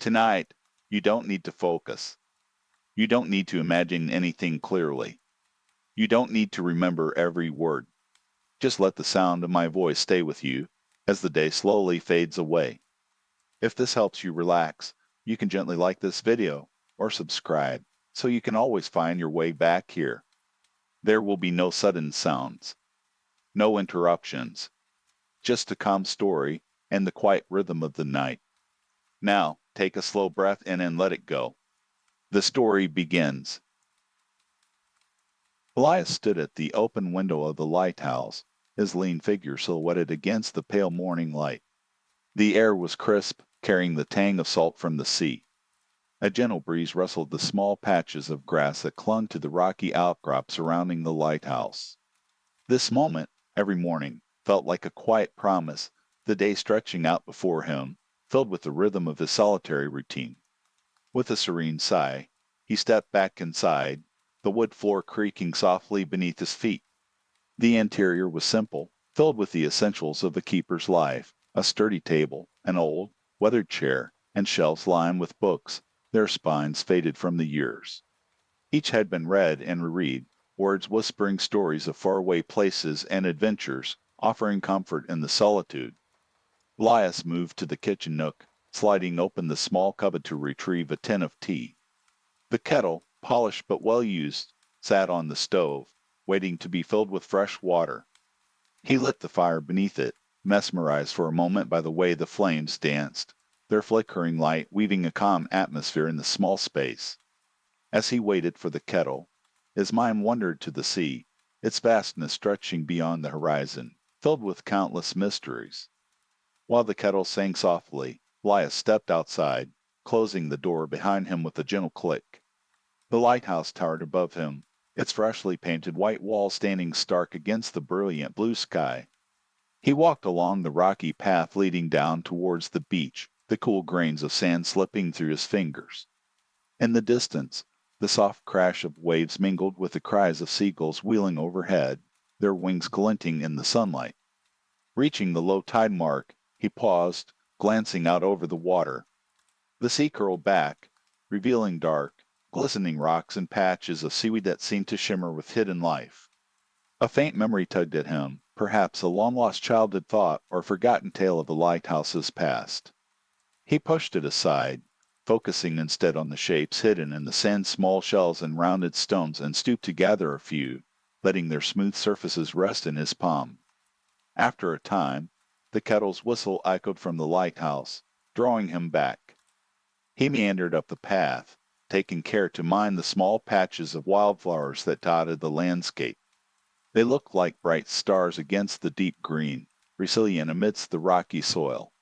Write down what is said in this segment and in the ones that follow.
Tonight, you don't need to focus. You don't need to imagine anything clearly. You don't need to remember every word. Just let the sound of my voice stay with you as the day slowly fades away. If this helps you relax, you can gently like this video or subscribe so you can always find your way back here. There will be no sudden sounds, no interruptions, just a calm story and the quiet rhythm of the night. Now, take a slow breath in and let it go. The story begins. Elias stood at the open window of the lighthouse, his lean figure silhouetted against the pale morning light. The air was crisp, carrying the tang of salt from the sea. A gentle breeze rustled the small patches of grass that clung to the rocky outcrop surrounding the lighthouse. This moment, every morning, felt like a quiet promise, the day stretching out before him, filled with the rhythm of his solitary routine. With a serene sigh, he stepped back inside, the wood floor creaking softly beneath his feet. The interior was simple, filled with the essentials of a keeper's life: a sturdy table, an old, weathered chair, and shelves lined with books, their spines faded from the years. Each had been read and reread, words whispering stories of faraway places and adventures, offering comfort in the solitude. Elias moved to the kitchen nook, sliding open the small cupboard to retrieve a tin of tea. The kettle, polished but well used, sat on the stove, waiting to be filled with fresh water. He lit the fire beneath it, mesmerized for a moment by the way the flames danced, their flickering light weaving a calm atmosphere in the small space. As he waited for the kettle, his mind wandered to the sea, its vastness stretching beyond the horizon, filled with countless mysteries. While the kettle sang softly, Elias stepped outside, closing the door behind him with a gentle click. The lighthouse towered above him, its freshly painted white walls standing stark against the brilliant blue sky. He walked along the rocky path leading down towards the beach, the cool grains of sand slipping through his fingers. In the distance, the soft crash of waves mingled with the cries of seagulls wheeling overhead, their wings glinting in the sunlight. Reaching the low tide mark, he paused, glancing out over the water. The sea curled back, revealing dark, glistening rocks and patches of seaweed that seemed to shimmer with hidden life. A faint memory tugged at him, perhaps a long-lost childhood thought or forgotten tale of the lighthouse's past. He pushed it aside, focusing instead on the shapes hidden in the sand's small shells and rounded stones, and stooped to gather a few, letting their smooth surfaces rest in his palm. After a time, the kettle's whistle echoed from the lighthouse, drawing him back. He meandered up the path, taking care to mind the small patches of wildflowers that dotted the landscape. They looked like bright stars against the deep green, resilient amidst the rocky soil.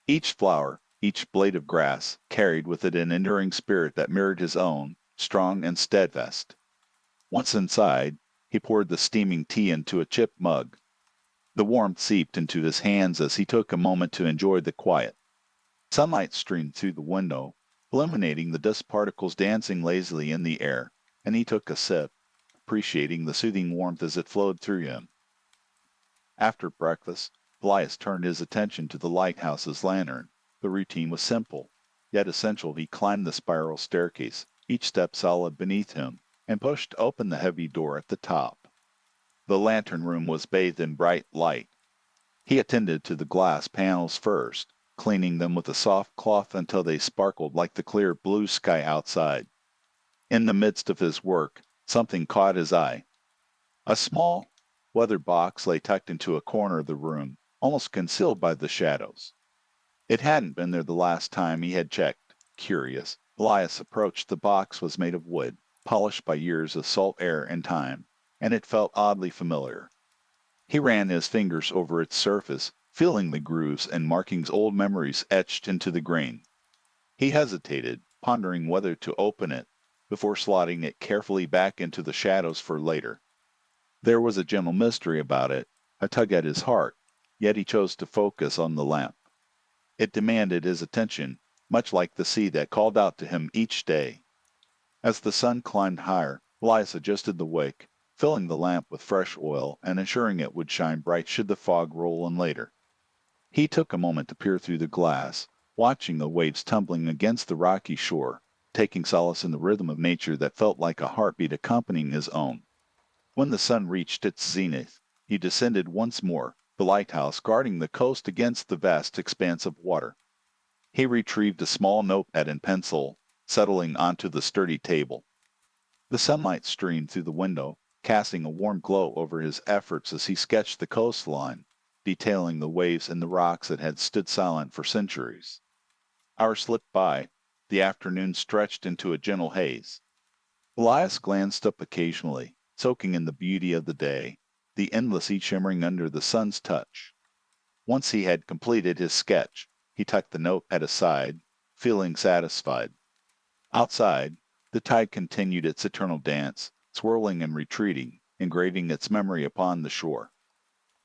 Each flower, each blade of grass, carried with it an enduring spirit that mirrored his own, strong and steadfast. Once inside, he poured the steaming tea into a chipped mug. The warmth seeped into his hands as he took a moment to enjoy the quiet. Sunlight streamed through the window, illuminating the dust particles dancing lazily in the air, and he took a sip, appreciating the soothing warmth as it flowed through him. After breakfast, Elias turned his attention to the lighthouse's lantern. The routine was simple, yet essential. He climbed the spiral staircase, each step solid beneath him, and pushed open the heavy door at the top. The lantern room was bathed in bright light. He attended to the glass panels first, cleaning them with a soft cloth until they sparkled like the clear blue sky outside. In the midst of his work, something caught his eye. A small, weather box lay tucked into a corner of the room, almost concealed by the shadows. It hadn't been there the last time he had checked. Curious, Elias approached. The box was made of wood, polished by years of salt air and time, and it felt oddly familiar. He ran his fingers over its surface, feeling the grooves and markings old memories etched into the grain. He hesitated, pondering whether to open it, before slotting it carefully back into the shadows for later. There was a gentle mystery about it, a tug at his heart, yet he chose to focus on the lamp. It demanded his attention, much like the sea that called out to him each day. As the sun climbed higher, Elias adjusted the wick, filling the lamp with fresh oil and ensuring it would shine bright should the fog roll in later. He took a moment to peer through the glass, watching the waves tumbling against the rocky shore, taking solace in the rhythm of nature that felt like a heartbeat accompanying his own. When the sun reached its zenith, he descended once more, the lighthouse guarding the coast against the vast expanse of water. He retrieved a small notepad and pencil, settling onto the sturdy table. The sunlight streamed through the window, casting a warm glow over his efforts as he sketched the coastline, detailing the waves and the rocks that had stood silent for centuries. Hours slipped by. The afternoon stretched into a gentle haze. Elias glanced up occasionally, soaking in the beauty of the day, the endless sea shimmering under the sun's touch. Once he had completed his sketch, he tucked the notepad aside, feeling satisfied. Outside, the tide continued its eternal dance, swirling and retreating, engraving its memory upon the shore.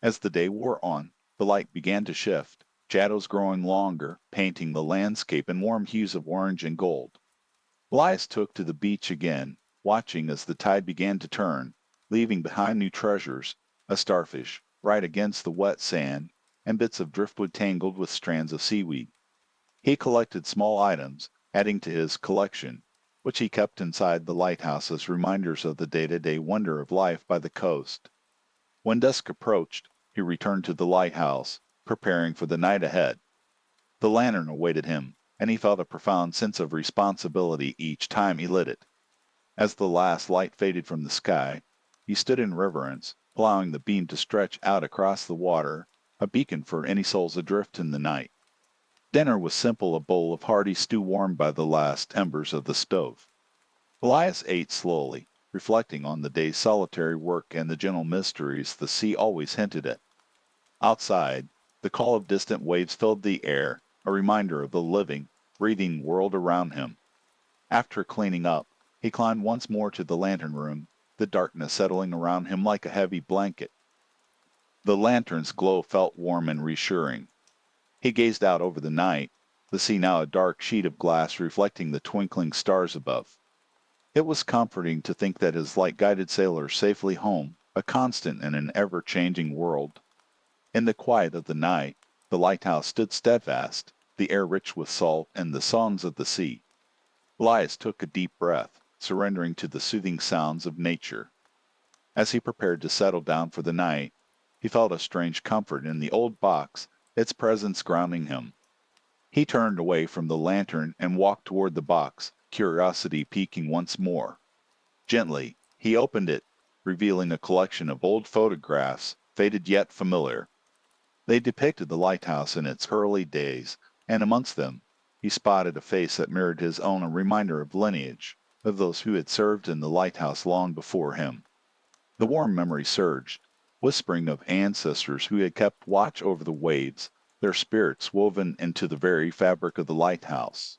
As the day wore on, the light began to shift, shadows growing longer, painting the landscape in warm hues of orange and gold. Elias took to the beach again, watching as the tide began to turn, leaving behind new treasures, a starfish, right against the wet sand, and bits of driftwood tangled with strands of seaweed. He collected small items, adding to his collection, which he kept inside the lighthouse as reminders of the day-to-day wonder of life by the coast. When dusk approached, he returned to the lighthouse, preparing for the night ahead. The lantern awaited him, and he felt a profound sense of responsibility each time he lit it. As the last light faded from the sky, he stood in reverence, allowing the beam to stretch out across the water, a beacon for any souls adrift in the night. Dinner was simple, a bowl of hearty stew warmed by the last embers of the stove. Elias ate slowly, reflecting on the day's solitary work and the gentle mysteries the sea always hinted at. Outside, the call of distant waves filled the air, a reminder of the living, breathing world around him. After cleaning up, he climbed once more to the lantern room, the darkness settling around him like a heavy blanket. The lantern's glow felt warm and reassuring. He gazed out over the night, the sea now a dark sheet of glass reflecting the twinkling stars above. It was comforting to think that his light-guided sailor safely home, a constant in an ever-changing world. In the quiet of the night, the lighthouse stood steadfast, the air rich with salt and the songs of the sea. Elias took a deep breath, surrendering to the soothing sounds of nature. As he prepared to settle down for the night, he felt a strange comfort in the old box, its presence grounding him. He turned away from the lantern and walked toward the box, curiosity peaking once more. Gently, he opened it, revealing a collection of old photographs, faded yet familiar. They depicted the lighthouse in its early days, and amongst them he spotted a face that mirrored his own, a reminder of lineage, of those who had served in the lighthouse long before him. The warm memory surged, whispering of ancestors who had kept watch over the waves, their spirits woven into the very fabric of the lighthouse.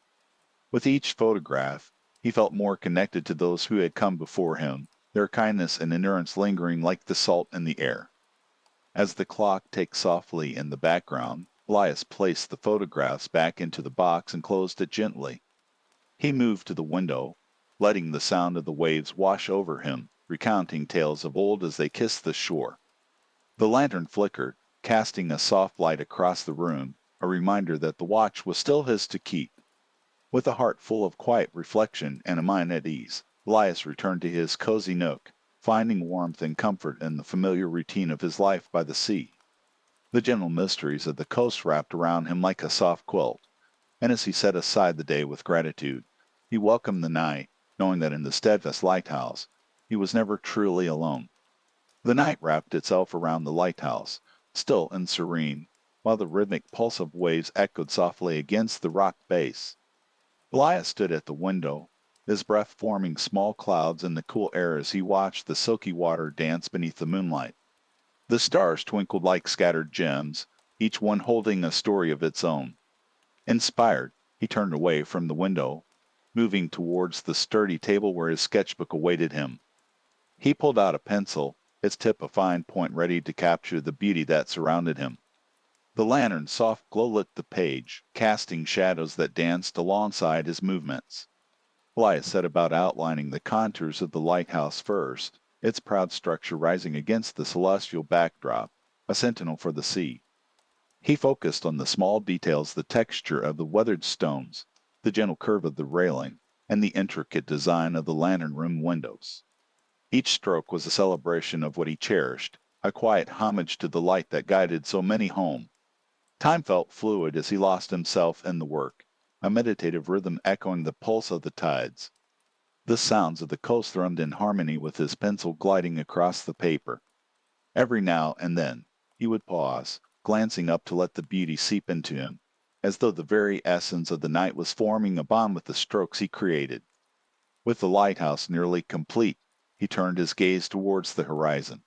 With each photograph, he felt more connected to those who had come before him, their kindness and endurance lingering like the salt in the air. As the clock ticked softly in the background, Elias placed the photographs back into the box and closed it gently. He moved to the window, letting the sound of the waves wash over him, recounting tales of old as they kissed the shore. The lantern flickered, casting a soft light across the room, a reminder that the watch was still his to keep. With a heart full of quiet reflection and a mind at ease, Elias returned to his cozy nook, finding warmth and comfort in the familiar routine of his life by the sea. The gentle mysteries of the coast wrapped around him like a soft quilt, and as he set aside the day with gratitude, he welcomed the night, knowing that in the steadfast lighthouse he was never truly alone. The night wrapped itself around the lighthouse, still and serene, while the rhythmic pulse of waves echoed softly against the rock base. Elias stood at the window, his breath forming small clouds in the cool air as he watched the silky water dance beneath the moonlight. The stars twinkled like scattered gems, each one holding a story of its own. Inspired, he turned away from the window, moving towards the sturdy table where his sketchbook awaited him. He pulled out a pencil, its tip a fine point ready to capture the beauty that surrounded him. The lantern's soft glow lit the page, casting shadows that danced alongside his movements. Elias set about outlining the contours of the lighthouse first, its proud structure rising against the celestial backdrop, a sentinel for the sea. He focused on the small details, the texture of the weathered stones, the gentle curve of the railing, and the intricate design of the lantern room windows. Each stroke was a celebration of what he cherished, a quiet homage to the light that guided so many home. Time felt fluid as he lost himself in the work, a meditative rhythm echoing the pulse of the tides. The sounds of the coast thrummed in harmony with his pencil gliding across the paper. Every now and then he would pause, glancing up to let the beauty seep into him, as though the very essence of the night was forming a bond with the strokes he created. With the lighthouse nearly complete, he turned his gaze towards the horizon.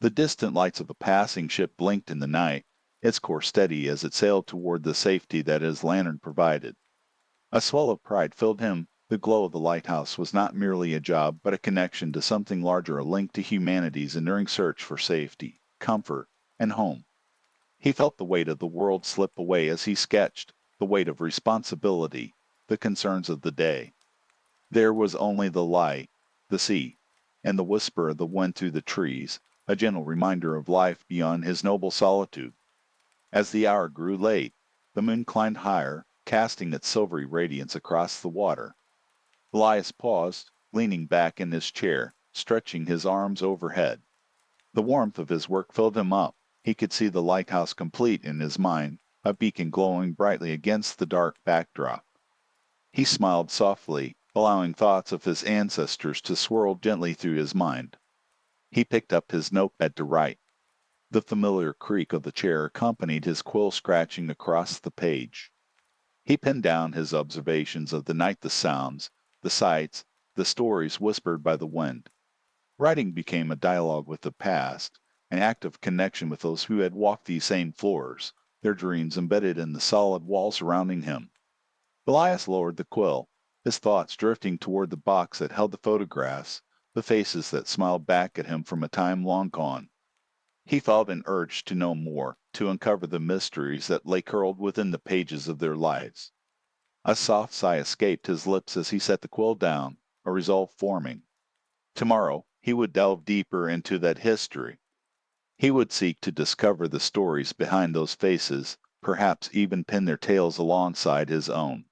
The distant lights of a passing ship blinked in the night, its course steady as it sailed toward the safety that his lantern provided. A swell of pride filled him. The glow of the lighthouse was not merely a job, but a connection to something larger, a link to humanity's enduring search for safety, comfort, and home. He felt the weight of the world slip away as he sketched, the weight of responsibility, the concerns of the day. There was only the light, the sea, and the whisper of the wind through the trees, a gentle reminder of life beyond his noble solitude. As the hour grew late, the moon climbed higher, casting its silvery radiance across the water. Elias paused, leaning back in his chair, stretching his arms overhead. The warmth of his work filled him up. He could see the lighthouse complete in his mind, a beacon glowing brightly against the dark backdrop. He smiled softly, allowing thoughts of his ancestors to swirl gently through his mind. He picked up his notepad to write. The familiar creak of the chair accompanied his quill scratching across the page. He penned down his observations of the night, the sounds, the sights, the stories whispered by the wind. Writing became a dialogue with the past, an active connection with those who had walked these same floors, their dreams embedded in the solid walls surrounding him. Elias lowered the quill, his thoughts drifting toward the box that held the photographs, the faces that smiled back at him from a time long gone. He felt an urge to know more, to uncover the mysteries that lay curled within the pages of their lives. A soft sigh escaped his lips as he set the quill down, a resolve forming. Tomorrow he would delve deeper into that history. He would seek to discover the stories behind those faces, perhaps even pin their tales alongside his own.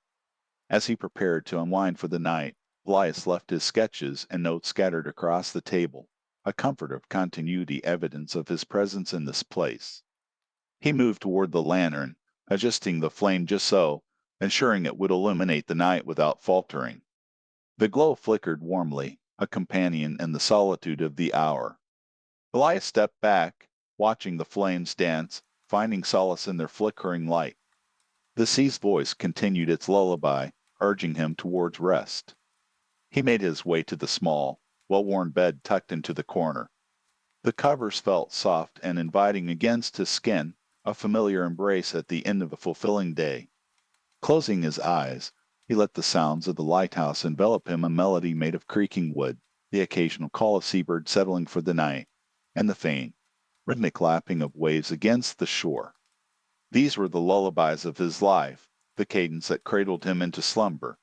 As he prepared to unwind for the night, Elias left his sketches and notes scattered across the table, a comfort of continuity, evidence of his presence in this place. He moved toward the lantern, adjusting the flame just so, ensuring it would illuminate the night without faltering. The glow flickered warmly, a companion in the solitude of the hour. Elias stepped back, watching the flames dance, finding solace in their flickering light. The sea's voice continued its lullaby, urging him towards rest. He made his way to the small, well-worn bed tucked into the corner. The covers felt soft and inviting against his skin, a familiar embrace at the end of a fulfilling day. Closing his eyes, he let the sounds of the lighthouse envelop him, a melody made of creaking wood, the occasional call of seabird settling for the night, and the faint, rhythmic lapping of waves against the shore. These were the lullabies of his life, the cadence that cradled him into slumber.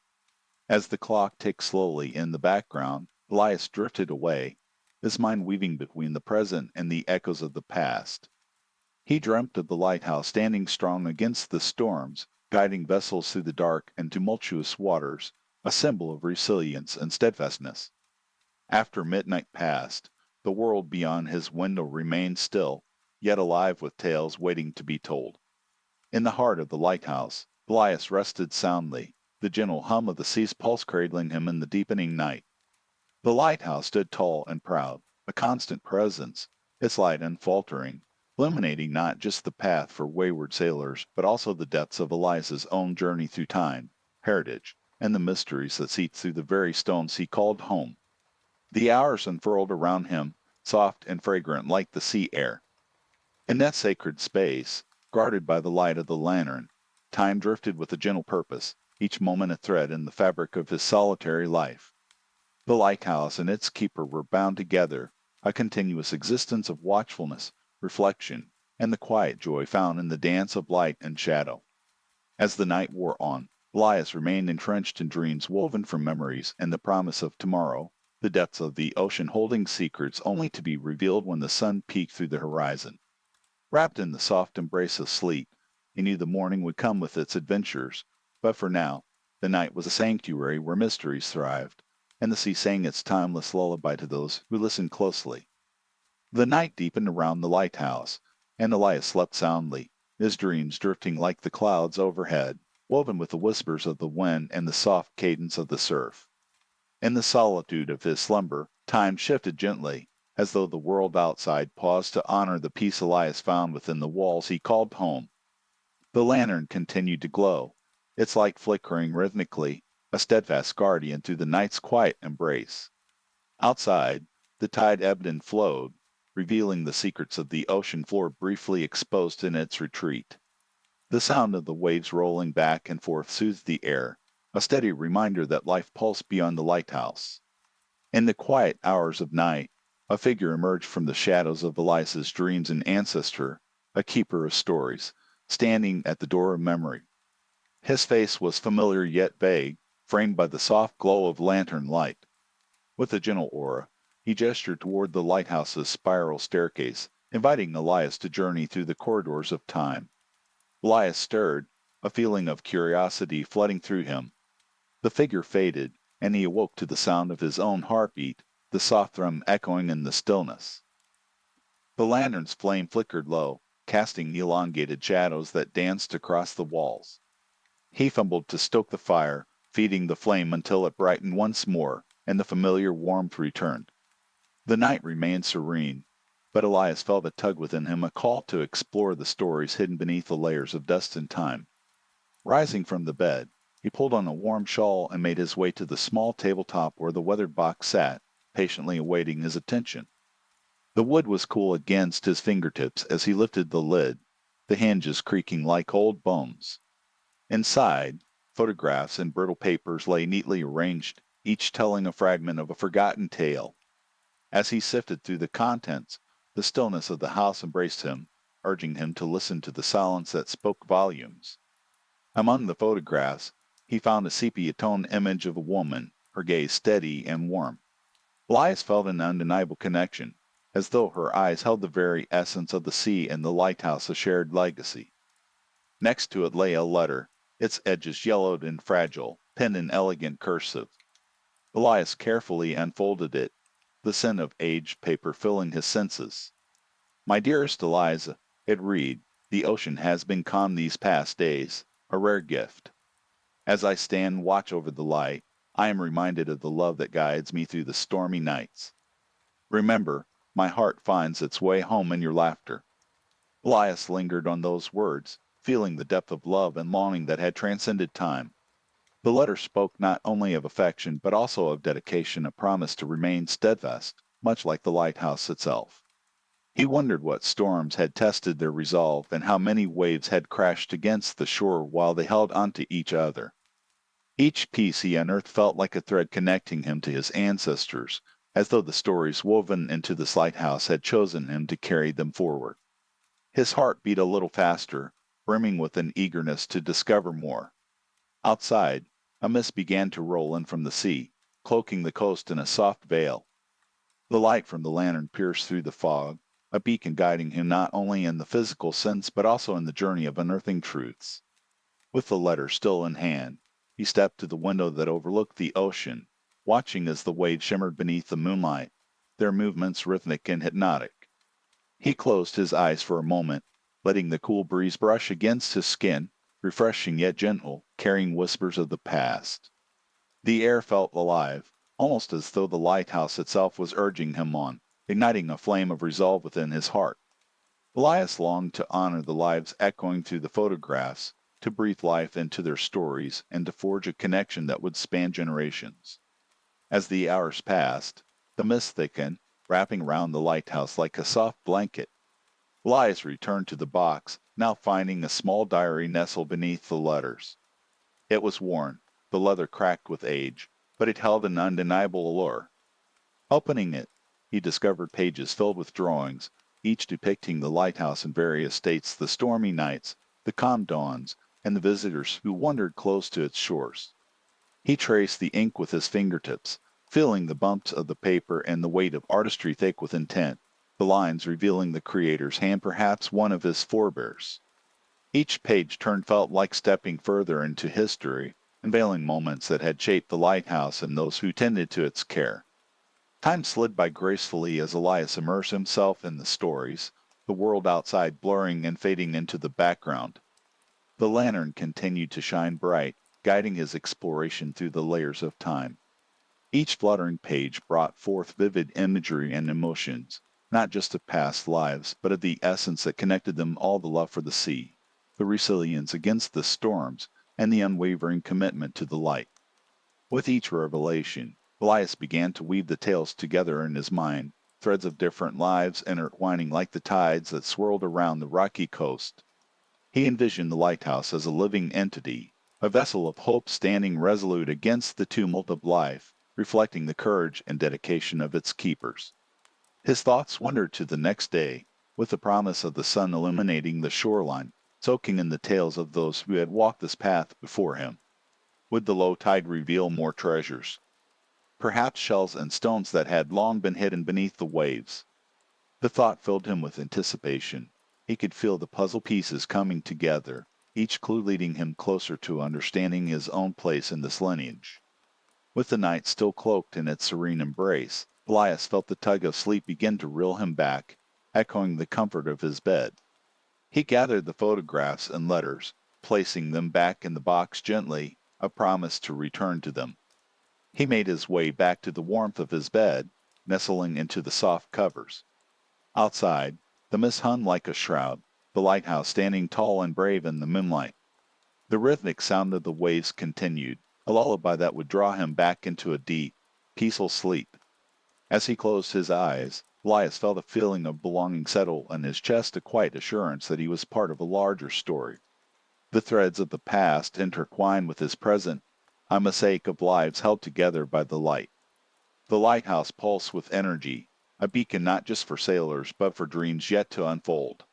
As the clock ticked slowly in the background, Elias drifted away, his mind weaving between the present and the echoes of the past. He dreamt of the lighthouse standing strong against the storms, guiding vessels through the dark and tumultuous waters, a symbol of resilience and steadfastness. After midnight passed, the world beyond his window remained still, yet alive with tales waiting to be told. In the heart of the lighthouse, Elias rested soundly, the gentle hum of the sea's pulse cradling him in the deepening night. The lighthouse stood tall and proud, a constant presence, its light unfaltering, illuminating not just the path for wayward sailors, but also the depths of Elias's own journey through time, heritage, and the mysteries that seep through the very stones he called home. The hours unfurled around him, soft and fragrant like the sea air. In that sacred space, guarded by the light of the lantern, time drifted with a gentle purpose, each moment a thread in the fabric of his solitary life. The lighthouse and its keeper were bound together, a continuous existence of watchfulness, reflection, and the quiet joy found in the dance of light and shadow. As the night wore on, Elias remained entrenched in dreams woven from memories and the promise of tomorrow, the depths of the ocean holding secrets only to be revealed when the sun peeked through the horizon. Wrapped in the soft embrace of sleep, he knew the morning would come with its adventures, but for now, the night was a sanctuary where mysteries thrived, and the sea sang its timeless lullaby to those who listened closely. The night deepened around the lighthouse, and Elias slept soundly, his dreams drifting like the clouds overhead, woven with the whispers of the wind and the soft cadence of the surf. In the solitude of his slumber, time shifted gently, as though the world outside paused to honor the peace Elias found within the walls he called home. The lantern continued to glow, its light flickering rhythmically, a steadfast guardian through the night's quiet embrace. Outside, the tide ebbed and flowed, revealing the secrets of the ocean floor briefly exposed in its retreat. The sound of the waves rolling back and forth soothed the air, a steady reminder that life pulsed beyond the lighthouse. In the quiet hours of night, a figure emerged from the shadows of Elias's dreams and ancestor, a keeper of stories, standing at the door of memory. His face was familiar yet vague, framed by the soft glow of lantern light. With a gentle aura, he gestured toward the lighthouse's spiral staircase, inviting Elias to journey through the corridors of time. Elias stirred, a feeling of curiosity flooding through him. The figure faded, and he awoke to the sound of his own heartbeat, the soft thrum echoing in the stillness. The lantern's flame flickered low, casting elongated shadows that danced across the walls. He fumbled to stoke the fire, feeding the flame until it brightened once more, and the familiar warmth returned. The night remained serene, but Elias felt a tug within him, a call to explore the stories hidden beneath the layers of dust and time. Rising from the bed, he pulled on a warm shawl and made his way to the small tabletop where the weathered box sat, patiently awaiting his attention. The wood was cool against his fingertips as he lifted the lid, the hinges creaking like old bones. Inside, photographs and brittle papers lay neatly arranged, each telling a fragment of a forgotten tale. As he sifted through the contents, the stillness of the house embraced him, urging him to listen to the silence that spoke volumes. Among the photographs, he found a sepia-toned image of a woman, her gaze steady and warm. Elias felt an undeniable connection, as though her eyes held the very essence of the sea and the lighthouse, a shared legacy. Next to it lay a letter, its edges yellowed and fragile, penned in elegant cursive. Elias carefully unfolded it, the scent of aged paper filling his senses. My dearest Eliza, it read, the ocean has been calm these past days, a rare gift. As I stand watch over the light, I am reminded of the love that guides me through the stormy nights. Remember, my heart finds its way home in your laughter. Elias lingered on those words, feeling the depth of love and longing that had transcended time. The letter spoke not only of affection, but also of dedication, a promise to remain steadfast, much like the lighthouse itself. He wondered what storms had tested their resolve, and how many waves had crashed against the shore while they held onto each other. Each piece he unearthed felt like a thread connecting him to his ancestors, as though the stories woven into this lighthouse had chosen him to carry them forward. His heart beat a little faster, brimming with an eagerness to discover more. Outside, a mist began to roll in from the sea, cloaking the coast in a soft veil. The light from the lantern pierced through the fog, a beacon guiding him not only in the physical sense but also in the journey of unearthing truths. With the letter still in hand, he stepped to the window that overlooked the ocean, watching as the waves shimmered beneath the moonlight, their movements rhythmic and hypnotic. He closed his eyes for a moment, letting the cool breeze brush against his skin, refreshing yet gentle, carrying whispers of the past. The air felt alive, almost as though the lighthouse itself was urging him on, igniting a flame of resolve within his heart. Elias longed to honor the lives echoing through the photographs, to breathe life into their stories, and to forge a connection that would span generations. As the hours passed, the mist thickened, wrapping round the lighthouse like a soft blanket. Elias returned to the box, now finding a small diary nestled beneath the letters. It was worn, the leather cracked with age, but it held an undeniable allure. Opening it, he discovered pages filled with drawings, each depicting the lighthouse in various states, the stormy nights, the calm dawns, and the visitors who wandered close to its shores. He traced the ink with his fingertips, feeling the bumps of the paper and the weight of artistry thick with intent. the lines revealing the creator's hand, perhaps one of his forebears. Each page turned felt like stepping further into history, unveiling moments that had shaped the lighthouse and those who tended to its care. Time slid by gracefully as Elias immersed himself in the stories, the world outside blurring and fading into the background. The lantern continued to shine bright, guiding his exploration through the layers of time. Each fluttering page brought forth vivid imagery and emotions, not just of past lives, but of the essence that connected them all: the love for the sea, the resilience against the storms, and the unwavering commitment to the light. With each revelation, Elias began to weave the tales together in his mind, threads of different lives intertwining like the tides that swirled around the rocky coast. He envisioned the lighthouse as a living entity, a vessel of hope standing resolute against the tumult of life, reflecting the courage and dedication of its keepers. His thoughts wandered to the next day, with the promise of the sun illuminating the shoreline, soaking in the tales of those who had walked this path before him. Would the low tide reveal more treasures? Perhaps shells and stones that had long been hidden beneath the waves. The thought filled him with anticipation. He could feel the puzzle pieces coming together, each clue leading him closer to understanding his own place in this lineage. With the night still cloaked in its serene embrace, Elias felt the tug of sleep begin to reel him back, echoing the comfort of his bed. He gathered the photographs and letters, placing them back in the box gently, a promise to return to them. He made his way back to the warmth of his bed, nestling into the soft covers. Outside, the mist hung like a shroud, the lighthouse standing tall and brave in the moonlight. The rhythmic sound of the waves continued, a lullaby that would draw him back into a deep, peaceful sleep. As he closed his eyes, Elias felt a feeling of belonging settle in his chest, a quiet assurance that he was part of a larger story. The threads of the past intertwined with his present, a mosaic of lives held together by the light. The lighthouse pulsed with energy, a beacon not just for sailors, but for dreams yet to unfold.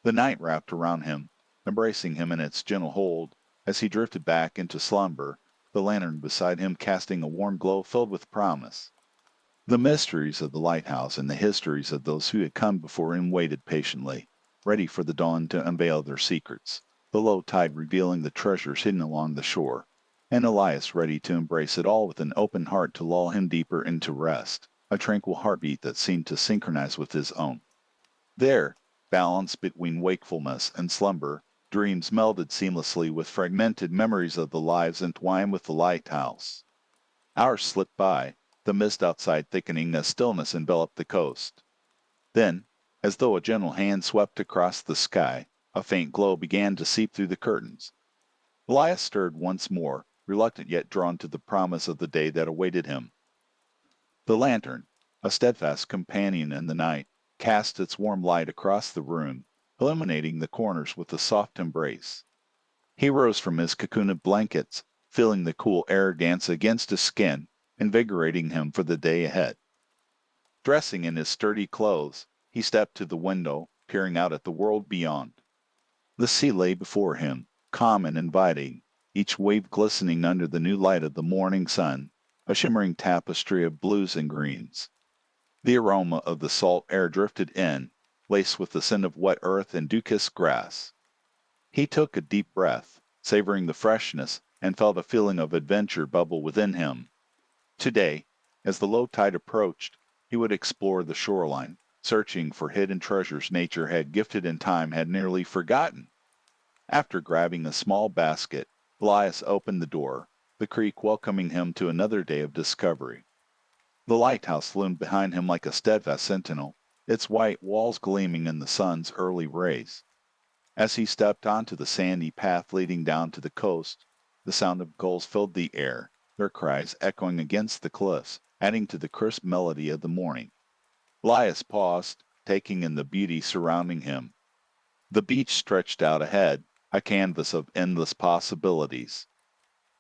The night wrapped around him, embracing him in its gentle hold, as he drifted back into slumber, the lantern beside him casting a warm glow filled with promise. The mysteries of the lighthouse and the histories of those who had come before him waited patiently, ready for the dawn to unveil their secrets, the low tide revealing the treasures hidden along the shore, and Elias ready to embrace it all with an open heart to lull him deeper into rest, a tranquil heartbeat that seemed to synchronize with his own. There, balanced between wakefulness and slumber, dreams melded seamlessly with fragmented memories of the lives entwined with the lighthouse. Hours slipped by, the mist outside thickening as stillness enveloped the coast. Then, as though a gentle hand swept across the sky, a faint glow began to seep through the curtains. Elias stirred once more, reluctant yet drawn to the promise of the day that awaited him. The lantern, a steadfast companion in the night, cast its warm light across the room, illuminating the corners with a soft embrace. He rose from his cocoon of blankets, feeling the cool air dance against his skin, invigorating him for the day ahead. Dressing in his sturdy clothes, he stepped to the window, peering out at the world beyond. The sea lay before him, calm and inviting, each wave glistening under the new light of the morning sun, a shimmering tapestry of blues and greens. The aroma of the salt air drifted in, laced with the scent of wet earth and dew-kissed grass. He took a deep breath, savoring the freshness, and felt a feeling of adventure bubble within him. Today, as the low tide approached, he would explore the shoreline, searching for hidden treasures nature had gifted and time had nearly forgotten. After grabbing a small basket, Elias opened the door, the creek welcoming him to another day of discovery. The lighthouse loomed behind him like a steadfast sentinel, its white walls gleaming in the sun's early rays. As he stepped onto the sandy path leading down to the coast, the sound of gulls filled the air, their cries echoing against the cliffs, adding to the crisp melody of the morning. Elias paused, taking in the beauty surrounding him. The beach stretched out ahead, a canvas of endless possibilities.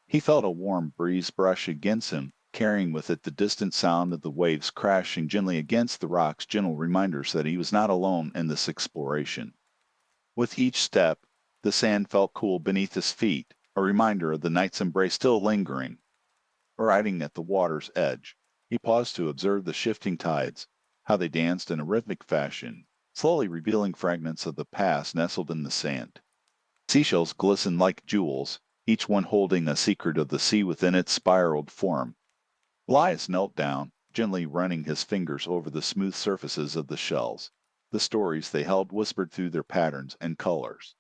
He felt a warm breeze brush against him, carrying with it the distant sound of the waves crashing gently against the rocks, gentle reminders that he was not alone in this exploration. With each step, the sand felt cool beneath his feet, a reminder of the night's embrace still lingering. Riding at the water's edge, he paused to observe the shifting tides. how they danced in a rhythmic fashion, slowly revealing fragments of the past nestled in the sand. Seashells glistened like jewels, each one holding a secret of the sea within its spiraled form. Elias knelt down, gently running his fingers over the smooth surfaces of the shells. The stories they held whispered through their patterns and colors.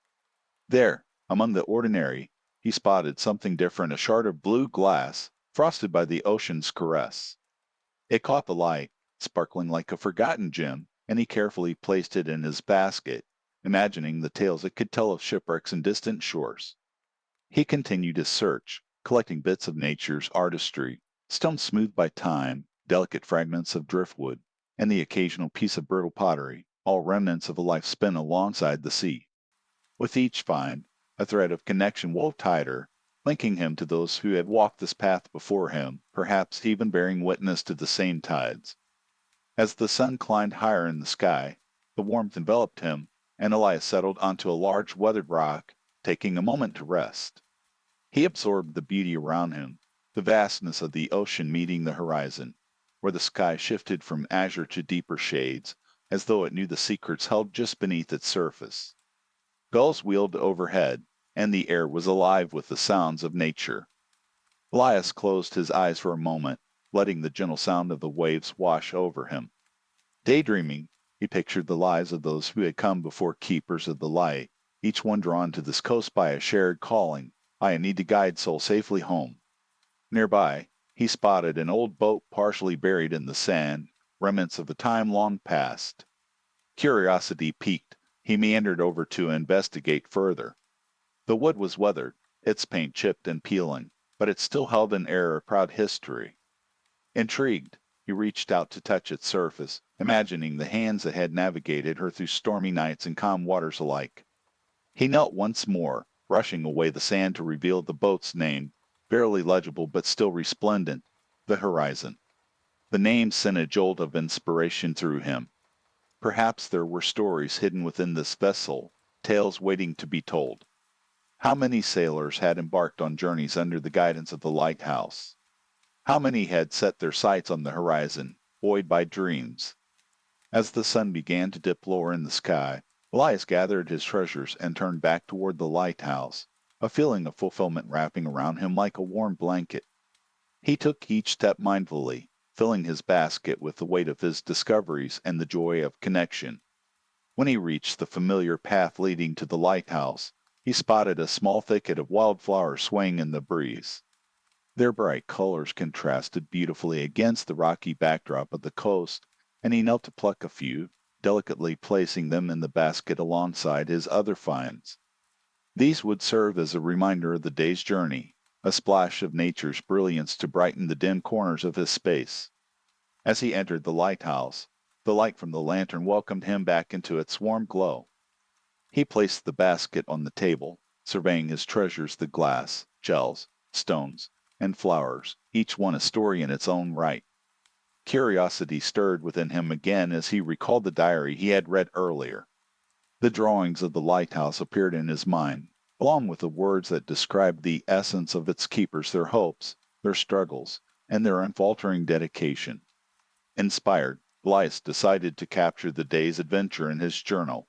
There, among the ordinary, he spotted something different, a shard of blue glass, frosted by the ocean's caress. It caught the light, sparkling like a forgotten gem, and he carefully placed it in his basket, imagining the tales it could tell of shipwrecks and distant shores. He continued his search, collecting bits of nature's artistry, stones smoothed by time, delicate fragments of driftwood, and the occasional piece of brittle pottery, all remnants of a life spent alongside the sea. With each find, a thread of connection wove tighter, linking him to those who had walked this path before him, perhaps even bearing witness to the same tides. As the sun climbed higher in the sky, the warmth enveloped him, and Elias settled onto a large weathered rock, taking a moment to rest. He absorbed the beauty around him, the vastness of the ocean meeting the horizon, where the sky shifted from azure to deeper shades, as though it knew the secrets held just beneath its surface. Gulls wheeled overhead, and the air was alive with the sounds of nature. Elias closed his eyes for a moment, letting the gentle sound of the waves wash over him. Daydreaming, he pictured the lives of those who had come before keepers of the light, each one drawn to this coast by a shared calling. I need to guide soul safely home. Nearby, he spotted an old boat partially buried in the sand, remnants of a time long past. Curiosity piqued, he meandered over to investigate further. The wood was weathered, its paint chipped and peeling, but it still held an air of proud history. Intrigued, he reached out to touch its surface, imagining the hands that had navigated her through stormy nights and calm waters alike. He knelt once more, brushing away the sand to reveal the boat's name, barely legible but still resplendent, the Horizon. The name sent a jolt of inspiration through him. Perhaps there were stories hidden within this vessel, tales waiting to be told. How many sailors had embarked on journeys under the guidance of the lighthouse? How many had set their sights on the horizon, buoyed by dreams? As the sun began to dip lower in the sky, Elias gathered his treasures and turned back toward the lighthouse, a feeling of fulfillment wrapping around him like a warm blanket. He took each step mindfully, filling his basket with the weight of his discoveries and the joy of connection. When he reached the familiar path leading to the lighthouse, he spotted a small thicket of wildflowers swaying in the breeze. Their bright colors contrasted beautifully against the rocky backdrop of the coast, and he knelt to pluck a few, delicately placing them in the basket alongside his other finds. These would serve as a reminder of the day's journey, a splash of nature's brilliance to brighten the dim corners of his space. As he entered the lighthouse, the light from the lantern welcomed him back into its warm glow. He placed the basket on the table, surveying his treasures, the glass, shells, stones, and flowers, each one a story in its own right. Curiosity stirred within him again as he recalled the diary he had read earlier. The drawings of the lighthouse appeared in his mind, along with the words that described the essence of its keepers, their hopes, their struggles, and their unfaltering dedication. Inspired, Elias decided to capture the day's adventure in his journal.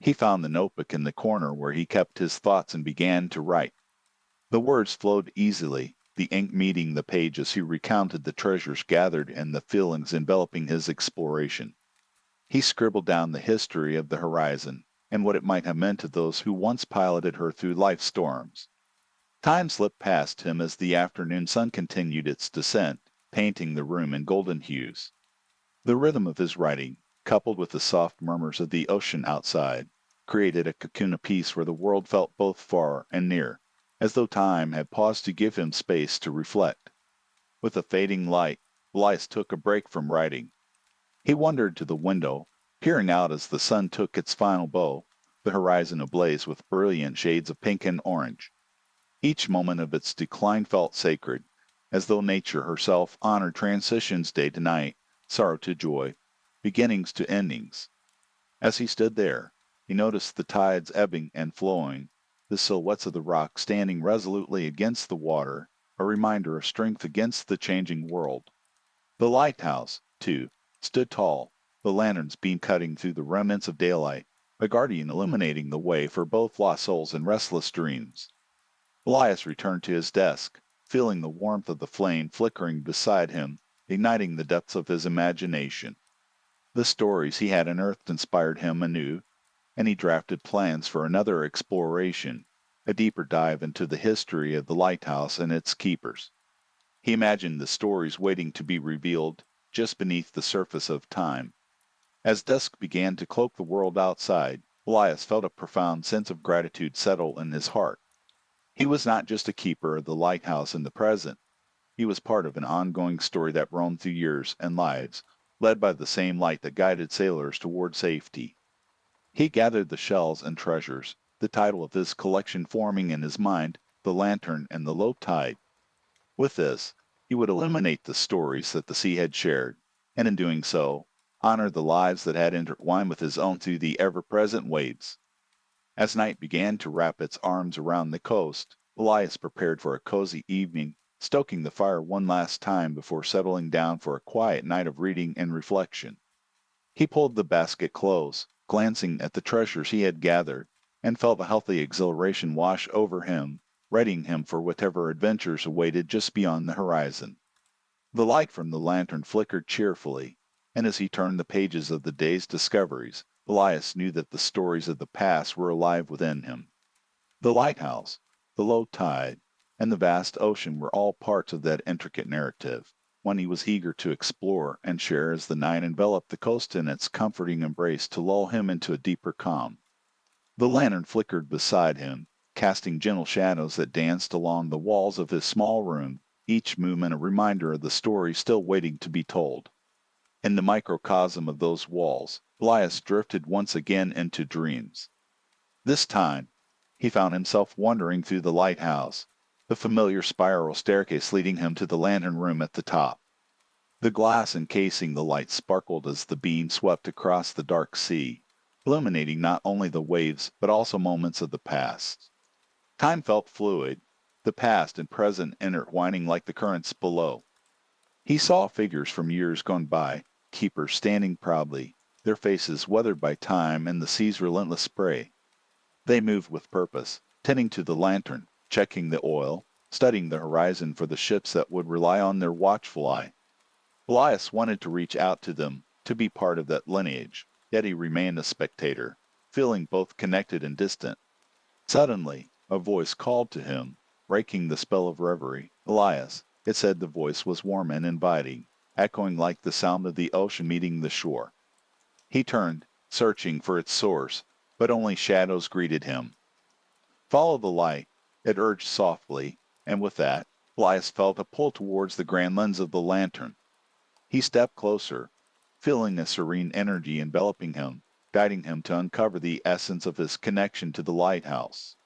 He found the notebook in the corner where he kept his thoughts and began to write. The words flowed easily, the ink meeting the page as he recounted the treasures gathered and the feelings enveloping his exploration. He scribbled down the history of the horizon and what it might have meant to those who once piloted her through life's storms. Time slipped past him as the afternoon sun continued its descent, painting the room in golden hues. The rhythm of his writing, coupled with the soft murmurs of the ocean outside, created a cocoon of peace where the world felt both far and near, as though time had paused to give him space to reflect. With a fading light, Elias took a break from writing. He wandered to the window, peering out as the sun took its final bow, the horizon ablaze with brilliant shades of pink and orange. Each moment of its decline felt sacred, as though nature herself honored transitions day to night, sorrow to joy, beginnings to endings. As he stood there, he noticed the tides ebbing and flowing, the silhouettes of the rock standing resolutely against the water, a reminder of strength against the changing world. The lighthouse, too, stood tall, the lantern's beam cutting through the remnants of daylight, a guardian illuminating the way for both lost souls and restless dreams. Elias returned to his desk, feeling the warmth of the flame flickering beside him, igniting the depths of his imagination. The stories he had unearthed inspired him anew, and he drafted plans for another exploration, a deeper dive into the history of the lighthouse and its keepers. He imagined the stories waiting to be revealed just beneath the surface of time. As dusk began to cloak the world outside, Elias felt a profound sense of gratitude settle in his heart. He was not just a keeper of the lighthouse in the present. He was part of an ongoing story that roamed through years and lives, led by the same light that guided sailors toward safety. He gathered the shells and treasures, the title of his collection forming in his mind The Lantern and the Low Tide. With this, he would eliminate the stories that the sea had shared, and in doing so, honor the lives that had intertwined with his own through the ever-present waves. As night began to wrap its arms around the coast, Elias prepared for a cozy evening, stoking the fire one last time before settling down for a quiet night of reading and reflection. He pulled the basket close, glancing at the treasures he had gathered, and felt a healthy exhilaration wash over him, readying him for whatever adventures awaited just beyond the horizon. The light from the lantern flickered cheerfully, and as he turned the pages of the day's discoveries, Elias knew that the stories of the past were alive within him. The lighthouse, the low tide, and the vast ocean were all parts of that intricate narrative, one he was eager to explore and share as the night enveloped the coast in its comforting embrace to lull him into a deeper calm. The lantern flickered beside him, casting gentle shadows that danced along the walls of his small room, each movement a reminder of the story still waiting to be told. In the microcosm of those walls, Elias drifted once again into dreams. This time, he found himself wandering through the lighthouse, the familiar spiral staircase leading him to the lantern room at the top. The glass encasing the light sparkled as the beam swept across the dark sea, illuminating not only the waves but also moments of the past. Time felt fluid, the past and present intertwining like the currents below. He saw figures from years gone by, keepers standing proudly, their faces weathered by time and the sea's relentless spray. They moved with purpose, tending to the lantern, checking the oil, studying the horizon for the ships that would rely on their watchful eye. Elias wanted to reach out to them, to be part of that lineage, yet he remained a spectator, feeling both connected and distant. Suddenly, a voice called to him, breaking the spell of reverie. Elias, it said. The voice was warm and inviting, echoing like the sound of the ocean meeting the shore. He turned, searching for its source, but only shadows greeted him. Follow the light, it urged softly, and with that, Elias felt a pull towards the grand lens of the lantern. He stepped closer, feeling a serene energy enveloping him, guiding him to uncover the essence of his connection to the lighthouse.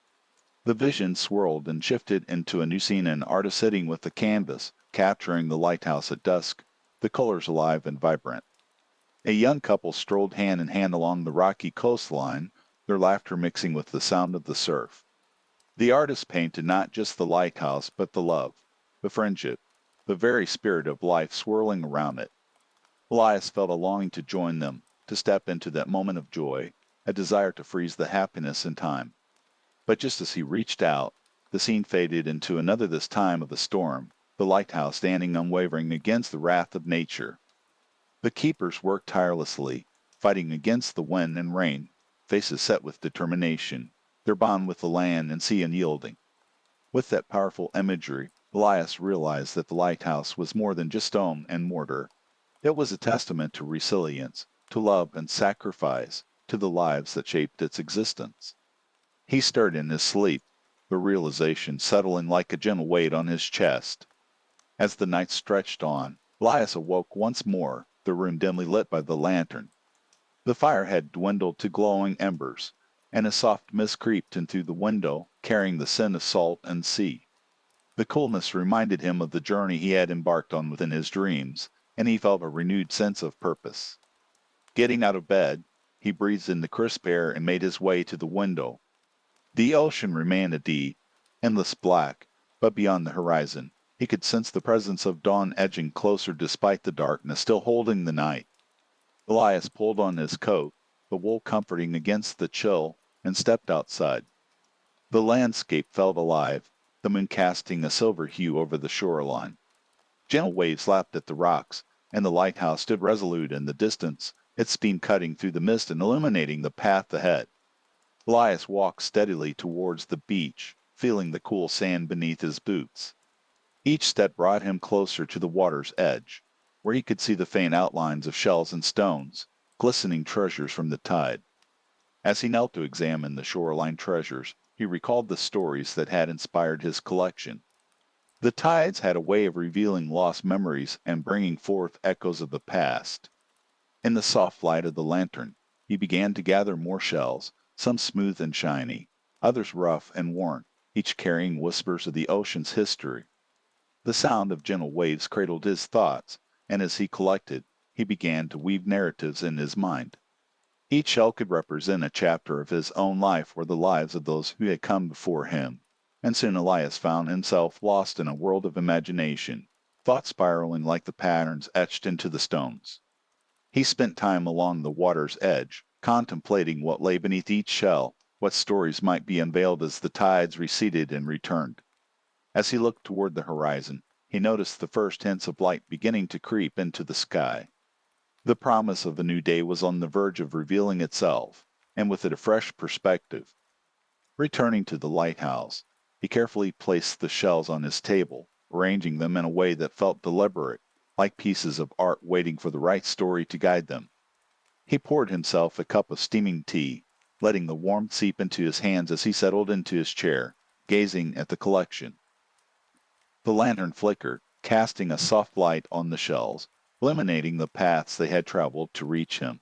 The vision swirled and shifted into a new scene, an artist sitting with the canvas, capturing the lighthouse at dusk, the colors alive and vibrant. A young couple strolled hand in hand along the rocky coastline, their laughter mixing with the sound of the surf. The artist painted not just the lighthouse, but the love, the friendship, the very spirit of life swirling around it. Elias felt a longing to join them, to step into that moment of joy, a desire to freeze the happiness in time. But just as he reached out, the scene faded into another, this time of a storm, the lighthouse standing unwavering against the wrath of nature. The keepers worked tirelessly, fighting against the wind and rain, faces set with determination, their bond with the land and sea unyielding. With that powerful imagery, Elias realized that the lighthouse was more than just stone and mortar. It was a testament to resilience, to love and sacrifice, to the lives that shaped its existence. He stirred in his sleep, the realization settling like a gentle weight on his chest. As the night stretched on, Elias awoke once more, the room dimly lit by the lantern. The fire had dwindled to glowing embers, and a soft mist creeped in through the window, carrying the scent of salt and sea. The coolness reminded him of the journey he had embarked on within his dreams, and he felt a renewed sense of purpose. Getting out of bed, he breathed in the crisp air and made his way to the window. The ocean remained a deep, endless black, but beyond the horizon, he could sense the presence of dawn edging closer despite the darkness still holding the night. Elias pulled on his coat, the wool comforting against the chill, and stepped outside. The landscape felt alive, the moon casting a silver hue over the shoreline. Gentle waves lapped at the rocks, and the lighthouse stood resolute in the distance, its beam cutting through the mist and illuminating the path ahead. Elias walked steadily towards the beach, feeling the cool sand beneath his boots. Each step brought him closer to the water's edge, where he could see the faint outlines of shells and stones, glistening treasures from the tide. As he knelt to examine the shoreline treasures, he recalled the stories that had inspired his collection. The tides had a way of revealing lost memories and bringing forth echoes of the past. In the soft light of the lantern, he began to gather more shells, some smooth and shiny, others rough and worn, each carrying whispers of the ocean's history. The sound of gentle waves cradled his thoughts, and as he collected, he began to weave narratives in his mind. Each shell could represent a chapter of his own life or the lives of those who had come before him, and soon Elias found himself lost in a world of imagination, thoughts spiraling like the patterns etched into the stones. He spent time along the water's edge, contemplating what lay beneath each shell, what stories might be unveiled as the tides receded and returned. As he looked toward the horizon, he noticed the first hints of light beginning to creep into the sky. The promise of a new day was on the verge of revealing itself, and with it a fresh perspective. Returning to the lighthouse, he carefully placed the shells on his table, arranging them in a way that felt deliberate, like pieces of art waiting for the right story to guide them. He poured himself a cup of steaming tea, letting the warmth seep into his hands as he settled into his chair, gazing at the collection. The lantern flickered, casting a soft light on the shells, illuminating the paths they had traveled to reach him.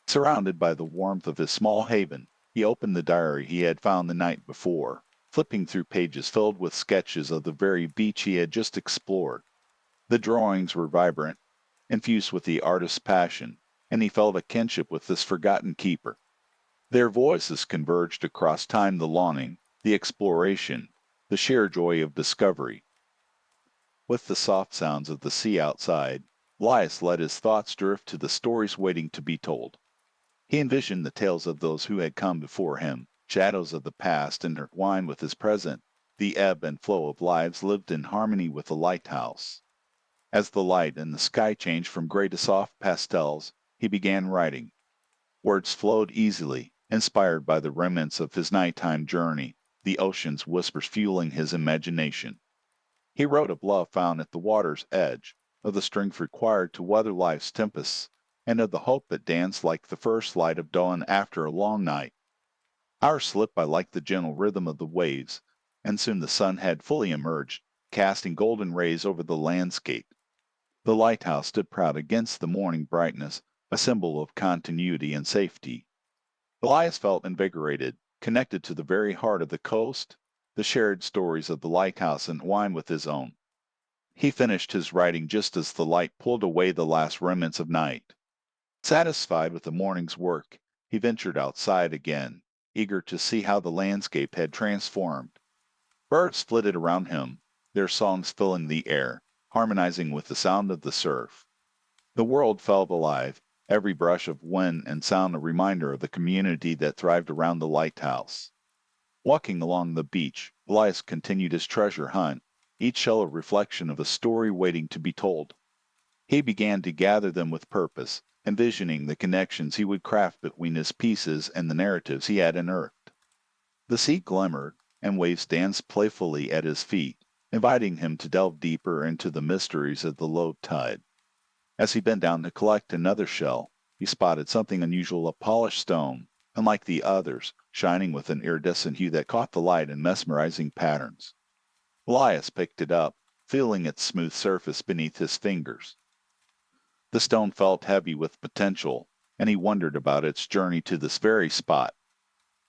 Surrounded by the warmth of his small haven, he opened the diary he had found the night before, flipping through pages filled with sketches of the very beach he had just explored. The drawings were vibrant, infused with the artist's passion, and he felt a kinship with this forgotten keeper. Their voices converged across time, the longing, the exploration, the sheer joy of discovery. With the soft sounds of the sea outside, Elias let his thoughts drift to the stories waiting to be told. He envisioned the tales of those who had come before him, shadows of the past intertwined with his present, the ebb and flow of lives lived in harmony with the lighthouse. As the light in the sky changed from gray to soft pastels, he began writing. Words flowed easily, inspired by the remnants of his nighttime journey, the ocean's whispers fueling his imagination. He wrote of love found at the water's edge, of the strength required to weather life's tempests, and of the hope that danced like the first light of dawn after a long night. Hours slipped by like the gentle rhythm of the waves, and soon the sun had fully emerged, casting golden rays over the landscape. The lighthouse stood proud against the morning brightness, a symbol of continuity and safety. Elias felt invigorated, connected to the very heart of the coast. The shared stories of the lighthouse entwined with his own. He finished his writing just as the light pulled away the last remnants of night. Satisfied with the morning's work, he ventured outside again, eager to see how the landscape had transformed. Birds flitted around him, their songs filling the air, harmonizing with the sound of the surf. The world felt alive, every brush of wind and sound a reminder of the community that thrived around the lighthouse. Walking along the beach, Elias continued his treasure hunt, each shell a reflection of a story waiting to be told. He began to gather them with purpose, envisioning the connections he would craft between his pieces and the narratives he had unearthed. The sea glimmered, and waves danced playfully at his feet, inviting him to delve deeper into the mysteries of the low tide. As he bent down to collect another shell, he spotted something unusual, a polished stone, unlike the others, shining with an iridescent hue that caught the light in mesmerizing patterns. Elias picked it up, feeling its smooth surface beneath his fingers. The stone felt heavy with potential, and he wondered about its journey to this very spot.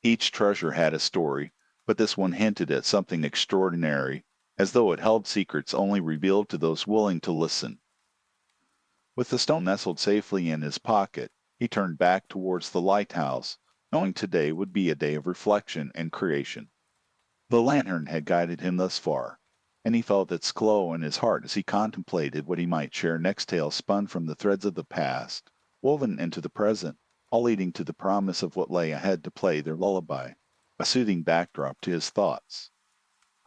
Each treasure had a story, but this one hinted at something extraordinary, as though it held secrets only revealed to those willing to listen. With the stone nestled safely in his pocket, he turned back towards the lighthouse, knowing today would be a day of reflection and creation. The lantern had guided him thus far, and he felt its glow in his heart as he contemplated what he might share next tale spun from the threads of the past. woven into the present, all leading to the promise of what lay ahead to play their lullaby, a soothing backdrop to his thoughts.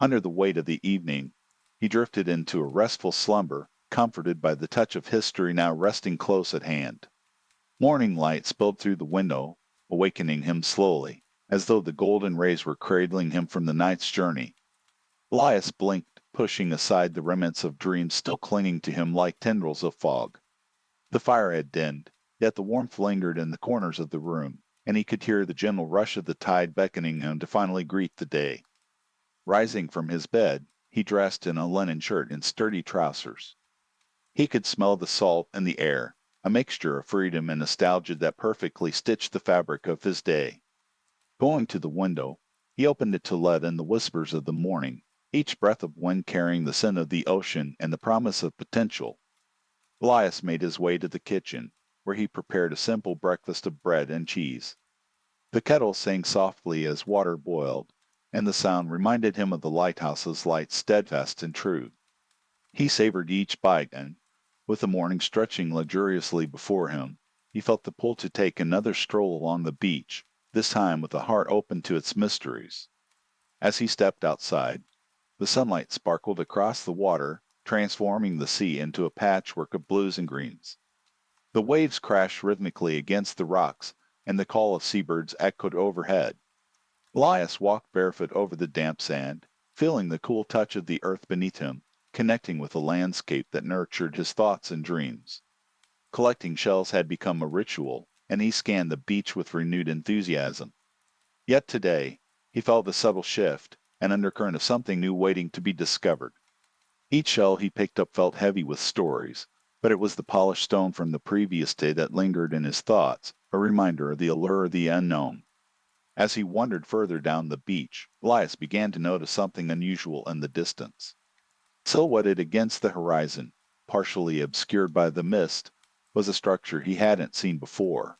Under the weight of the evening, he drifted into a restful slumber, comforted by the touch of history now resting close at hand. Morning light spilled through the window, awakening him slowly, as though the golden rays were cradling him from the night's journey. Elias blinked, pushing aside the remnants of dreams still clinging to him like tendrils of fog. The fire had dinned, yet the warmth lingered in the corners of the room, and he could hear the gentle rush of the tide beckoning him to finally greet the day. Rising from his bed, he dressed in a linen shirt and sturdy trousers. He could smell the salt in the air, a mixture of freedom and nostalgia that perfectly stitched the fabric of his day. Going to the window, he opened it to let in the whispers of the morning, each breath of wind carrying the scent of the ocean and the promise of potential. Elias made his way to the kitchen, where he prepared a simple breakfast of bread and cheese. The kettle sang softly as water boiled, and the sound reminded him of the lighthouse's light steadfast and true. He savored each bite, and, with the morning stretching luxuriously before him, he felt the pull to take another stroll along the beach, this time with a heart open to its mysteries. As he stepped outside, the sunlight sparkled across the water, transforming the sea into a patchwork of blues and greens. The waves crashed rhythmically against the rocks, and the call of seabirds echoed overhead. Elias walked barefoot over the damp sand, feeling the cool touch of the earth beneath him, connecting with a landscape that nurtured his thoughts and dreams. Collecting shells had become a ritual, and he scanned the beach with renewed enthusiasm. Yet today, he felt a subtle shift, an undercurrent of something new waiting to be discovered. Each shell he picked up felt heavy with stories, but it was the polished stone from the previous day that lingered in his thoughts, a reminder of the allure of the unknown. As he wandered further down the beach, Elias began to notice something unusual in the distance. Silhouetted against the horizon, partially obscured by the mist, was a structure he hadn't seen before.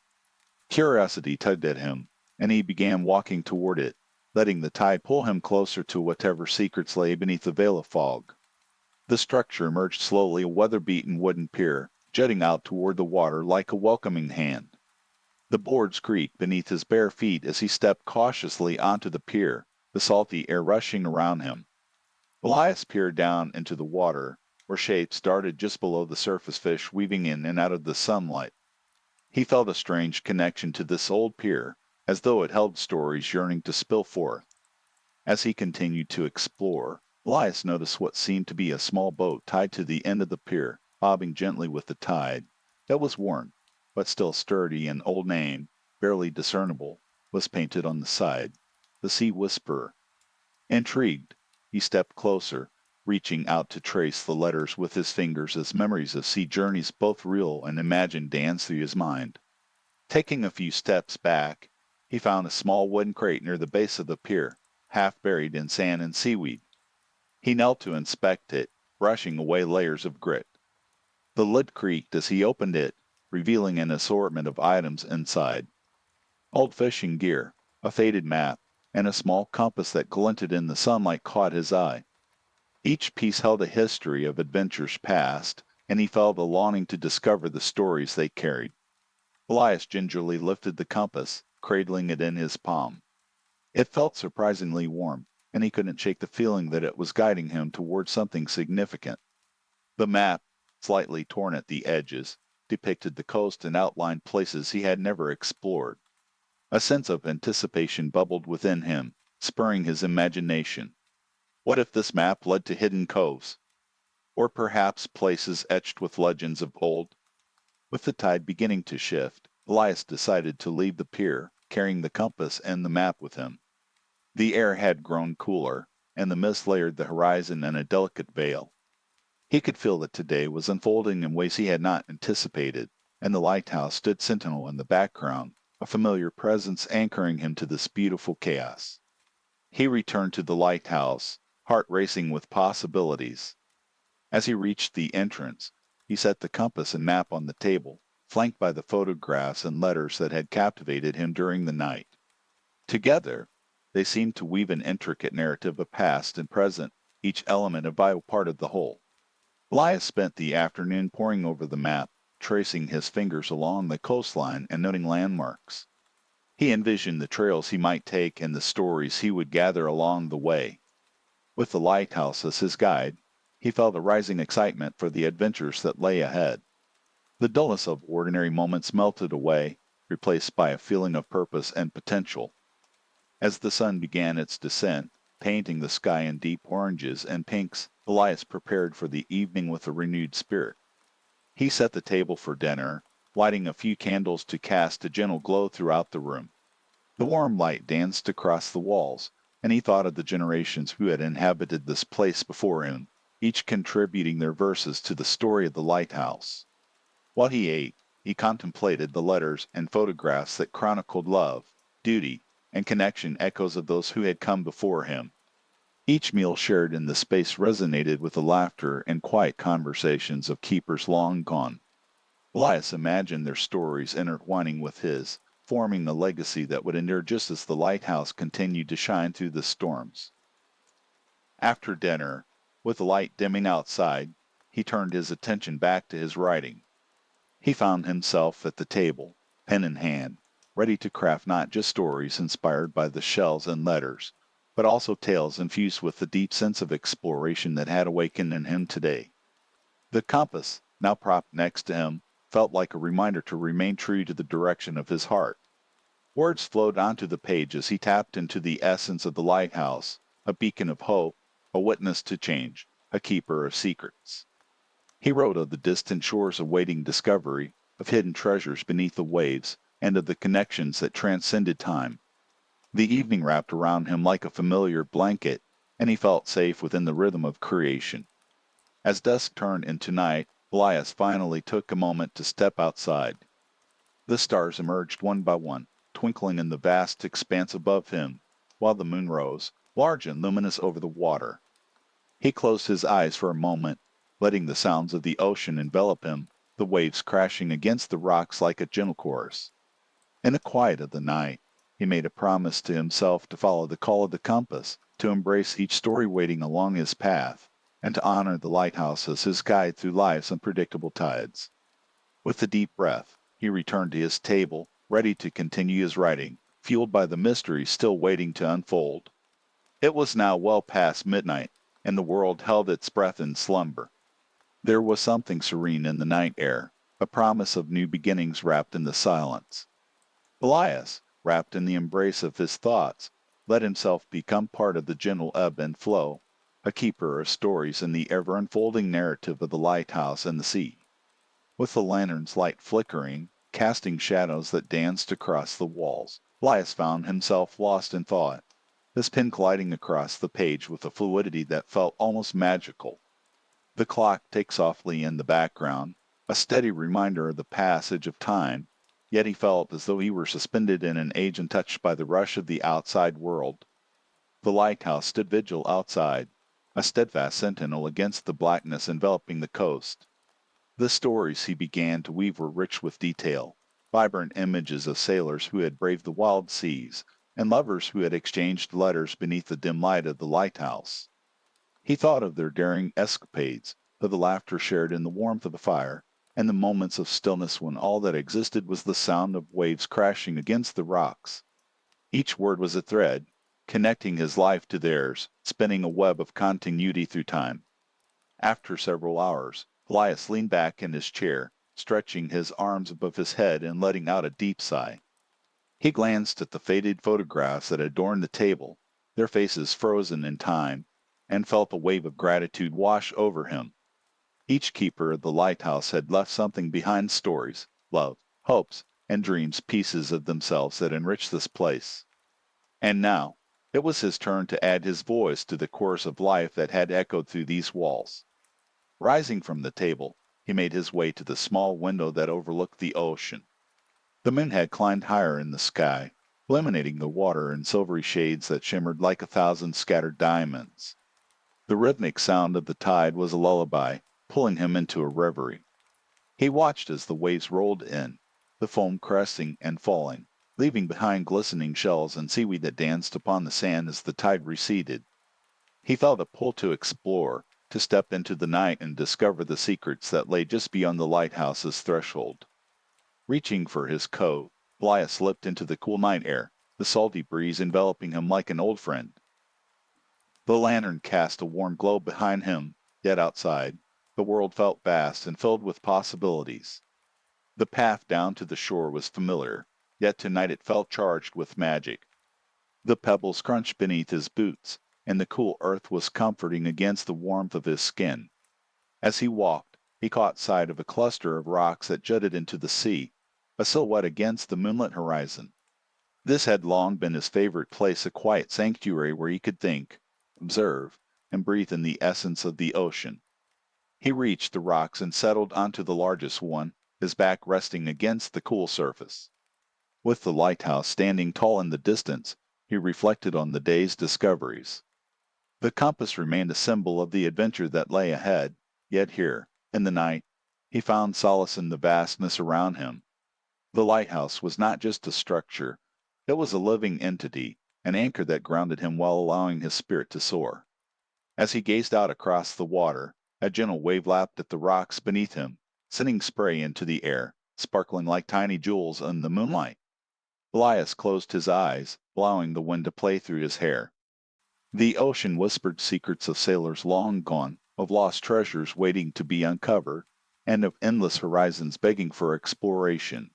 Curiosity tugged at him, and he began walking toward it, letting the tide pull him closer to whatever secrets lay beneath the veil of fog. The structure emerged slowly, a weather-beaten wooden pier, jutting out toward the water like a welcoming hand. The boards creaked beneath his bare feet as he stepped cautiously onto the pier, the salty air rushing around him. Elias peered down into the water, where shapes darted just below the surface fish weaving in and out of the sunlight. He felt a strange connection to this old pier, as though it held stories yearning to spill forth. As he continued to explore, Elias noticed what seemed to be a small boat tied to the end of the pier, bobbing gently with the tide. That was worn, but still sturdy, an old name, barely discernible, was painted on the side, the Sea Whisperer. Intrigued, he stepped closer, reaching out to trace the letters with his fingers as memories of sea journeys both real and imagined danced through his mind. Taking a few steps back, he found a small wooden crate near the base of the pier, half buried in sand and seaweed. He knelt to inspect it, brushing away layers of grit. The lid creaked as he opened it, revealing an assortment of items inside. Old fishing gear, a faded map, and a small compass that glinted in the sunlight caught his eye. Each piece held a history of adventures past, and he felt a longing to discover the stories they carried. Elias gingerly lifted the compass, cradling it in his palm. It felt surprisingly warm, and he couldn't shake the feeling that it was guiding him toward something significant. The map, slightly torn at the edges, depicted the coast and outlined places he had never explored. A sense of anticipation bubbled within him, spurring his imagination. What if this map led to hidden coves? Or perhaps places etched with legends of old? With the tide beginning to shift, Elias decided to leave the pier, carrying the compass and the map with him. The air had grown cooler, and the mist layered the horizon in a delicate veil. He could feel that today was unfolding in ways he had not anticipated, and the lighthouse stood sentinel in the background, a familiar presence anchoring him to this beautiful chaos. He returned to the lighthouse, heart racing with possibilities. As he reached the entrance, he set the compass and map on the table, flanked by the photographs and letters that had captivated him during the night. Together, they seemed to weave an intricate narrative of past and present, each element a vital part of the whole. Elias spent the afternoon poring over the map, tracing his fingers along the coastline and noting landmarks. He envisioned the trails he might take and the stories he would gather along the way. With the lighthouse as his guide, he felt a rising excitement for the adventures that lay ahead. The dullness of ordinary moments melted away, replaced by a feeling of purpose and potential. As the sun began its descent, painting the sky in deep oranges and pinks, Elias prepared for the evening with a renewed spirit. He set the table for dinner, lighting a few candles to cast a gentle glow throughout the room. The warm light danced across the walls, and he thought of the generations who had inhabited this place before him, each contributing their verses to the story of the lighthouse. While he ate, he contemplated the letters and photographs that chronicled love, duty, and connection, echoes of those who had come before him. Each meal shared in the space resonated with the laughter and quiet conversations of keepers long gone. Elias imagined their stories intertwining with his, forming a legacy that would endure just as the lighthouse continued to shine through the storms. After dinner, with the light dimming outside, he turned his attention back to his writing. He found himself at the table, pen in hand, ready to craft not just stories inspired by the shells and letters, but also tales infused with the deep sense of exploration that had awakened in him today. The compass, now propped next to him, felt like a reminder to remain true to the direction of his heart. Words flowed onto the page as he tapped into the essence of the lighthouse, a beacon of hope, a witness to change, a keeper of secrets. He wrote of the distant shores awaiting discovery, of hidden treasures beneath the waves, and of the connections that transcended time. The evening wrapped around him like a familiar blanket, and he felt safe within the rhythm of creation. As dusk turned into night, Elias finally took a moment to step outside. The stars emerged one by one, twinkling in the vast expanse above him, while the moon rose, large and luminous over the water. He closed his eyes for a moment, letting the sounds of the ocean envelop him, the waves crashing against the rocks like a gentle chorus. In the quiet of the night, he made a promise to himself to follow the call of the compass, to embrace each story waiting along his path, and to honor the lighthouse as his guide through life's unpredictable tides. With a deep breath, he returned to his table, ready to continue his writing, fueled by the mystery still waiting to unfold. It was now well past midnight, and the world held its breath in slumber. There was something serene in the night air, a promise of new beginnings wrapped in the silence. Elias, wrapped in the embrace of his thoughts, let himself become part of the gentle ebb and flow, a keeper of stories in the ever-unfolding narrative of the lighthouse and the sea. With the lantern's light flickering, casting shadows that danced across the walls, Elias found himself lost in thought, his pen gliding across the page with a fluidity that felt almost magical. The clock ticked softly in the background, a steady reminder of the passage of time, yet he felt as though he were suspended in an age untouched by the rush of the outside world. The lighthouse stood vigil outside, a steadfast sentinel against the blackness enveloping the coast. The stories he began to weave were rich with detail, vibrant images of sailors who had braved the wild seas, and lovers who had exchanged letters beneath the dim light of the lighthouse. He thought of their daring escapades, of the laughter shared in the warmth of the fire, and the moments of stillness when all that existed was the sound of waves crashing against the rocks. Each word was a thread, connecting his life to theirs, spinning a web of continuity through time. After several hours, Elias leaned back in his chair, stretching his arms above his head and letting out a deep sigh. He glanced at the faded photographs that adorned the table, their faces frozen in time, and felt a wave of gratitude wash over him. Each keeper of the lighthouse had left something behind: stories, love, hopes, and dreams, pieces of themselves that enriched this place. And now, it was his turn to add his voice to the chorus of life that had echoed through these walls. Rising from the table, he made his way to the small window that overlooked the ocean. The moon had climbed higher in the sky, illuminating the water in silvery shades that shimmered like a thousand scattered diamonds. The rhythmic sound of the tide was a lullaby, pulling him into a reverie. He watched as the waves rolled in, the foam cresting and falling, leaving behind glistening shells and seaweed that danced upon the sand as the tide receded. He felt a pull to explore, to step into the night and discover the secrets that lay just beyond the lighthouse's threshold. Reaching for his coat, Elias slipped into the cool night air, the salty breeze enveloping him like an old friend. The lantern cast a warm glow behind him, yet outside, the world felt vast and filled with possibilities. The path down to the shore was familiar, yet tonight it felt charged with magic. The pebbles crunched beneath his boots, and the cool earth was comforting against the warmth of his skin. As he walked, he caught sight of a cluster of rocks that jutted into the sea, a silhouette against the moonlit horizon. This had long been his favorite place, a quiet sanctuary where he could think, observe, and breathe in the essence of the ocean. He reached the rocks and settled onto the largest one, his back resting against the cool surface. With the lighthouse standing tall in the distance, he reflected on the day's discoveries. The compass remained a symbol of the adventure that lay ahead, yet here, in the night, he found solace in the vastness around him. The lighthouse was not just a structure, it was a living entity, an anchor that grounded him while allowing his spirit to soar. As he gazed out across the water, a gentle wave lapped at the rocks beneath him, sending spray into the air, sparkling like tiny jewels in the moonlight. Elias closed his eyes, allowing the wind to play through his hair. The ocean whispered secrets of sailors long gone, of lost treasures waiting to be uncovered, and of endless horizons begging for exploration.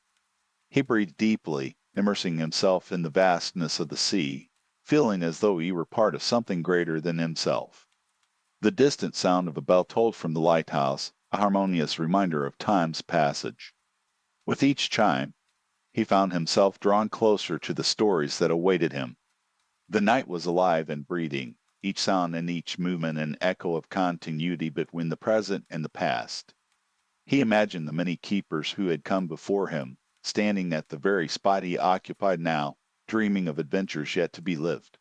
He breathed deeply, immersing himself in the vastness of the sea, feeling as though he were part of something greater than himself. The distant sound of a bell tolled from the lighthouse, a harmonious reminder of time's passage. With each chime, he found himself drawn closer to the stories that awaited him. The night was alive and breathing, each sound and each movement an echo of continuity between the present and the past. He imagined the many keepers who had come before him, standing at the very spot he occupied now, dreaming of adventures yet to be lived.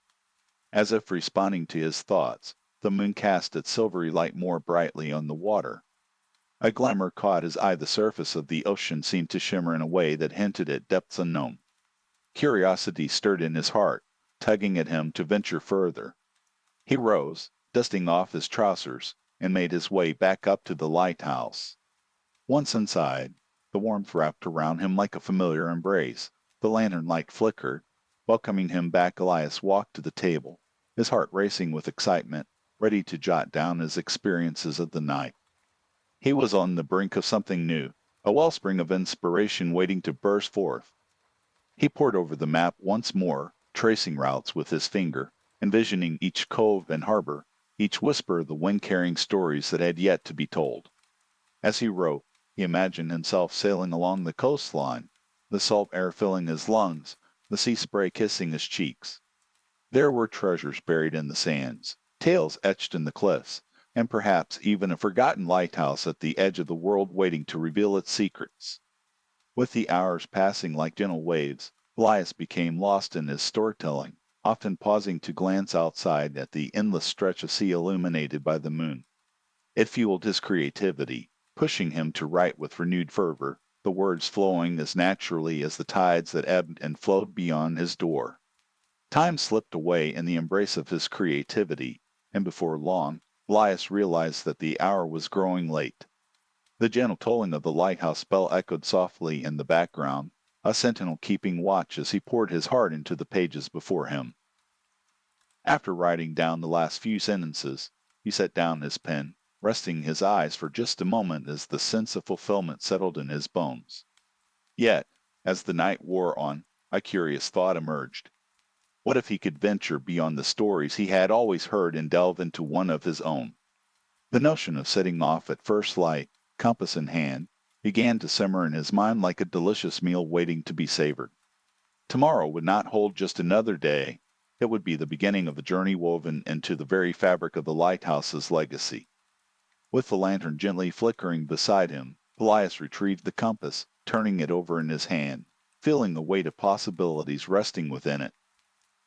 As if responding to his thoughts, the moon cast its silvery light more brightly on the water. A glimmer caught his eye. The surface of the ocean seemed to shimmer in a way that hinted at depths unknown. Curiosity stirred in his heart, tugging at him to venture further. He rose, dusting off his trousers, and made his way back up to the lighthouse. Once inside, the warmth wrapped around him like a familiar embrace. The lantern light flickered, welcoming him back. Elias walked to the table, his heart racing with excitement, ready to jot down his experiences of the night. He was on the brink of something new, a wellspring of inspiration waiting to burst forth. He pored over the map once more, tracing routes with his finger, envisioning each cove and harbor, each whisper of the wind-carrying stories that had yet to be told. As he wrote, he imagined himself sailing along the coastline, the salt air filling his lungs, the sea spray kissing his cheeks. There were treasures buried in the sands, tales etched in the cliffs, and perhaps even a forgotten lighthouse at the edge of the world waiting to reveal its secrets. With the hours passing like gentle waves, Elias became lost in his storytelling, often pausing to glance outside at the endless stretch of sea illuminated by the moon. It fueled his creativity, pushing him to write with renewed fervor, the words flowing as naturally as the tides that ebbed and flowed beyond his door. Time slipped away in the embrace of his creativity, and before long, Elias realized that the hour was growing late. The gentle tolling of the lighthouse bell echoed softly in the background, a sentinel keeping watch as he poured his heart into the pages before him. After writing down the last few sentences, he set down his pen, resting his eyes for just a moment as the sense of fulfillment settled in his bones. Yet, as the night wore on, a curious thought emerged. What if he could venture beyond the stories he had always heard and delve into one of his own? The notion of setting off at first light, compass in hand, began to simmer in his mind like a delicious meal waiting to be savored. Tomorrow would not hold just another day. It would be the beginning of a journey woven into the very fabric of the lighthouse's legacy. With the lantern gently flickering beside him, Elias retrieved the compass, turning it over in his hand, feeling the weight of possibilities resting within it.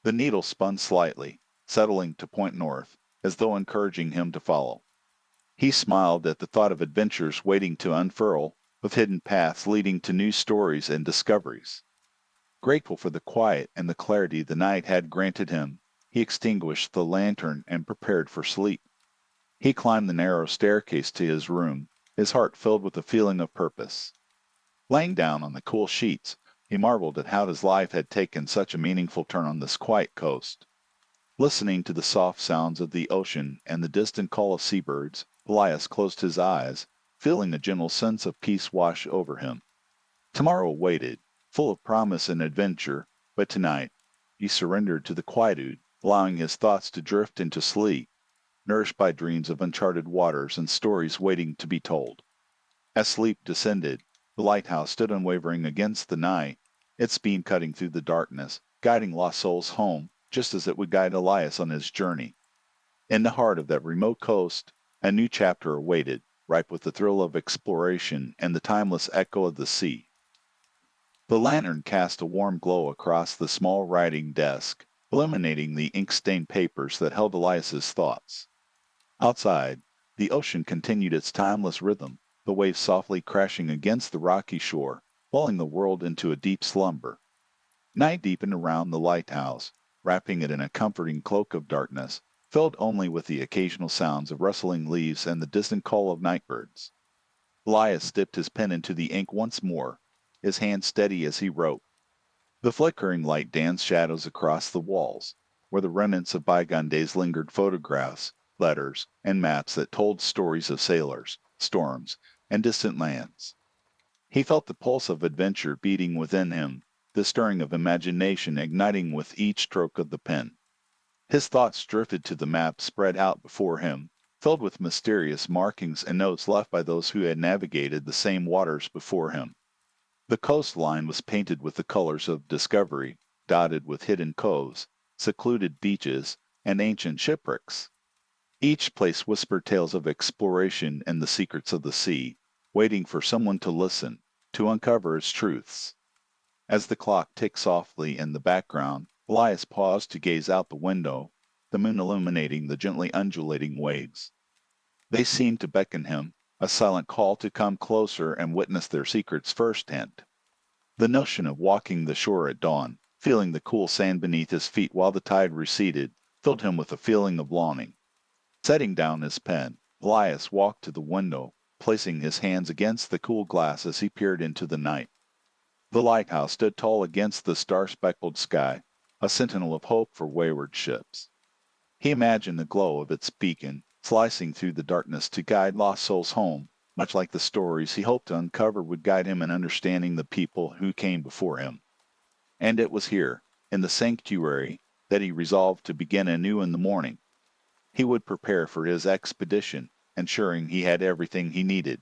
The needle spun slightly, settling to point north, as though encouraging him to follow. He smiled at the thought of adventures waiting to unfurl, of hidden paths leading to new stories and discoveries. Grateful for the quiet and the clarity the night had granted him, he extinguished the lantern and prepared for sleep. He climbed the narrow staircase to his room, his heart filled with a feeling of purpose. Laying down on the cool sheets, he marveled at how his life had taken such a meaningful turn on this quiet coast. Listening to the soft sounds of the ocean and the distant call of seabirds, Elias closed his eyes, feeling a gentle sense of peace wash over him. Tomorrow waited, full of promise and adventure, but tonight he surrendered to the quietude, allowing his thoughts to drift into sleep, nourished by dreams of uncharted waters and stories waiting to be told. As sleep descended, the lighthouse stood unwavering against the night, its beam cutting through the darkness, guiding lost souls home, just as it would guide Elias on his journey. In the heart of that remote coast, a new chapter awaited, ripe with the thrill of exploration and the timeless echo of the sea. The lantern cast a warm glow across the small writing desk, illuminating the ink-stained papers that held Elias's thoughts. Outside, the ocean continued its timeless rhythm, the waves softly crashing against the rocky shore, lulling the world into a deep slumber. Night deepened around the lighthouse, wrapping it in a comforting cloak of darkness, filled only with the occasional sounds of rustling leaves and the distant call of nightbirds. Elias dipped his pen into the ink once more, his hand steady as he wrote. The flickering light danced shadows across the walls, where the remnants of bygone days lingered photographs, letters, and maps that told stories of sailors, storms, and distant lands. He felt the pulse of adventure beating within him, the stirring of imagination igniting with each stroke of the pen. His thoughts drifted to the map spread out before him, filled with mysterious markings and notes left by those who had navigated the same waters before him. The coastline was painted with the colors of discovery, dotted with hidden coves, secluded beaches, and ancient shipwrecks. Each place whispered tales of exploration and the secrets of the sea, waiting for someone to listen, to uncover its truths. As the clock ticked softly in the background, Elias paused to gaze out the window, the moon illuminating the gently undulating waves. They seemed to beckon him, a silent call to come closer and witness their secrets firsthand. The notion of walking the shore at dawn, feeling the cool sand beneath his feet while the tide receded, filled him with a feeling of longing. Setting down his pen, Elias walked to the window, placing his hands against the cool glass as he peered into the night. The lighthouse stood tall against the star-speckled sky, a sentinel of hope for wayward ships. He imagined the glow of its beacon, slicing through the darkness to guide lost souls home, much like the stories he hoped to uncover would guide him in understanding the people who came before him. And it was here, in the sanctuary, that he resolved to begin anew in the morning. He would prepare for his expedition, ensuring he had everything he needed.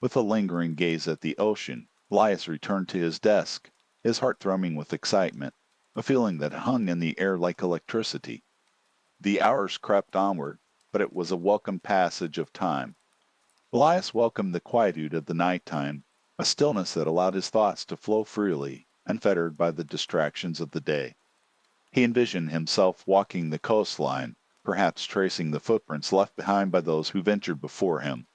With a lingering gaze at the ocean, Elias returned to his desk, his heart thrumming with excitement, a feeling that hung in the air like electricity. The hours crept onward, but it was a welcome passage of time. Elias welcomed the quietude of the night time, a stillness that allowed his thoughts to flow freely, unfettered by the distractions of the day. He envisioned himself walking the coastline, perhaps tracing the footprints left behind by those who ventured before him.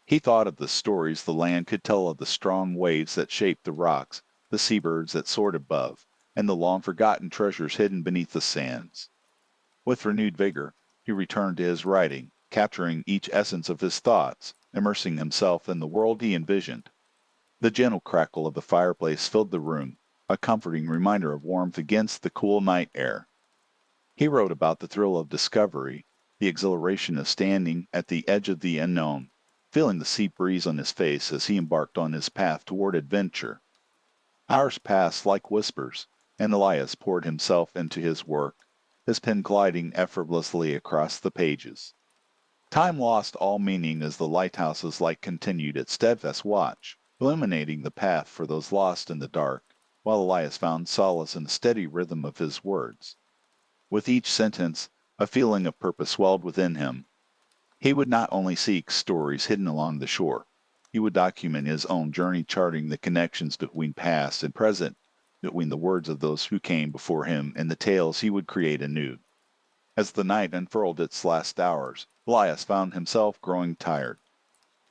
He thought of the stories the land could tell of the strong waves that shaped the rocks, the seabirds that soared above, and the long-forgotten treasures hidden beneath the sands. With renewed vigor, he returned to his writing, capturing each essence of his thoughts, immersing himself in the world he envisioned. The gentle crackle of the fireplace filled the room, a comforting reminder of warmth against the cool night air. He wrote about the thrill of discovery, the exhilaration of standing at the edge of the unknown, feeling the sea breeze on his face as he embarked on his path toward adventure. Hours passed like whispers, and Elias poured himself into his work, his pen gliding effortlessly across the pages. Time lost all meaning as the lighthouse's light continued its steadfast watch, illuminating the path for those lost in the dark, while Elias found solace in the steady rhythm of his words. With each sentence, a feeling of purpose swelled within him. He would not only seek stories hidden along the shore, he would document his own journey, charting the connections between past and present, between the words of those who came before him and the tales he would create anew. As the night unfurled its last hours, Elias found himself growing tired.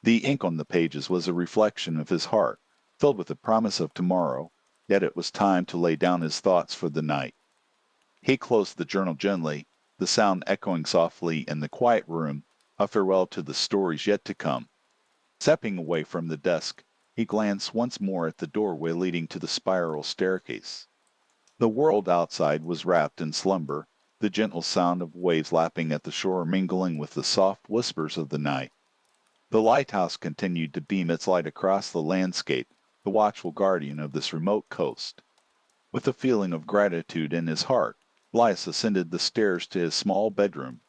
The ink on the pages was a reflection of his heart, filled with the promise of tomorrow, yet it was time to lay down his thoughts for the night. He closed the journal gently, the sound echoing softly in the quiet room, a farewell to the stories yet to come. Stepping away from the desk, he glanced once more at the doorway leading to the spiral staircase. The world outside was wrapped in slumber, the gentle sound of waves lapping at the shore mingling with the soft whispers of the night. The lighthouse continued to beam its light across the landscape, the watchful guardian of this remote coast. With a feeling of gratitude in his heart, Elias ascended the stairs to his small bedroom.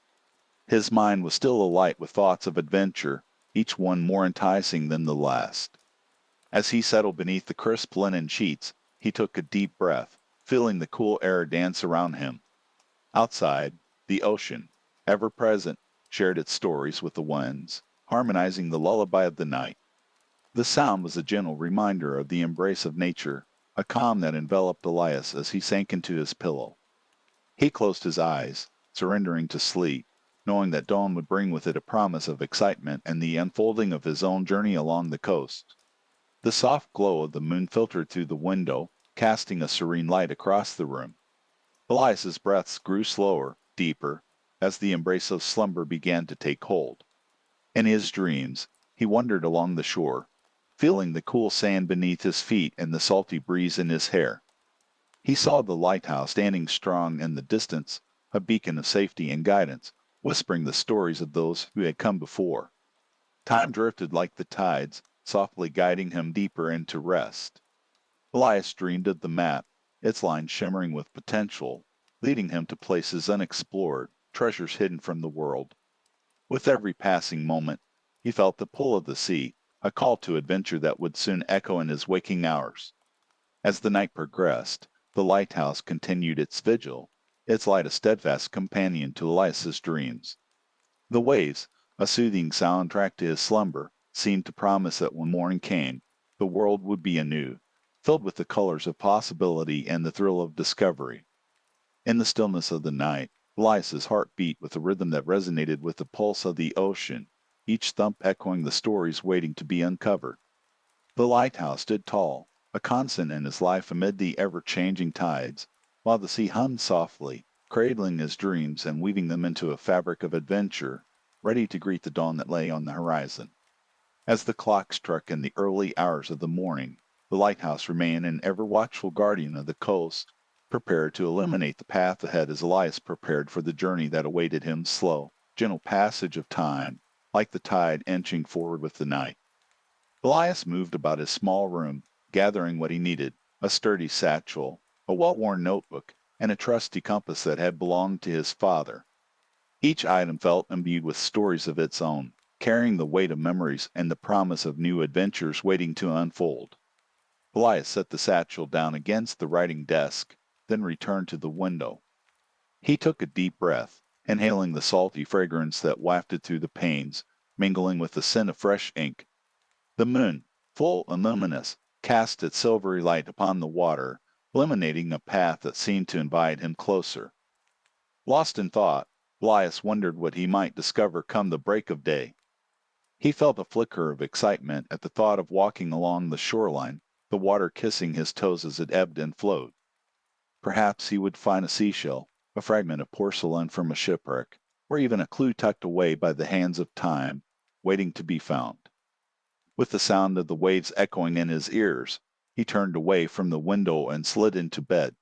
His mind was still alight with thoughts of adventure, each one more enticing than the last. As he settled beneath the crisp linen sheets, he took a deep breath, feeling the cool air dance around him. Outside, the ocean, ever present, shared its stories with the winds, harmonizing the lullaby of the night. The sound was a gentle reminder of the embrace of nature, a calm that enveloped Elias as he sank into his pillow. He closed his eyes, surrendering to sleep, knowing that dawn would bring with it a promise of excitement and the unfolding of his own journey along the coast. The soft glow of the moon filtered through the window, casting a serene light across the room. Elias's breaths grew slower, deeper, as the embrace of slumber began to take hold. In his dreams, he wandered along the shore, feeling the cool sand beneath his feet and the salty breeze in his hair. He saw the lighthouse standing strong in the distance, a beacon of safety and guidance, whispering the stories of those who had come before. Time drifted like the tides, softly guiding him deeper into rest. Elias dreamed of the map, its lines shimmering with potential, leading him to places unexplored, treasures hidden from the world. With every passing moment, he felt the pull of the sea, a call to adventure that would soon echo in his waking hours. As the night progressed, the lighthouse continued its vigil, its light a steadfast companion to Elias's dreams. The waves, a soothing soundtrack to his slumber, seemed to promise that when morning came, the world would be anew, filled with the colors of possibility and the thrill of discovery. In the stillness of the night, Elias's heart beat with a rhythm that resonated with the pulse of the ocean, each thump echoing the stories waiting to be uncovered. The lighthouse stood tall, a constant in his life amid the ever-changing tides, while the sea hummed softly, cradling his dreams and weaving them into a fabric of adventure, ready to greet the dawn that lay on the horizon. As the clock struck in the early hours of the morning, the lighthouse remained an ever-watchful guardian of the coast, prepared to illuminate the path ahead as Elias prepared for the journey that awaited him slow, gentle passage of time, like the tide inching forward with the night. Elias moved about his small room, gathering what he needed, a sturdy satchel, a well-worn notebook, and a trusty compass that had belonged to his father. Each item felt imbued with stories of its own, carrying the weight of memories and the promise of new adventures waiting to unfold. Elias set the satchel down against the writing desk, then returned to the window. He took a deep breath, inhaling the salty fragrance that wafted through the panes, mingling with the scent of fresh ink. The moon, full and luminous, cast its silvery light upon the water, illuminating a path that seemed to invite him closer. Lost in thought, Elias wondered what he might discover come the break of day. He felt a flicker of excitement at the thought of walking along the shoreline, the water kissing his toes as it ebbed and flowed. Perhaps he would find a seashell, a fragment of porcelain from a shipwreck, or even a clue tucked away by the hands of time, waiting to be found. With the sound of the waves echoing in his ears, he turned away from the window and slid into bed.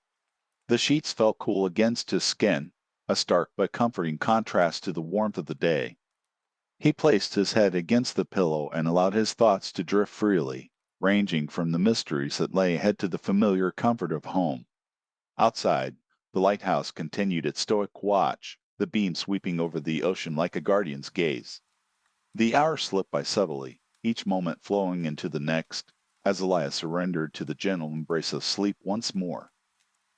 The sheets felt cool against his skin, a stark but comforting contrast to the warmth of the day. He placed his head against the pillow and allowed his thoughts to drift freely, ranging from the mysteries that lay ahead to the familiar comfort of home. Outside, the lighthouse continued its stoic watch, the beam sweeping over the ocean like a guardian's gaze. The hours slipped by subtly, each moment flowing into the next, as Elias surrendered to the gentle embrace of sleep once more.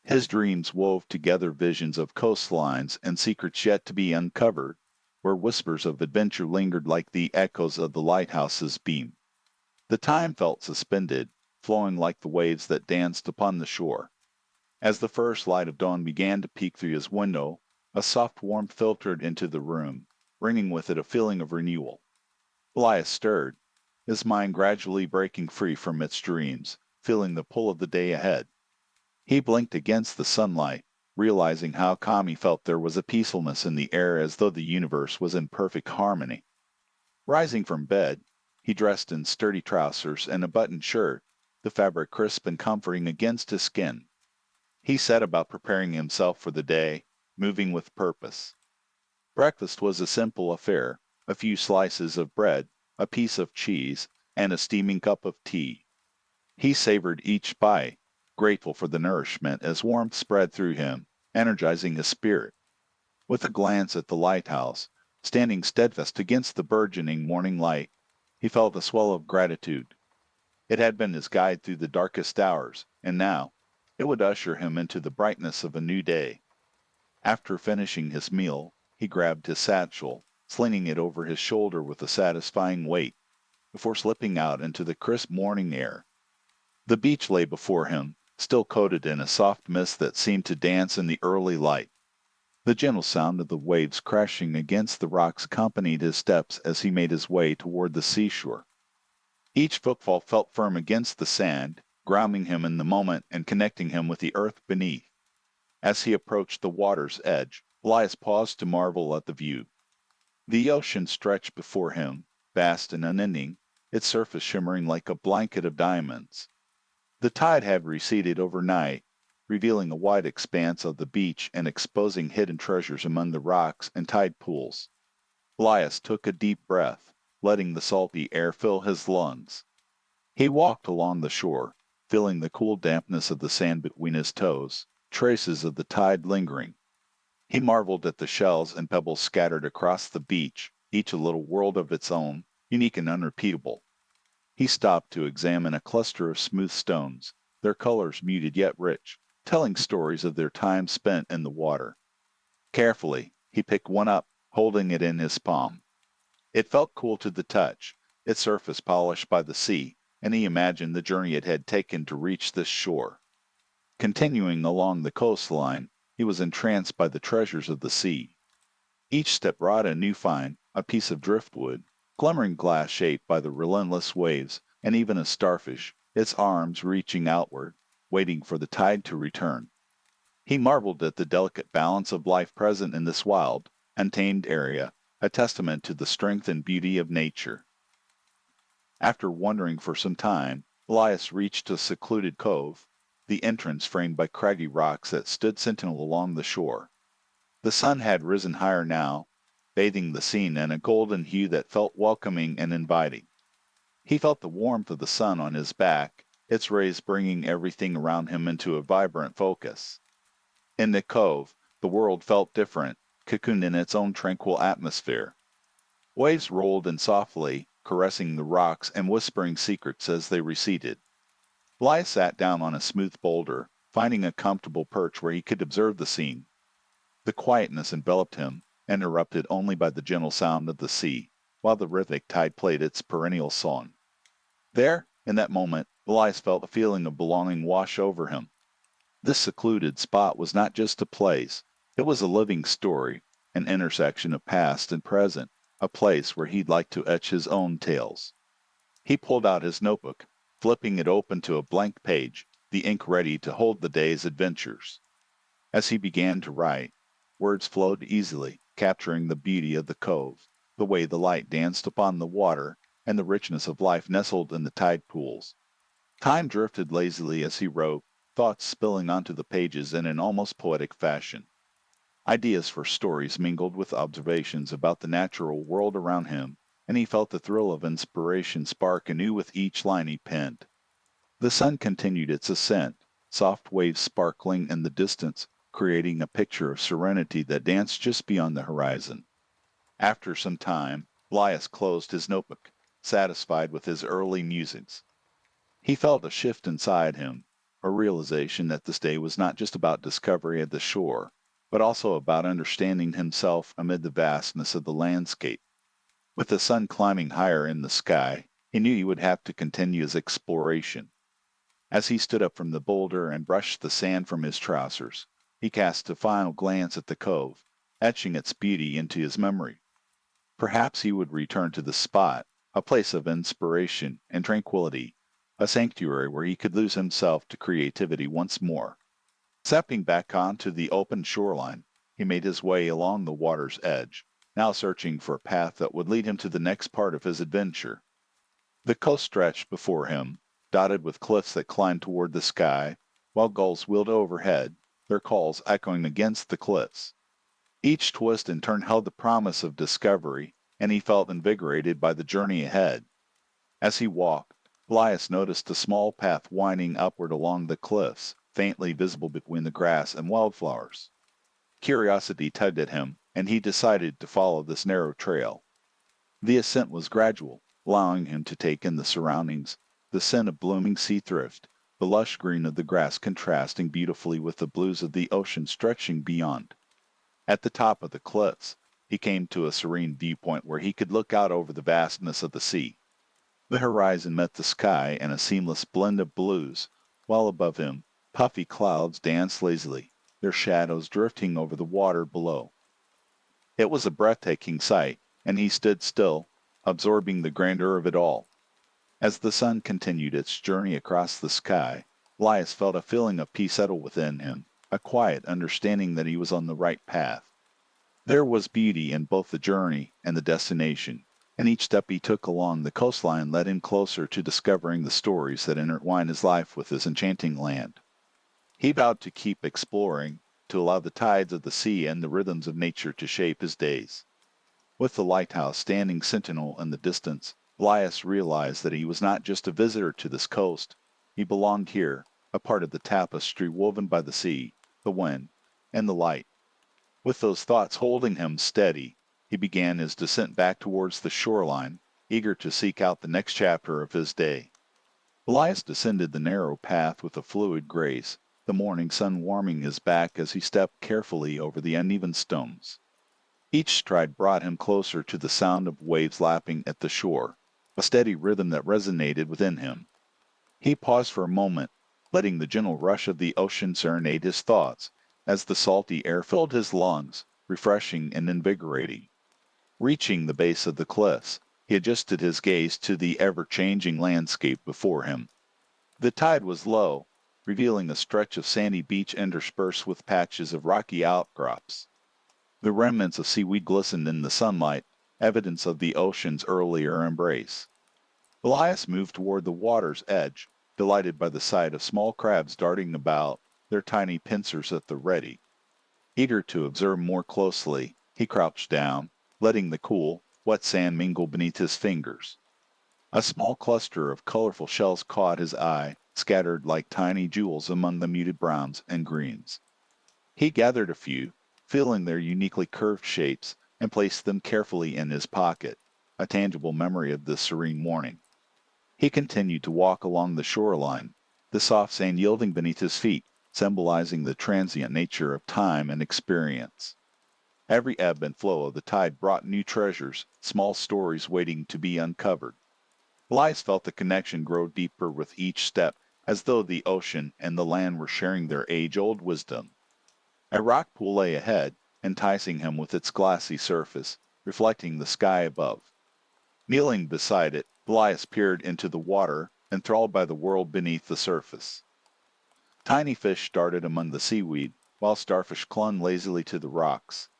His dreams wove together visions of coastlines and secrets yet to be uncovered, where whispers of adventure lingered like the echoes of the lighthouse's beam. The time felt suspended, flowing like the waves that danced upon the shore. As the first light of dawn began to peek through his window, a soft warmth filtered into the room, bringing with it a feeling of renewal. Elias stirred, his mind gradually breaking free from its dreams, feeling the pull of the day ahead. He blinked against the sunlight, Realizing how calm he felt, there was a peacefulness in the air as though the universe was in perfect harmony. Rising from bed, he dressed in sturdy trousers and a buttoned shirt, the fabric crisp and comforting against his skin. He set about preparing himself for the day, moving with purpose. Breakfast was a simple affair: a few slices of bread, a piece of cheese, and a steaming cup of tea. He savored each bite, grateful for the nourishment as warmth spread through him, energizing his spirit. With a glance at the lighthouse, standing steadfast against the burgeoning morning light, he felt a swell of gratitude. It had been his guide through the darkest hours, and now it would usher him into the brightness of a new day. After finishing his meal, he grabbed his satchel, slinging it over his shoulder with a satisfying weight, before slipping out into the crisp morning air. The beach lay before him, still coated in a soft mist that seemed to dance in the early light. The gentle sound of the waves crashing against the rocks accompanied his steps as he made his way toward the seashore. Each footfall felt firm against the sand, grounding him in the moment and connecting him with the earth beneath. As he approached the water's edge, Elias paused to marvel at the view. The ocean stretched before him, vast and unending, its surface shimmering like a blanket of diamonds. The tide had receded overnight, revealing a wide expanse of the beach and exposing hidden treasures among the rocks and tide pools. Elias took a deep breath, letting the salty air fill his lungs. He walked along the shore, feeling the cool dampness of the sand between his toes, traces of the tide lingering. He marveled at the shells and pebbles scattered across the beach, each a little world of its own, unique and unrepeatable. He stopped to examine a cluster of smooth stones, their colors muted yet rich, telling stories of their time spent in the water. Carefully, he picked one up, holding it in his palm. It felt cool to the touch, its surface polished by the sea, and he imagined the journey it had taken to reach this shore. Continuing along the coastline, he was entranced by the treasures of the sea. Each step brought a new find, a piece of driftwood, glimmering glass shaped by the relentless waves, and even a starfish, its arms reaching outward, waiting for the tide to return. He marveled at the delicate balance of life present in this wild, untamed area, a testament to the strength and beauty of nature. After wandering for some time, Elias reached a secluded cove, the entrance framed by craggy rocks that stood sentinel along the shore. The sun had risen higher now, bathing the scene in a golden hue that felt welcoming and inviting. He felt the warmth of the sun on his back, its rays bringing everything around him into a vibrant focus. In the cove, the world felt different, cocooned in its own tranquil atmosphere. Waves rolled in softly, caressing the rocks and whispering secrets as they receded. Elias sat down on a smooth boulder, finding a comfortable perch where he could observe the scene. The quietness enveloped him, interrupted only by the gentle sound of the sea, while the rhythmic tide played its perennial song. There, in that moment, Elias felt a feeling of belonging wash over him. This secluded spot was not just a place, it was a living story, an intersection of past and present, a place where he'd like to etch his own tales. He pulled out his notebook, flipping it open to a blank page, the ink ready to hold the day's adventures. As he began to write, words flowed easily, capturing the beauty of the cove, the way the light danced upon the water, and the richness of life nestled in the tide pools. Time drifted lazily as he wrote, thoughts spilling onto the pages in an almost poetic fashion. Ideas for stories mingled with observations about the natural world around him, and he felt the thrill of inspiration spark anew with each line he penned. The sun continued its ascent, soft waves sparkling in the distance, creating a picture of serenity that danced just beyond the horizon. After some time, Elias closed his notebook, satisfied with his early musings. He felt a shift inside him, a realization that this day was not just about discovery of the shore, but also about understanding himself amid the vastness of the landscape. With the sun climbing higher in the sky, he knew he would have to continue his exploration. As he stood up from the boulder and brushed the sand from his trousers, he cast a final glance at the cove, etching its beauty into his memory. Perhaps he would return to the spot, a place of inspiration and tranquility, a sanctuary where he could lose himself to creativity once more. Stepping back onto the open shoreline, he made his way along the water's edge, now searching for a path that would lead him to the next part of his adventure. The coast stretched before him, dotted with cliffs that climbed toward the sky, while gulls wheeled overhead, their calls echoing against the cliffs. Each twist and turn held the promise of discovery, and he felt invigorated by the journey ahead. As he walked, Elias noticed a small path winding upward along the cliffs, faintly visible between the grass and wildflowers. Curiosity tugged at him, and he decided to follow this narrow trail. The ascent was gradual, allowing him to take in the surroundings, the scent of blooming sea thrift, the lush green of the grass contrasting beautifully with the blues of the ocean stretching beyond. At the top of the cliffs, he came to a serene viewpoint where he could look out over the vastness of the sea. The horizon met the sky in a seamless blend of blues, while above him puffy clouds danced lazily, their shadows drifting over the water below. It was a breathtaking sight, and he stood still, absorbing the grandeur of it all. As the sun continued its journey across the sky, Elias felt a feeling of peace settle within him, a quiet understanding that he was on the right path. There was beauty in both the journey and the destination, and each step he took along the coastline led him closer to discovering the stories that intertwine his life with this enchanting land. He vowed to keep exploring, to allow the tides of the sea and the rhythms of nature to shape his days. With the lighthouse standing sentinel in the distance, Elias realized that he was not just a visitor to this coast. He belonged here, a part of the tapestry woven by the sea, the wind, and the light. With those thoughts holding him steady, he began his descent back towards the shoreline, eager to seek out the next chapter of his day. Elias descended the narrow path with a fluid grace, the morning sun warming his back as he stepped carefully over the uneven stones. Each stride brought him closer to the sound of waves lapping at the shore, a steady rhythm that resonated within him. He paused for a moment, letting the gentle rush of the ocean serenade his thoughts, as the salty air filled his lungs, refreshing and invigorating. Reaching the base of the cliffs, he adjusted his gaze to the ever-changing landscape before him. The tide was low, revealing a stretch of sandy beach interspersed with patches of rocky outcrops. The remnants of seaweed glistened in the sunlight, evidence of the ocean's earlier embrace. Elias moved toward the water's edge, delighted by the sight of small crabs darting about, their tiny pincers at the ready. Eager to observe more closely, he crouched down, letting the cool, wet sand mingle beneath his fingers. A small cluster of colorful shells caught his eye, scattered like tiny jewels among the muted browns and greens. He gathered a few, feeling their uniquely curved shapes, and placed them carefully in his pocket, a tangible memory of this serene morning. He continued to walk along the shoreline, the soft sand yielding beneath his feet, symbolizing the transient nature of time and experience. Every ebb and flow of the tide brought new treasures, small stories waiting to be uncovered. Elias felt the connection grow deeper with each step, as though the ocean and the land were sharing their age-old wisdom. A rock pool lay ahead, enticing him with its glassy surface, reflecting the sky above. Kneeling beside it, Elias peered into the water, enthralled by the world beneath the surface. Tiny fish darted among the seaweed, while starfish clung lazily to the rocks.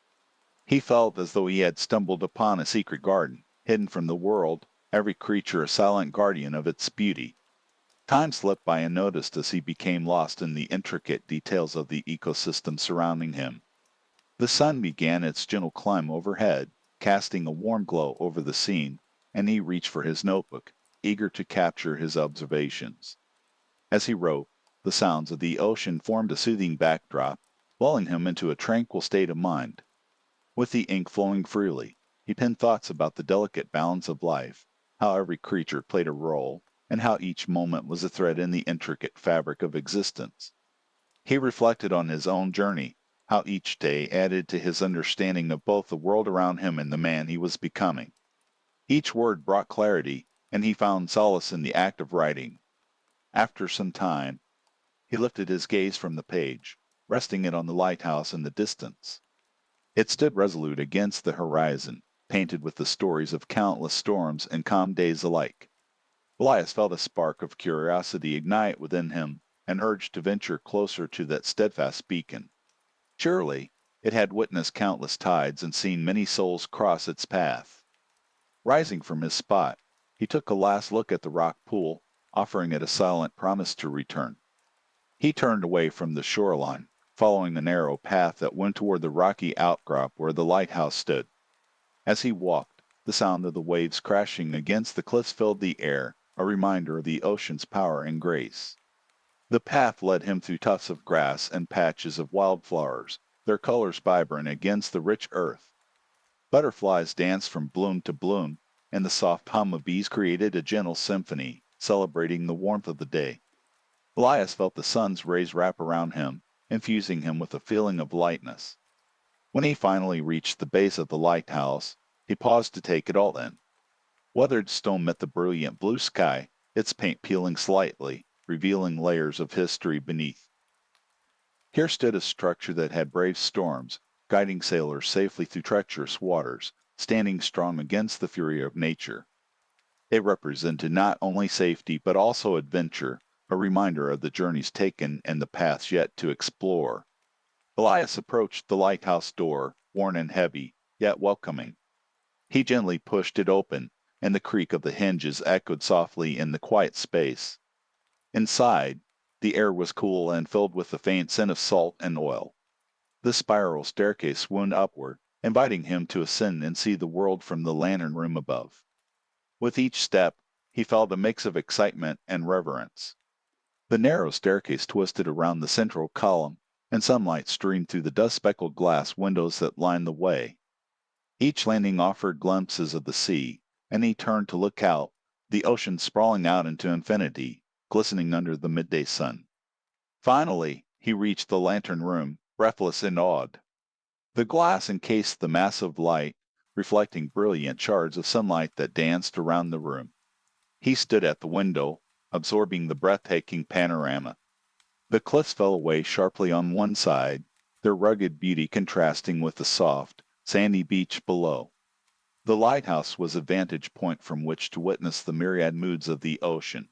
He felt as though he had stumbled upon a secret garden, hidden from the world, every creature a silent guardian of its beauty. Time slipped by unnoticed as he became lost in the intricate details of the ecosystem surrounding him. The sun began its gentle climb overhead, casting a warm glow over the scene, and he reached for his notebook, eager to capture his observations. As he wrote, the sounds of the ocean formed a soothing backdrop, lulling him into a tranquil state of mind. With the ink flowing freely, he penned thoughts about the delicate balance of life, how every creature played a role, and how each moment was a thread in the intricate fabric of existence. He reflected on his own journey, how each day added to his understanding of both the world around him and the man he was becoming. Each word brought clarity, and he found solace in the act of writing. After some time, he lifted his gaze from the page, resting it on the lighthouse in the distance. It stood resolute against the horizon, painted with the stories of countless storms and calm days alike. Elias felt a spark of curiosity ignite within him, an urge to venture closer to that steadfast beacon. Surely it had witnessed countless tides and seen many souls cross its path. Rising from his spot, he took a last look at the rock pool, offering it a silent promise to return. He turned away from the shoreline, following a narrow path that went toward the rocky outcrop where the lighthouse stood. As he walked, the sound of the waves crashing against the cliffs filled the air, a reminder of the ocean's power and grace. The path led him through tufts of grass and patches of wildflowers, their colors vibrant against the rich earth. Butterflies danced from bloom to bloom, and the soft hum of bees created a gentle symphony, celebrating the warmth of the day. Elias felt the sun's rays wrap around him, infusing him with a feeling of lightness. When he finally reached the base of the lighthouse, he paused to take it all in. Weathered stone met the brilliant blue sky, its paint peeling slightly, revealing layers of history beneath. Here stood a structure that had braved storms, guiding sailors safely through treacherous waters, standing strong against the fury of nature. It represented not only safety but also adventure, a reminder of the journeys taken and the paths yet to explore. Elias approached the lighthouse door, worn and heavy, yet welcoming. He gently pushed it open, and the creak of the hinges echoed softly in the quiet space. Inside, the air was cool and filled with the faint scent of salt and oil. The spiral staircase wound upward, inviting him to ascend and see the world from the lantern room above. With each step, he felt a mix of excitement and reverence. The narrow staircase twisted around the central column, and sunlight streamed through the dust-speckled glass windows that lined the way. Each landing offered glimpses of the sea, and he turned to look out, the ocean sprawling out into infinity, glistening under the midday sun. Finally, he reached the lantern room, breathless and awed. The glass encased the massive light, reflecting brilliant shards of sunlight that danced around the room. He stood at the window, absorbing the breathtaking panorama. The cliffs fell away sharply on one side, their rugged beauty contrasting with the soft, sandy beach below. The lighthouse was a vantage point from which to witness the myriad moods of the ocean.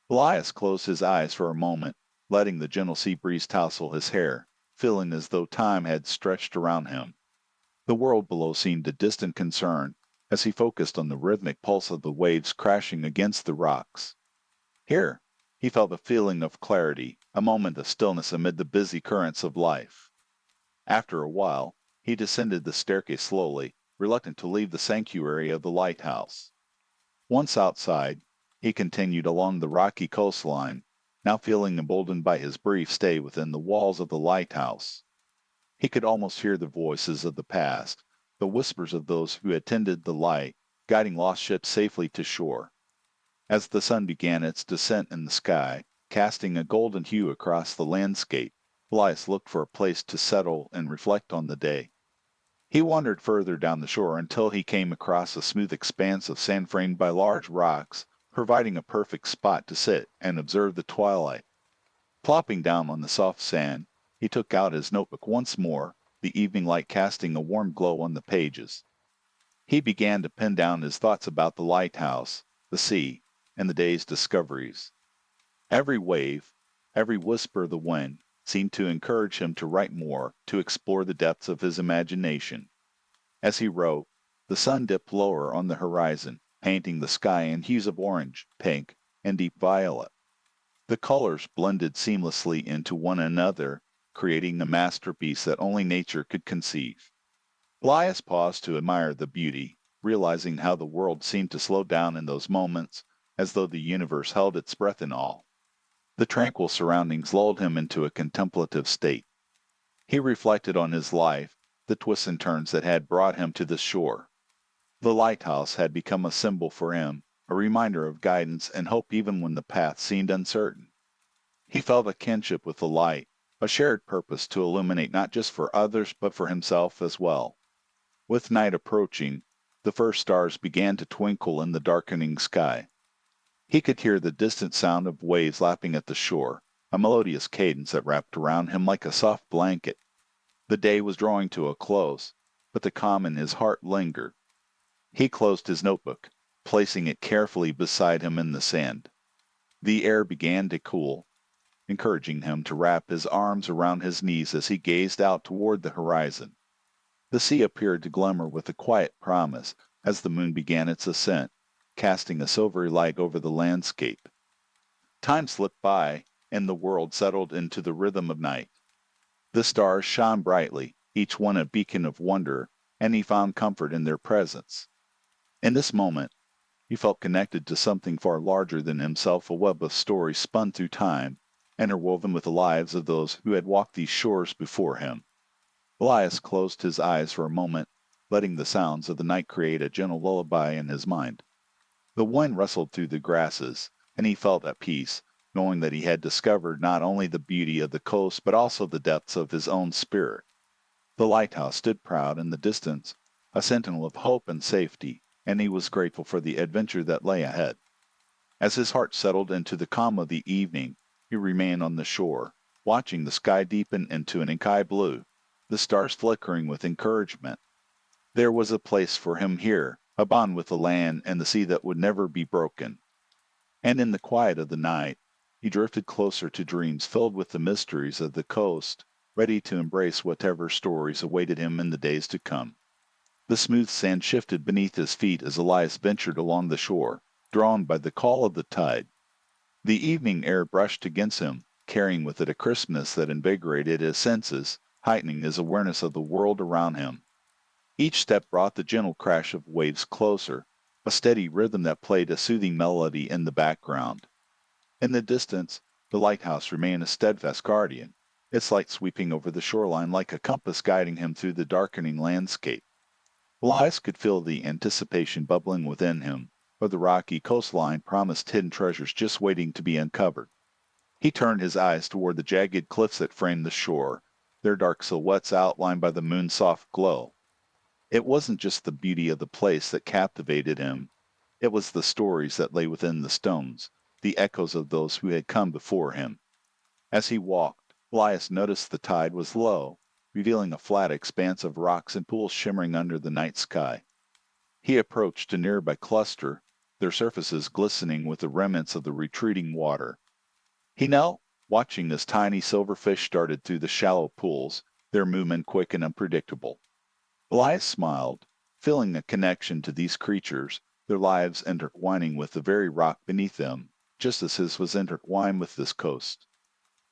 Elias closed his eyes for a moment, letting the gentle sea breeze tousle his hair, feeling as though time had stretched around him. The world below seemed a distant concern as he focused on the rhythmic pulse of the waves crashing against the rocks. Here, he felt a feeling of clarity, a moment of stillness amid the busy currents of life. After a while, he descended the staircase slowly, reluctant to leave the sanctuary of the lighthouse. Once outside, he continued along the rocky coastline, now feeling emboldened by his brief stay within the walls of the lighthouse. He could almost hear the voices of the past, the whispers of those who had tended the light, guiding lost ships safely to shore. As the sun began its descent in the sky, casting a golden hue across the landscape, Elias looked for a place to settle and reflect on the day. He wandered further down the shore until he came across a smooth expanse of sand framed by large rocks, providing a perfect spot to sit and observe the twilight. Plopping down on the soft sand, he took out his notebook once more, the evening light casting a warm glow on the pages. He began to pen down his thoughts about the lighthouse, the sea, and the day's discoveries. Every wave, every whisper of the wind, seemed to encourage him to write more, to explore the depths of his imagination. As he wrote, the sun dipped lower on the horizon, painting the sky in hues of orange, pink, and deep violet. The colors blended seamlessly into one another, creating a masterpiece that only nature could conceive. Elias paused to admire the beauty, realizing how the world seemed to slow down in those moments, as though the universe held its breath in awe. The tranquil surroundings lulled him into a contemplative state. He reflected on his life, the twists and turns that had brought him to this shore. The lighthouse had become a symbol for him, a reminder of guidance and hope even when the path seemed uncertain. He felt a kinship with the light, a shared purpose to illuminate not just for others but for himself as well. With night approaching, the first stars began to twinkle in the darkening sky. He could hear the distant sound of waves lapping at the shore, a melodious cadence that wrapped around him like a soft blanket. The day was drawing to a close, but the calm in his heart lingered. He closed his notebook, placing it carefully beside him in the sand. The air began to cool. encouraging him to wrap his arms around his knees as he gazed out toward the horizon. The sea appeared to glimmer with a quiet promise as the moon began its ascent, casting a silvery light over the landscape. Time slipped by, and the world settled into the rhythm of night. The stars shone brightly, each one a beacon of wonder, and he found comfort in their presence. In this moment, he felt connected to something far larger than himself, a web of stories spun through time, interwoven with the lives of those who had walked these shores before him. Elias closed his eyes for a moment, letting the sounds of the night create a gentle lullaby in his mind. The wind rustled through the grasses, and he felt at peace, knowing that he had discovered not only the beauty of the coast but also the depths of his own spirit. The lighthouse stood proud in the distance, a sentinel of hope and safety, and he was grateful for the adventure that lay ahead. As his heart settled into the calm of the evening, he remained on the shore, watching the sky deepen into an inky blue, the stars flickering with encouragement. There was a place for him here, a bond with the land and the sea that would never be broken. And in the quiet of the night, he drifted closer to dreams filled with the mysteries of the coast, ready to embrace whatever stories awaited him in the days to come. The smooth sand shifted beneath his feet as Elias ventured along the shore, drawn by the call of the tide. The evening air brushed against him, carrying with it a crispness that invigorated his senses, heightening his awareness of the world around him. Each step brought the gentle crash of waves closer, a steady rhythm that played a soothing melody in the background. In the distance, the lighthouse remained a steadfast guardian, its light sweeping over the shoreline like a compass guiding him through the darkening landscape. Elias could feel the anticipation bubbling within him, for the rocky coastline promised hidden treasures just waiting to be uncovered. He turned his eyes toward the jagged cliffs that framed the shore, their dark silhouettes outlined by the moon's soft glow. It wasn't just the beauty of the place that captivated him, it was the stories that lay within the stones, the echoes of those who had come before him. As he walked, Elias noticed the tide was low, revealing a flat expanse of rocks and pools shimmering under the night sky. He approached a nearby cluster, their surfaces glistening with the remnants of the retreating water. He knelt, watching as tiny silver fish darted through the shallow pools, their movement quick and unpredictable. Elias smiled, feeling a connection to these creatures, their lives intertwining with the very rock beneath them, just as his was intertwined with this coast.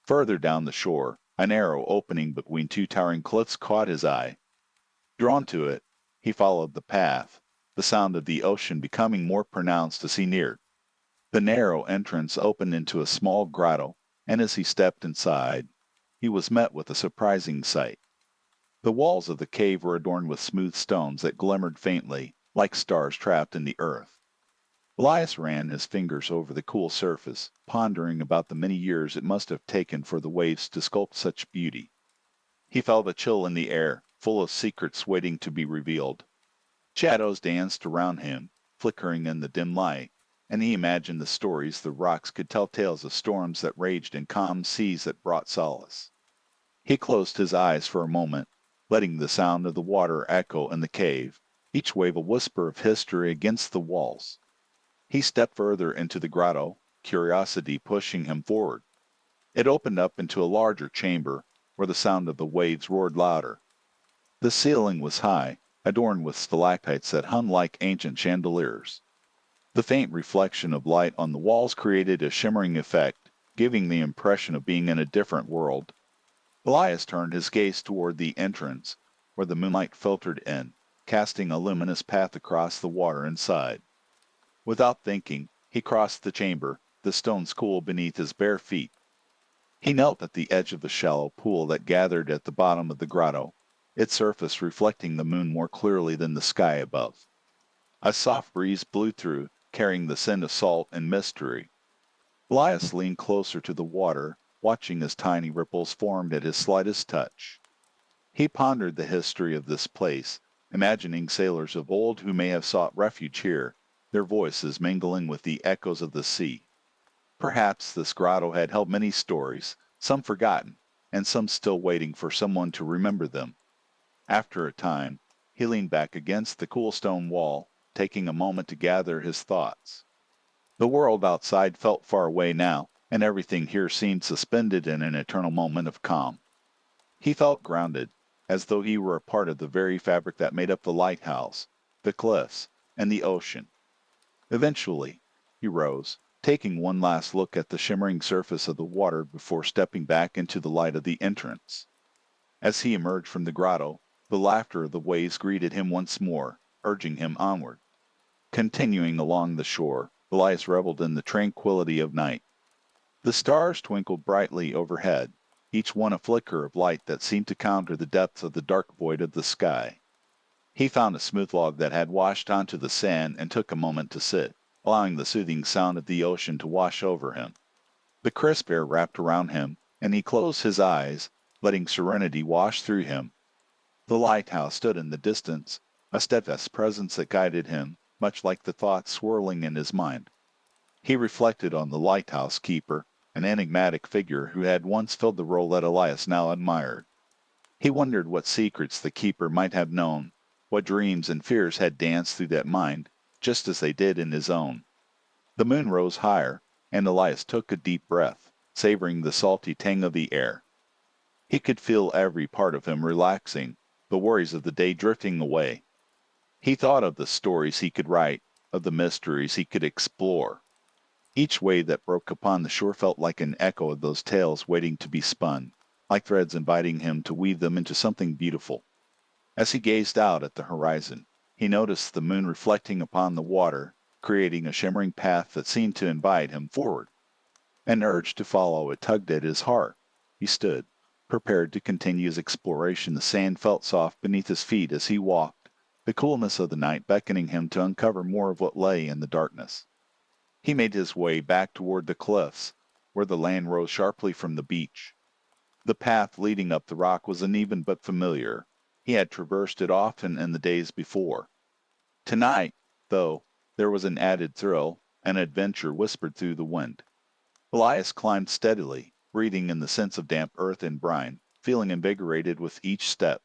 Further down the shore, a narrow opening between two towering cliffs caught his eye. Drawn to it, he followed the path, the sound of the ocean becoming more pronounced as he neared. The narrow entrance opened into a small grotto, and as he stepped inside, he was met with a surprising sight. The walls of the cave were adorned with smooth stones that glimmered faintly, like stars trapped in the earth. Elias ran his fingers over the cool surface, pondering about the many years it must have taken for the waves to sculpt such beauty. He felt a chill in the air, full of secrets waiting to be revealed. Shadows danced around him, flickering in the dim light, and he imagined the stories the rocks could tell tales of storms that raged and calm seas that brought solace. He closed his eyes for a moment, letting the sound of the water echo in the cave, each wave a whisper of history against the walls. He stepped further into the grotto, curiosity pushing him forward. It opened up into a larger chamber, where the sound of the waves roared louder. The ceiling was high, adorned with stalactites that hung like ancient chandeliers. The faint reflection of light on the walls created a shimmering effect, giving the impression of being in a different world. Elias turned his gaze toward the entrance, where the moonlight filtered in, casting a luminous path across the water inside. Without thinking, he crossed the chamber, the stones cool beneath his bare feet. He knelt at the edge of the shallow pool that gathered at the bottom of the grotto, its surface reflecting the moon more clearly than the sky above. A soft breeze blew through, carrying the scent of salt and mystery. Elias leaned closer to the water, watching as tiny ripples formed at his slightest touch. He pondered the history of this place, imagining sailors of old who may have sought refuge here, their voices mingling with the echoes of the sea. Perhaps this grotto had held many stories, some forgotten, and some still waiting for someone to remember them. After a time, he leaned back against the cool stone wall, taking a moment to gather his thoughts. The world outside felt far away now, and everything here seemed suspended in an eternal moment of calm. He felt grounded, as though he were a part of the very fabric that made up the lighthouse, the cliffs, and the ocean. Eventually, he rose, taking one last look at the shimmering surface of the water before stepping back into the light of the entrance. As he emerged from the grotto, the laughter of the waves greeted him once more, urging him onward. Continuing along the shore, Elias reveled in the tranquility of night. The stars twinkled brightly overhead, each one a flicker of light that seemed to counter the depths of the dark void of the sky. He found a smooth log that had washed onto the sand and took a moment to sit, allowing the soothing sound of the ocean to wash over him. The crisp air wrapped around him, and he closed his eyes, letting serenity wash through him. The lighthouse stood in the distance, a steadfast presence that guided him, much like the thoughts swirling in his mind. He reflected on the lighthouse keeper, an enigmatic figure who had once filled the role that Elias now admired. He wondered what secrets the keeper might have known, what dreams and fears had danced through that mind, just as they did in his own. The moon rose higher, and Elias took a deep breath, savoring the salty tang of the air. He could feel every part of him relaxing, the worries of the day drifting away. He thought of the stories he could write, of the mysteries he could explore. Each wave that broke upon the shore felt like an echo of those tales waiting to be spun, like threads inviting him to weave them into something beautiful. As he gazed out at the horizon, he noticed the moon reflecting upon the water, creating a shimmering path that seemed to invite him forward. An urge to follow it tugged at his heart. He stood, prepared to continue his exploration. The sand felt soft beneath his feet as he walked, the coolness of the night beckoning him to uncover more of what lay in the darkness. He made his way back toward the cliffs, where the land rose sharply from the beach. The path leading up the rock was uneven but familiar. He had traversed it often in the days before. Tonight, though, there was an added thrill, an adventure whispered through the wind. Elias climbed steadily, breathing in the sense of damp earth and brine, feeling invigorated with each step.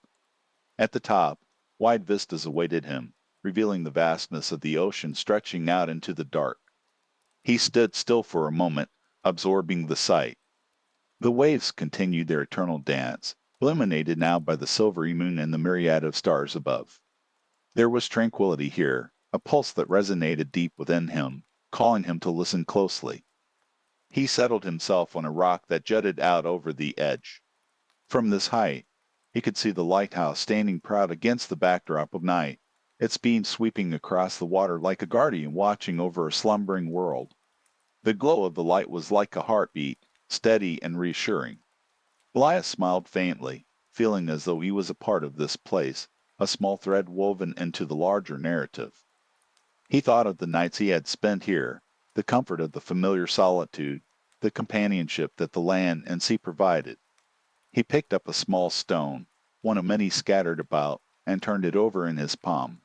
At the top, wide vistas awaited him, revealing the vastness of the ocean stretching out into the dark. He stood still for a moment, absorbing the sight. The waves continued their eternal dance, illuminated now by the silvery moon and the myriad of stars above. There was tranquility here, a pulse that resonated deep within him, calling him to listen closely. He settled himself on a rock that jutted out over the edge. From this height, he could see the lighthouse standing proud against the backdrop of night, its beams sweeping across the water like a guardian watching over a slumbering world. The glow of the light was like a heartbeat, steady and reassuring. Elias smiled faintly, feeling as though he was a part of this place, a small thread woven into the larger narrative. He thought of the nights he had spent here, the comfort of the familiar solitude, the companionship that the land and sea provided. He picked up a small stone, one of many scattered about, and turned it over in his palm.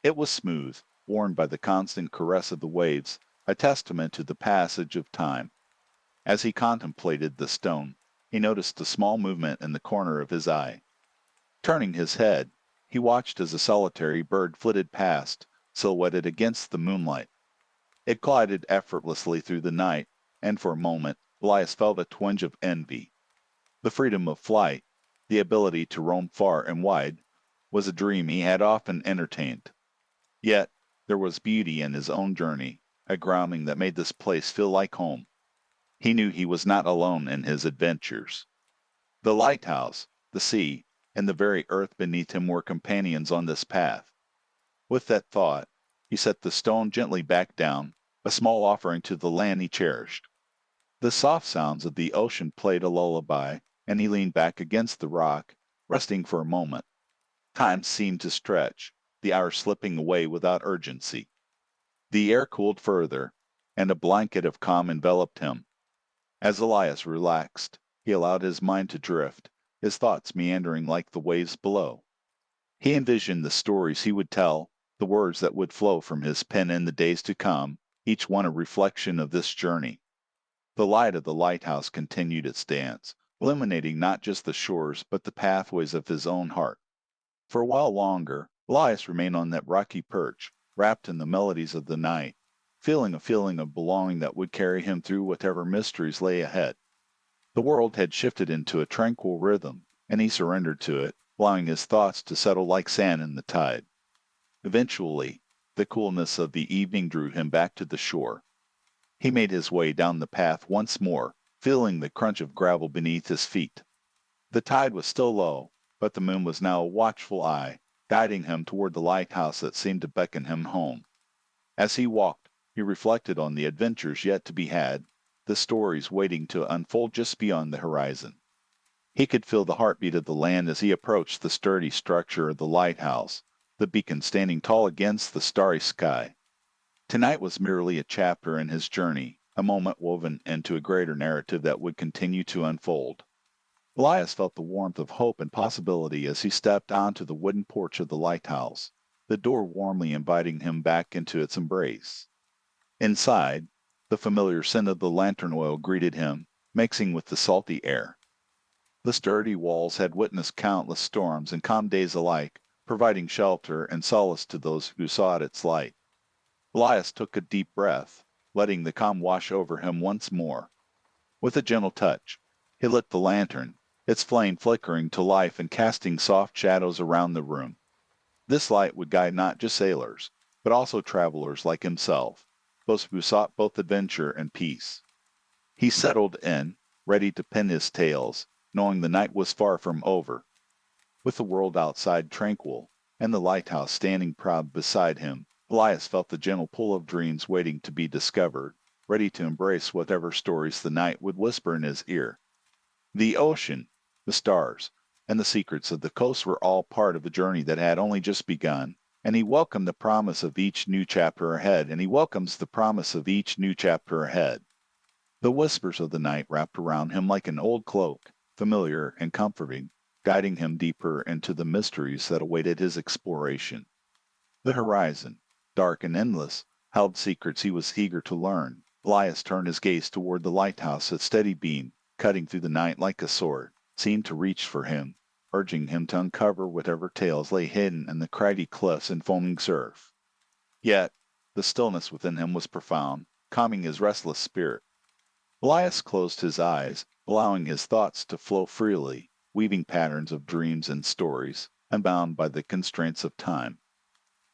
It was smooth, worn by the constant caress of the waves, a testament to the passage of time. As he contemplated the stone, he noticed a small movement in the corner of his eye. Turning his head, he watched as a solitary bird flitted past, silhouetted against the moonlight. It glided effortlessly through the night, and for a moment Elias felt a twinge of envy. The freedom of flight, the ability to roam far and wide, was a dream he had often entertained. Yet there was beauty in his own journey, a grounding that made this place feel like home. He knew he was not alone in his adventures. The lighthouse, the sea, and the very earth beneath him were companions on this path. With that thought, he set the stone gently back down, a small offering to the land he cherished. The soft sounds of the ocean played a lullaby, and he leaned back against the rock, resting for a moment. Time seemed to stretch, the hours slipping away without urgency. The air cooled further, and a blanket of calm enveloped him. As Elias relaxed, he allowed his mind to drift, his thoughts meandering like the waves below. He envisioned the stories he would tell, the words that would flow from his pen in the days to come, each one a reflection of this journey. The light of the lighthouse continued its dance, illuminating not just the shores but the pathways of his own heart. For a while longer, Elias remained on that rocky perch, wrapped in the melodies of the night. feeling a feeling of belonging that would carry him through whatever mysteries lay ahead. The world had shifted into a tranquil rhythm, and he surrendered to it, allowing his thoughts to settle like sand in the tide. Eventually, the coolness of the evening drew him back to the shore. He made his way down the path once more, feeling the crunch of gravel beneath his feet. The tide was still low, but the moon was now a watchful eye, guiding him toward the lighthouse that seemed to beckon him home. As he walked, he reflected on the adventures yet to be had, the stories waiting to unfold just beyond the horizon. He could feel the heartbeat of the land as he approached the sturdy structure of the lighthouse, the beacon standing tall against the starry sky. Tonight was merely a chapter in his journey, a moment woven into a greater narrative that would continue to unfold. Elias felt the warmth of hope and possibility as he stepped onto the wooden porch of the lighthouse, the door warmly inviting him back into its embrace. Inside, the familiar scent of the lantern oil greeted him, mixing with the salty air. The sturdy walls had witnessed countless storms and calm days alike, providing shelter and solace to those who sought its light. Elias took a deep breath, letting the calm wash over him once more. With a gentle touch, he lit the lantern, its flame flickering to life and casting soft shadows around the room. This light would guide not just sailors, but also travelers like himself, those who sought both adventure and peace. He settled in, ready to pin his tales, knowing the night was far from over. With the world outside tranquil, and the lighthouse standing proud beside him, Elias felt the gentle pull of dreams waiting to be discovered, ready to embrace whatever stories the night would whisper in his ear. The ocean, the stars, and the secrets of the coast were all part of a journey that had only just begun, and he welcomed the promise of each new chapter ahead, and he welcomes the promise of each new chapter ahead. The whispers of the night wrapped around him like an old cloak, familiar and comforting, guiding him deeper into the mysteries that awaited his exploration. The horizon, dark and endless, held secrets he was eager to learn. Elias turned his gaze toward the lighthouse. Its steady beam, cutting through the night like a sword, seemed to reach for him, urging him to uncover whatever tales lay hidden in the craggy cliffs and foaming surf. Yet, the stillness within him was profound, calming his restless spirit. Elias closed his eyes, allowing his thoughts to flow freely, weaving patterns of dreams and stories, unbound by the constraints of time.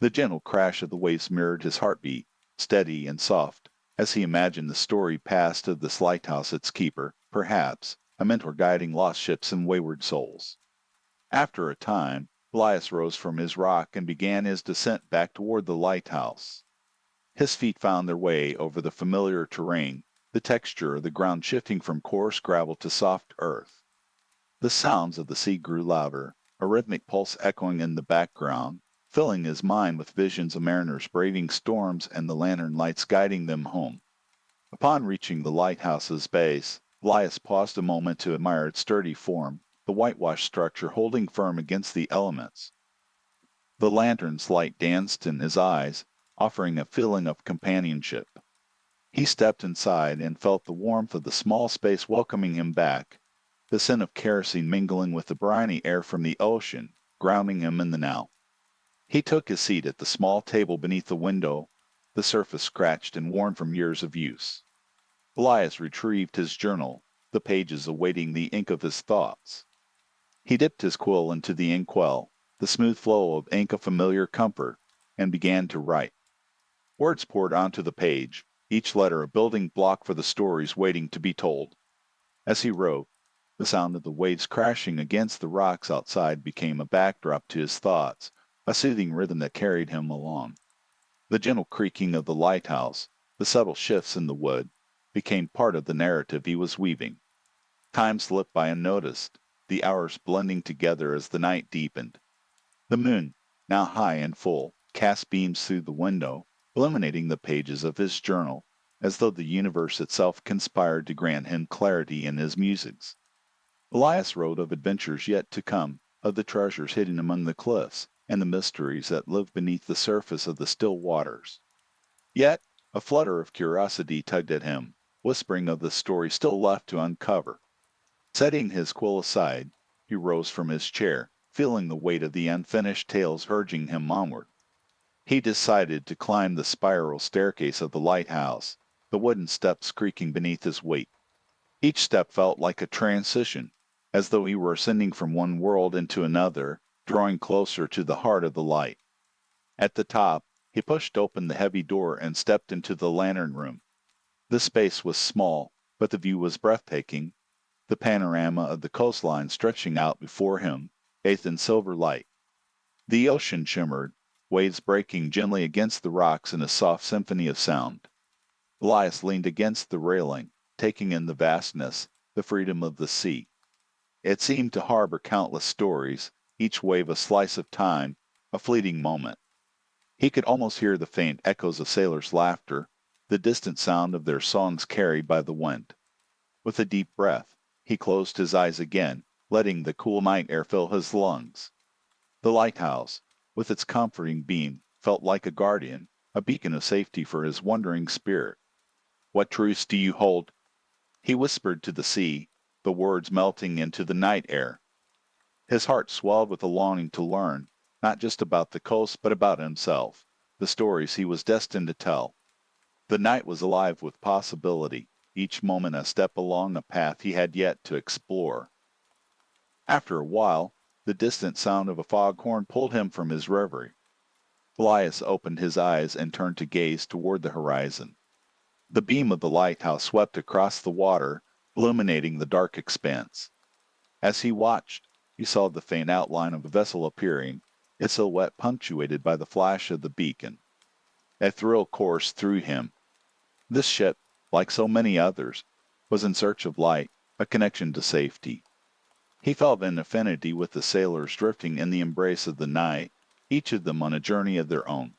The gentle crash of the waves mirrored his heartbeat, steady and soft, as he imagined the story past of this lighthouse its keeper, perhaps, a mentor guiding lost ships and wayward souls. After a time, Elias rose from his rock and began his descent back toward the lighthouse. His feet found their way over the familiar terrain, the texture of the ground shifting from coarse gravel to soft earth. The sounds of the sea grew louder, a rhythmic pulse echoing in the background, filling his mind with visions of mariners braving storms and the lantern lights guiding them home. Upon reaching the lighthouse's base, Elias paused a moment to admire its sturdy form, the whitewashed structure holding firm against the elements. The lantern's light danced in his eyes, offering a feeling of companionship. He stepped inside and felt the warmth of the small space welcoming him back, the scent of kerosene mingling with the briny air from the ocean, grounding him in the now. He took his seat at the small table beneath the window, the surface scratched and worn from years of use. Elias retrieved his journal, the pages awaiting the ink of his thoughts. He dipped his quill into the inkwell, the smooth flow of ink a familiar comfort, and began to write. Words poured onto the page, each letter a building block for the stories waiting to be told. As he wrote, the sound of the waves crashing against the rocks outside became a backdrop to his thoughts, a soothing rhythm that carried him along. The gentle creaking of the lighthouse, the subtle shifts in the wood, became part of the narrative he was weaving. Time slipped by unnoticed, the hours blending together as the night deepened. The moon, now high and full, cast beams through the window, illuminating the pages of his journal, as though the universe itself conspired to grant him clarity in his musings. Elias wrote of adventures yet to come, of the treasures hidden among the cliffs, and the mysteries that live beneath the surface of the still waters. Yet, a flutter of curiosity tugged at him, whispering of the story still left to uncover. Setting his quill aside, he rose from his chair, feeling the weight of the unfinished tales urging him onward. He decided to climb the spiral staircase of the lighthouse, the wooden steps creaking beneath his weight. Each step felt like a transition, as though he were ascending from one world into another, drawing closer to the heart of the light. At the top, he pushed open the heavy door and stepped into the lantern room. The space was small, but the view was breathtaking, the panorama of the coastline stretching out before him, bathed in silver light. The ocean shimmered, waves breaking gently against the rocks in a soft symphony of sound. Elias leaned against the railing, taking in the vastness, the freedom of the sea. It seemed to harbor countless stories, each wave a slice of time, a fleeting moment. He could almost hear the faint echoes of sailors' laughter, the distant sound of their songs carried by the wind. With a deep breath, he closed his eyes again, letting the cool night air fill his lungs. The lighthouse, with its comforting beam, felt like a guardian, a beacon of safety for his wandering spirit. "What truths do you hold?" he whispered to the sea, the words melting into the night air. His heart swelled with a longing to learn, not just about the coast, but about himself, the stories he was destined to tell. The night was alive with possibility, each moment a step along a path he had yet to explore. After a while, the distant sound of a foghorn pulled him from his reverie. Elias opened his eyes and turned to gaze toward the horizon. The beam of the lighthouse swept across the water, illuminating the dark expanse. As he watched, he saw the faint outline of a vessel appearing, its silhouette punctuated by the flash of the beacon. A thrill coursed through him. This ship, like so many others, was in search of light, a connection to safety. He felt an affinity with the sailors drifting in the embrace of the night, each of them on a journey of their own.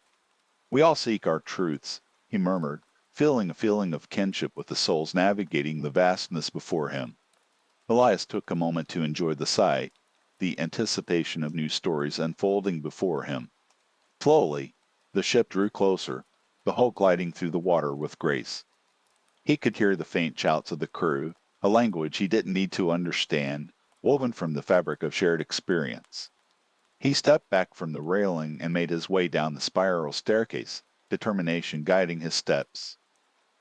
"We all seek our truths," he murmured, feeling a feeling of kinship with the souls navigating the vastness before him. Elias took a moment to enjoy the sight, the anticipation of new stories unfolding before him. Slowly, the ship drew closer, the hull gliding through the water with grace. He could hear the faint shouts of the crew, a language he didn't need to understand, woven from the fabric of shared experience. He stepped back from the railing and made his way down the spiral staircase, determination guiding his steps.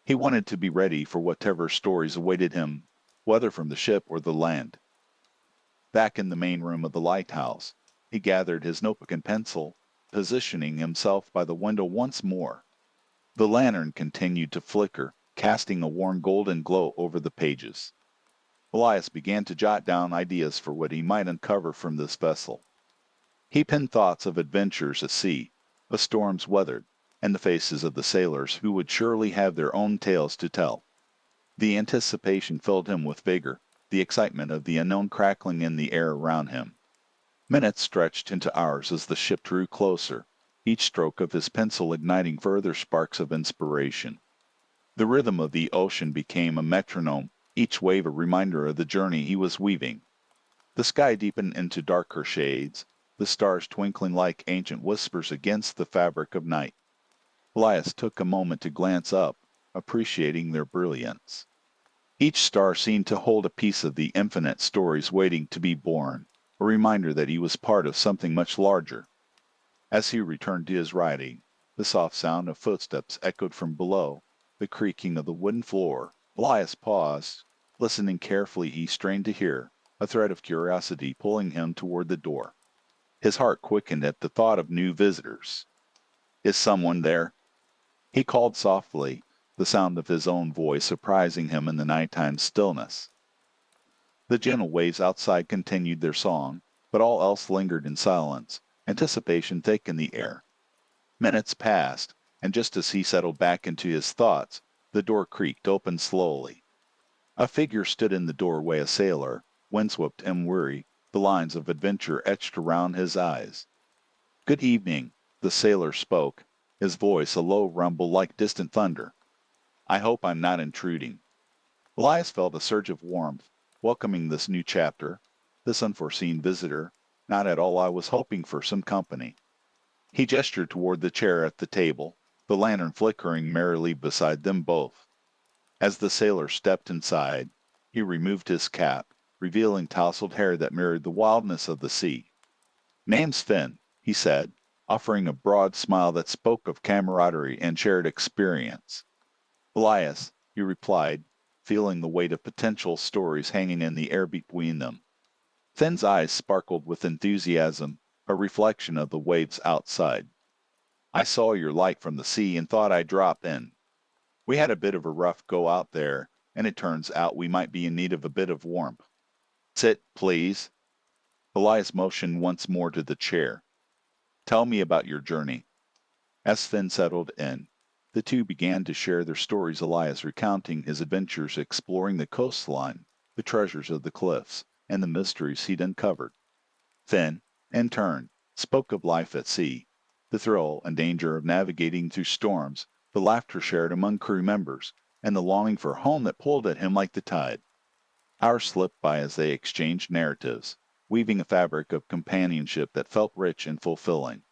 He wanted to be ready for whatever stories awaited him, whether from the ship or the land. Back in the main room of the lighthouse, he gathered his notebook and pencil, positioning himself by the window once more. The lantern continued to flicker, casting a warm golden glow over the pages. Elias began to jot down ideas for what he might uncover from this vessel. He penned thoughts of adventures at sea, of storms weathered, and the faces of the sailors who would surely have their own tales to tell. The anticipation filled him with vigor, the excitement of the unknown crackling in the air around him. Minutes stretched into hours as the ship drew closer, each stroke of his pencil igniting further sparks of inspiration. The rhythm of the ocean became a metronome, each wave a reminder of the journey he was weaving. The sky deepened into darker shades, the stars twinkling like ancient whispers against the fabric of night. Elias took a moment to glance up, appreciating their brilliance. Each star seemed to hold a piece of the infinite stories waiting to be born, a reminder that he was part of something much larger. As he returned to his writing, the soft sound of footsteps echoed from below, the creaking of the wooden floor. Elias paused. Listening carefully, he strained to hear, a thread of curiosity pulling him toward the door. His heart quickened at the thought of new visitors. "Is someone there?" He called softly, the sound of his own voice surprising him in the nighttime stillness. The gentle waves outside continued their song, but all else lingered in silence, anticipation thick in the air. Minutes passed, and just as he settled back into his thoughts, the door creaked open slowly. A figure stood in the doorway, a sailor, windswept and weary, the lines of adventure etched around his eyes. "Good evening," the sailor spoke, his voice a low rumble like distant thunder. "I hope I'm not intruding." Elias felt a surge of warmth, welcoming this new chapter, this unforeseen visitor. Not at all I was hoping for some company. He gestured toward the chair at the table, the lantern flickering merrily beside them both. As the sailor stepped inside, he removed his cap, revealing tousled hair that mirrored the wildness of the sea. "Name's Finn," he said. offering a broad smile that spoke of camaraderie and shared experience. Elias, he replied, feeling the weight of potential stories hanging in the air between them. Finn's eyes sparkled with enthusiasm, a reflection of the waves outside. I saw your light from the sea and thought I'd drop in. We had a bit of a rough go out there, and it turns out we might be in need of a bit of warmth. Sit, please. Elias motioned once more to the chair. Tell me about your journey. As Finn settled in, the two began to share their stories, Elias recounting his adventures exploring the coastline, the treasures of the cliffs, and the mysteries he'd uncovered. Finn, in turn, spoke of life at sea, the thrill and danger of navigating through storms, the laughter shared among crew members, and the longing for home that pulled at him like the tide. Hours slipped by as they exchanged narratives, weaving a fabric of companionship that felt rich and fulfilling.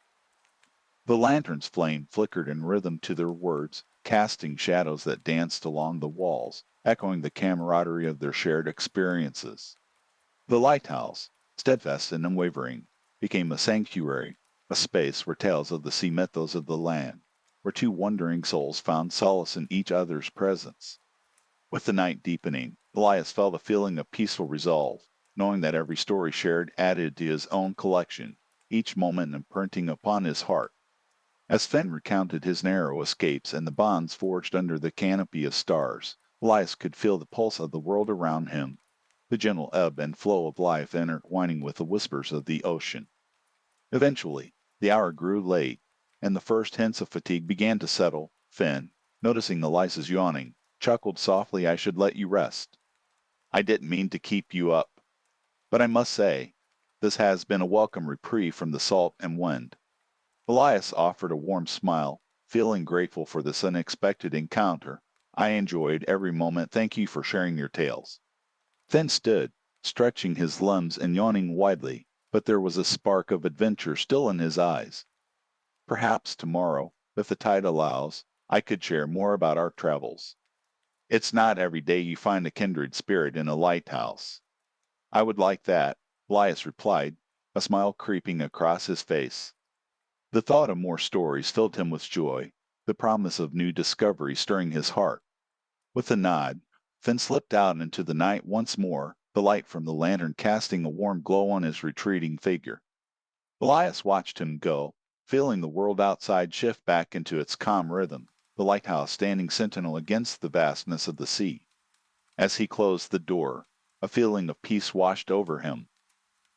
The lantern's flame flickered in rhythm to their words, casting shadows that danced along the walls, echoing the camaraderie of their shared experiences. The lighthouse, steadfast and unwavering, became a sanctuary, a space where tales of the sea met those of the land, where two wondering souls found solace in each other's presence. With the night deepening, Elias felt a feeling of peaceful resolve, knowing that every story shared added to his own collection, each moment imprinting upon his heart. As Fenn recounted his narrow escapes and the bonds forged under the canopy of stars, Elias could feel the pulse of the world around him, the gentle ebb and flow of life intertwining with the whispers of the ocean. Eventually, the hour grew late, and the first hints of fatigue began to settle. Finn, noticing Elias's yawning, chuckled softly. I should let you rest. I didn't mean to keep you up, but I must say, this has been a welcome reprieve from the salt and wind. Elias offered a warm smile, feeling grateful for this unexpected encounter. I enjoyed every moment. Thank you for sharing your tales. Finn stood, stretching his limbs and yawning widely, but there was a spark of adventure still in his eyes. Perhaps tomorrow, if the tide allows, I could share more about our travels. It's not every day you find a kindred spirit in a lighthouse. I would like that, Elias replied, a smile creeping across his face. The thought of more stories filled him with joy, the promise of new discovery stirring his heart. With a nod, Finn slipped out into the night once more, the light from the lantern casting a warm glow on his retreating figure. Elias watched him go, feeling the world outside shift back into its calm rhythm, the lighthouse standing sentinel against the vastness of the sea. As he closed the door, a feeling of peace washed over him.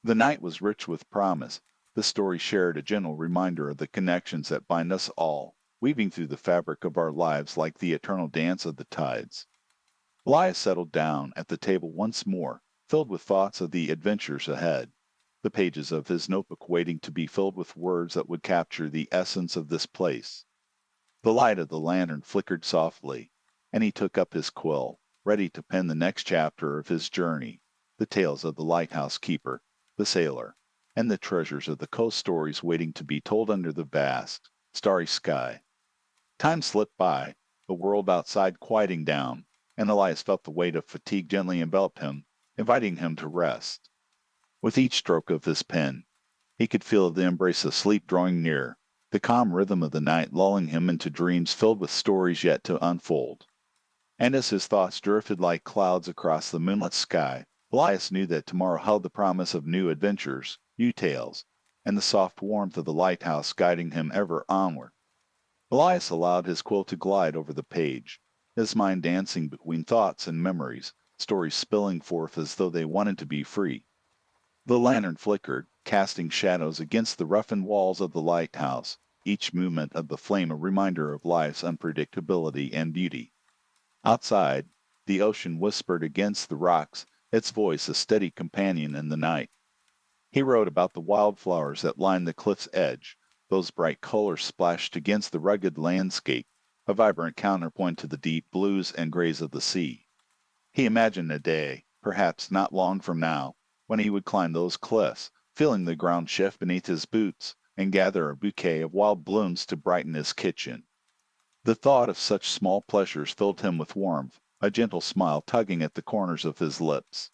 The night was rich with promise. The story shared a gentle reminder of the connections that bind us all, weaving through the fabric of our lives like the eternal dance of the tides. Elias settled down at the table once more, filled with thoughts of the adventures ahead, the pages of his notebook waiting to be filled with words that would capture the essence of this place. The light of the lantern flickered softly, and he took up his quill, ready to pen the next chapter of his journey, the tales of the lighthouse keeper, the sailor, and the treasures of the coast stories waiting to be told under the vast, starry sky. Time slipped by, the world outside quieting down, and Elias felt the weight of fatigue gently envelop him, inviting him to rest. With each stroke of his pen, he could feel the embrace of sleep drawing near, the calm rhythm of the night lulling him into dreams filled with stories yet to unfold. And as his thoughts drifted like clouds across the moonlit sky, Elias knew that tomorrow held the promise of new adventures, new tales, and the soft warmth of the lighthouse guiding him ever onward. Elias allowed his quill to glide over the page, his mind dancing between thoughts and memories, stories spilling forth as though they wanted to be free. The lantern flickered, casting shadows against the roughened walls of the lighthouse, each movement of the flame a reminder of life's unpredictability and beauty. Outside, the ocean whispered against the rocks, its voice a steady companion in the night. He wrote about the wildflowers that lined the cliff's edge, those bright colors splashed against the rugged landscape, a vibrant counterpoint to the deep blues and grays of the sea. He imagined a day, perhaps not long from now, when he would climb those cliffs, feeling the ground shift beneath his boots, and gather a bouquet of wild blooms to brighten his kitchen. The thought of such small pleasures filled him with warmth, a gentle smile tugging at the corners of his lips.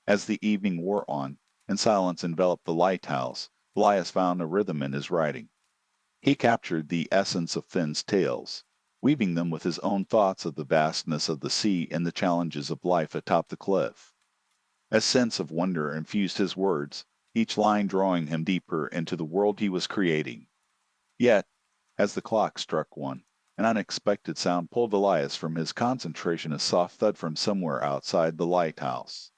As the evening wore on, and silence enveloped the lighthouse, Elias found a rhythm in his writing. He captured the essence of Finn's tales, weaving them with his own thoughts of the vastness of the sea and the challenges of life atop the cliff. A sense of wonder infused his words, each line drawing him deeper into the world he was creating. Yet, as the clock struck one, an unexpected sound pulled Elias from his concentration, a soft thud from somewhere outside the lighthouse.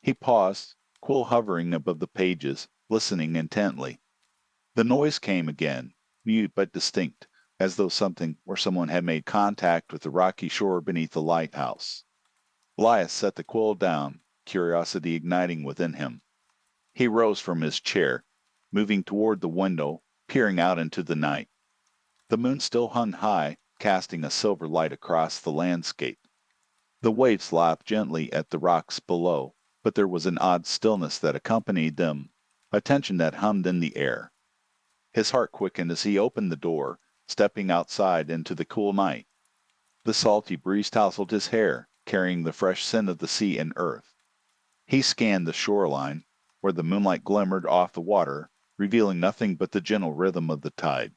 He paused, quill hovering above the pages, listening intently. The noise came again, mute but distinct, as though something or someone had made contact with the rocky shore beneath the lighthouse. Elias set the quill down, curiosity igniting within him. He rose from his chair, moving toward the window, peering out into the night. The moon still hung high, casting a silver light across the landscape. The waves lapped gently at the rocks below, but there was an odd stillness that accompanied them, a tension that hummed in the air. His heart quickened as he opened the door, stepping outside into the cool night. The salty breeze tousled his hair, carrying the fresh scent of the sea and earth. He scanned the shoreline, where the moonlight glimmered off the water, revealing nothing but the gentle rhythm of the tide.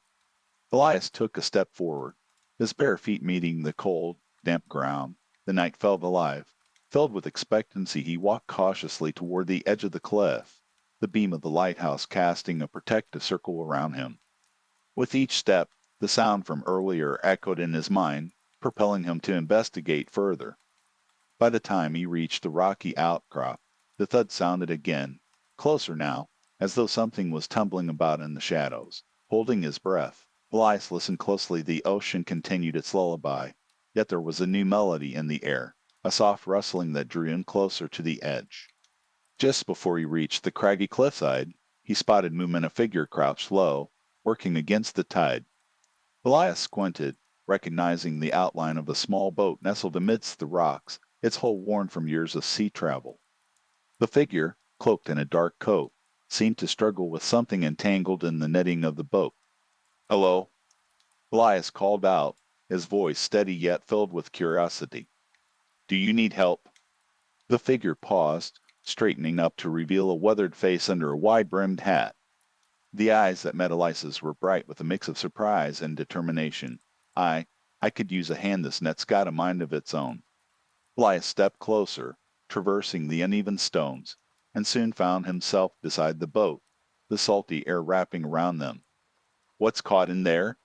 Elias took a step forward, his bare feet meeting the cold, damp ground. The night felt alive. Filled with expectancy, he walked cautiously toward the edge of the cliff, the beam of the lighthouse casting a protective circle around him. With each step, the sound from earlier echoed in his mind, propelling him to investigate further. By the time he reached the rocky outcrop, the thud sounded again, closer now, as though something was tumbling about in the shadows. Holding his breath, Elias listened closely. The ocean continued its lullaby, yet there was a new melody in the air, a soft rustling that drew him closer to the edge. Just before he reached the craggy cliffside, he spotted movement, a figure crouched low, working against the tide. Elias squinted, recognizing the outline of a small boat nestled amidst the rocks, its hull worn from years of sea travel. The figure, cloaked in a dark coat, seemed to struggle with something entangled in the netting of the boat. "Hello," Elias called out, his voice steady yet filled with curiosity. "Do you need help?" The figure paused, straightening up to reveal a weathered face under a wide-brimmed hat. The eyes that met Elias's were bright with a mix of surprise and determination. I could use a hand. This net's got a mind of its own." Elias stepped closer, traversing the uneven stones, and soon found himself beside the boat, the salty air wrapping around them. "What's caught in there?"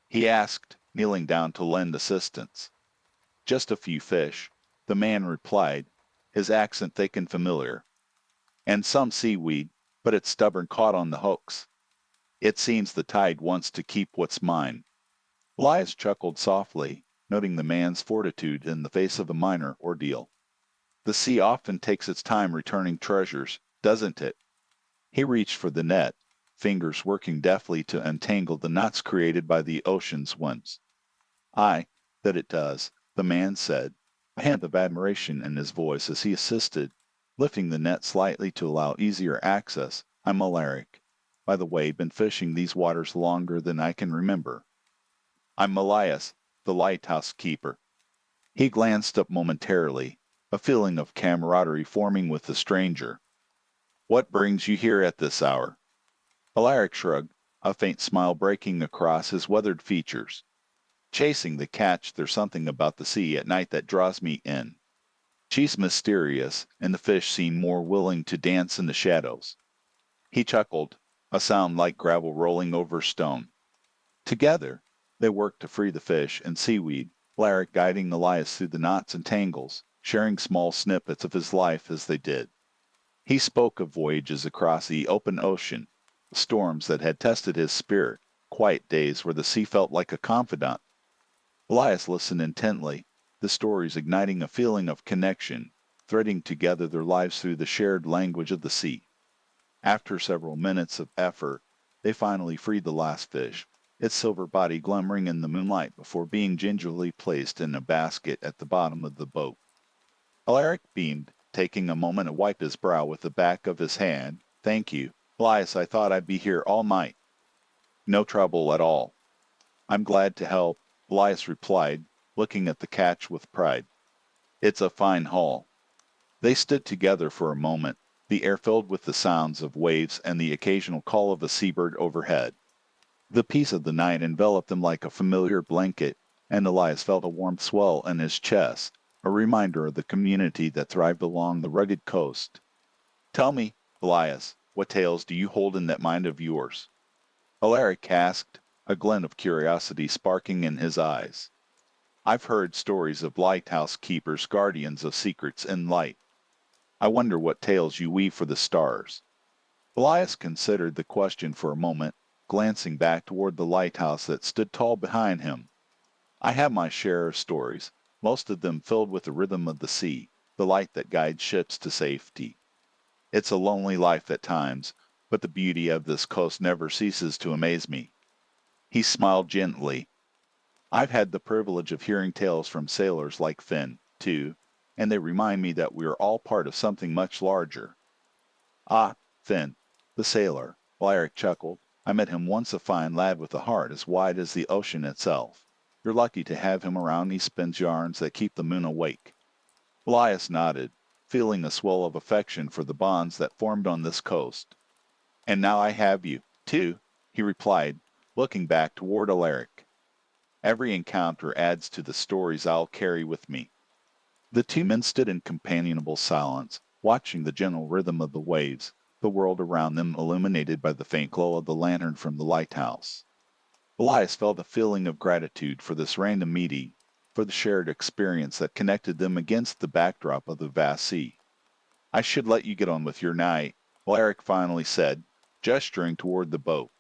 he asked, kneeling down to lend assistance. "Just a few fish," the man replied, his accent thick and familiar. "And some seaweed, but it's stubborn caught on the hooks. It seems the tide wants to keep what's mine." Elias chuckled softly, noting the man's fortitude in the face of a minor ordeal. "The sea often takes its time returning treasures, doesn't it?" He reached for the net, fingers working deftly to untangle the knots created by the ocean's winds. "Aye, that it does," the man said, a hint of admiration in his voice as he assisted, lifting the net slightly to allow easier access. "I'm Alaric. By the way, been fishing these waters longer than I can remember. I'm Elias, the lighthouse keeper." He glanced up momentarily, a feeling of camaraderie forming with the stranger. "What brings you here at this hour?" Alaric shrugged, a faint smile breaking across his weathered features. "Chasing the catch. There's something about the sea at night that draws me in. She's mysterious, and the fish seem more willing to dance in the shadows." He chuckled, a sound like gravel rolling over stone. Together, they worked to free the fish and seaweed, Alaric guiding Elias through the knots and tangles, sharing small snippets of his life as they did. He spoke of voyages across the open ocean, storms that had tested his spirit, quiet days where the sea felt like a confidant. Elias listened intently, the stories igniting a feeling of connection, threading together their lives through the shared language of the sea. After several minutes of effort, they finally freed the last fish, its silver body glimmering in the moonlight before being gingerly placed in a basket at the bottom of the boat. Alaric beamed, taking a moment to wipe his brow with the back of his hand. "Thank you. Elias, I thought I'd be here all night." "No trouble at all. I'm glad to help," Elias replied, looking at the catch with pride. "It's a fine haul." They stood together for a moment, the air filled with the sounds of waves and the occasional call of a seabird overhead. The peace of the night enveloped him like a familiar blanket, and Elias felt a warm swell in his chest, a reminder of the community that thrived along the rugged coast. Tell me, Elias, what tales do you hold in that mind of yours? Alaric asked, a glint of curiosity sparking in his eyes. I've heard stories of lighthouse keepers, guardians of secrets and light. I wonder what tales you weave for the stars. Elias considered the question for a moment, glancing back toward the lighthouse that stood tall behind him. I have my share of stories, most of them filled with the rhythm of the sea, the light that guides ships to safety. It's a lonely life at times, but the beauty of this coast never ceases to amaze me. He smiled gently. I've had the privilege of hearing tales from sailors like Finn, too, and they remind me that we are all part of something much larger. Ah, Finn, the sailor. Alaric chuckled. I met him once, a fine lad with a heart as wide as the ocean itself. You're lucky to have him around. He spins yarns that keep the moon awake. Elias nodded, feeling a swell of affection for the bonds that formed on this coast. And now I have you, too, he replied, looking back toward Alaric. Every encounter adds to the stories I'll carry with me. The two men stood in companionable silence, watching the gentle rhythm of the waves, the world around them illuminated by the faint glow of the lantern from the lighthouse. Elias felt a feeling of gratitude for this random meeting, for the shared experience that connected them against the backdrop of the vast sea. I should let you get on with your night, Alaric finally said, gesturing toward the boat.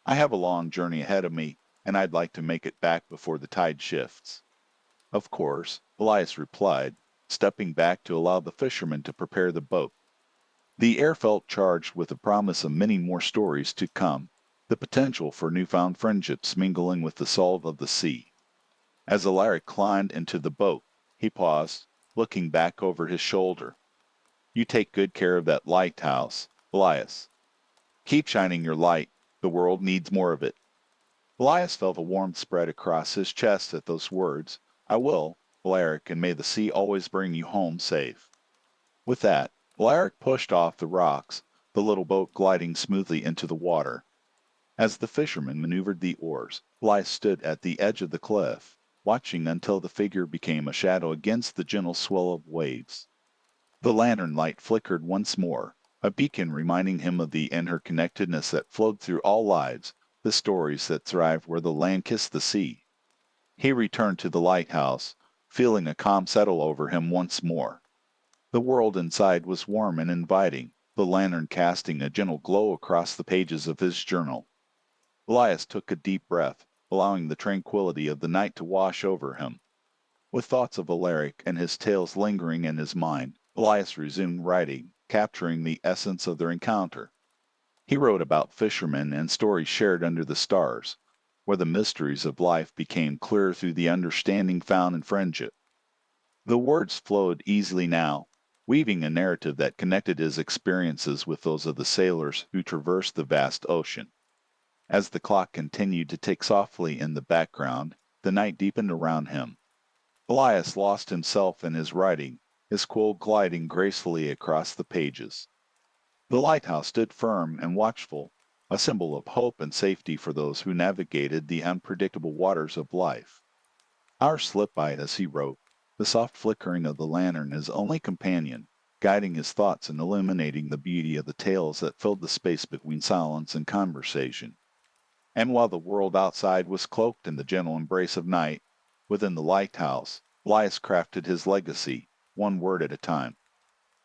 I have a long journey ahead of me, and I'd like to make it back before the tide shifts. Of course, Elias replied, stepping back to allow the fishermen to prepare the boat. The air felt charged with the promise of many more stories to come, the potential for newfound friendships mingling with the salt of the sea. As Alaric climbed into the boat, he paused, looking back over his shoulder. You take good care of that lighthouse, Elias. Keep shining your light. The world needs more of it. Elias felt a warmth spread across his chest at those words. I will, Alaric, and may the sea always bring you home safe. With that, Alaric pushed off the rocks, the little boat gliding smoothly into the water. As the fisherman maneuvered the oars, Elias stood at the edge of the cliff, watching until the figure became a shadow against the gentle swell of waves. The lantern light flickered once more, a beacon reminding him of the interconnectedness that flowed through all lives, the stories that thrived where the land kissed the sea. He returned to the lighthouse, feeling a calm settle over him once more. The world inside was warm and inviting, the lantern casting a gentle glow across the pages of his journal. Elias took a deep breath, allowing the tranquility of the night to wash over him. With thoughts of Alaric and his tales lingering in his mind, Elias resumed writing, capturing the essence of their encounter. He wrote about fishermen and stories shared under the stars, where the mysteries of life became clear through the understanding found in friendship. The words flowed easily now, weaving a narrative that connected his experiences with those of the sailors who traversed the vast ocean. As the clock continued to tick softly in the background, the night deepened around him. Elias lost himself in his writing, his quill gliding gracefully across the pages. The lighthouse stood firm and watchful, a symbol of hope and safety for those who navigated the unpredictable waters of life. Hours slipped by as he wrote, the soft flickering of the lantern his only companion, guiding his thoughts and illuminating the beauty of the tales that filled the space between silence and conversation. And while the world outside was cloaked in the gentle embrace of night, within the lighthouse, Elias crafted his legacy, one word at a time.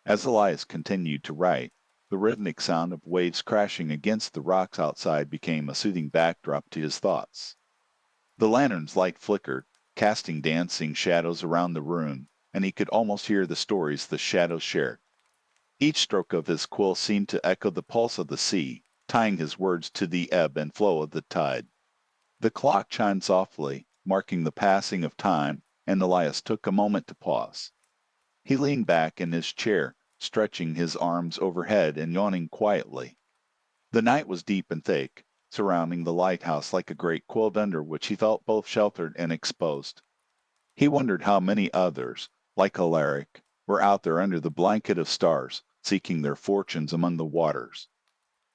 As Elias continued to write, the rhythmic sound of waves crashing against the rocks outside became a soothing backdrop to his thoughts. The lantern's light flickered, casting dancing shadows around the room, and he could almost hear the stories the shadows shared. Each stroke of his quill seemed to echo the pulse of the sea, tying his words to the ebb and flow of the tide. The clock chimed softly, marking the passing of time, and Elias took a moment to pause. He leaned back in his chair, stretching his arms overhead and yawning quietly. The night was deep and thick, surrounding the lighthouse like a great quilt under which he felt both sheltered and exposed. He wondered how many others, like Alaric, were out there under the blanket of stars, seeking their fortunes among the waters.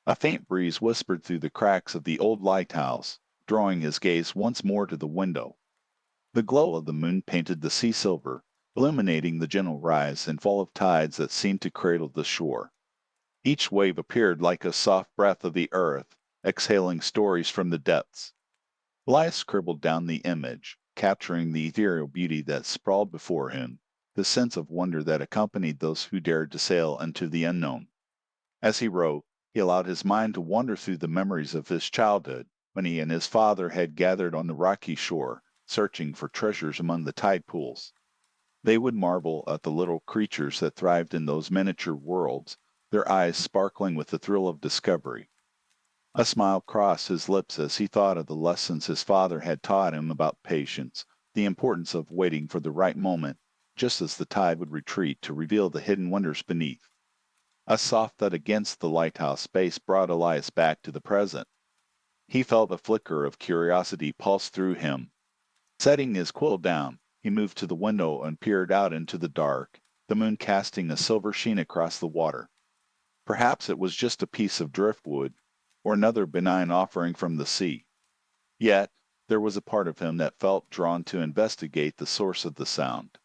A faint breeze whispered through the cracks of the old lighthouse, drawing his gaze once more to the window. The glow of the moon painted the sea silver, illuminating the gentle rise and fall of tides that seemed to cradle the shore. Each wave appeared like a soft breath of the earth, exhaling stories from the depths. Elias scribbled down the image, capturing the ethereal beauty that sprawled before him, the sense of wonder that accompanied those who dared to sail into the unknown. As he wrote, he allowed his mind to wander through the memories of his childhood, when he and his father had gathered on the rocky shore, searching for treasures among the tide pools. They would marvel at the little creatures that thrived in those miniature worlds, their eyes sparkling with the thrill of discovery. A smile crossed his lips as he thought of the lessons his father had taught him about patience, the importance of waiting for the right moment, just as the tide would retreat to reveal the hidden wonders beneath. A soft thud against the lighthouse space brought Elias back to the present. He felt a flicker of curiosity pulse through him. Setting his quill down, he moved to the window and peered out into the dark, the moon casting a silver sheen across the water. Perhaps it was just a piece of driftwood, or another benign offering from the sea. Yet, there was a part of him that felt drawn to investigate the source of the sound.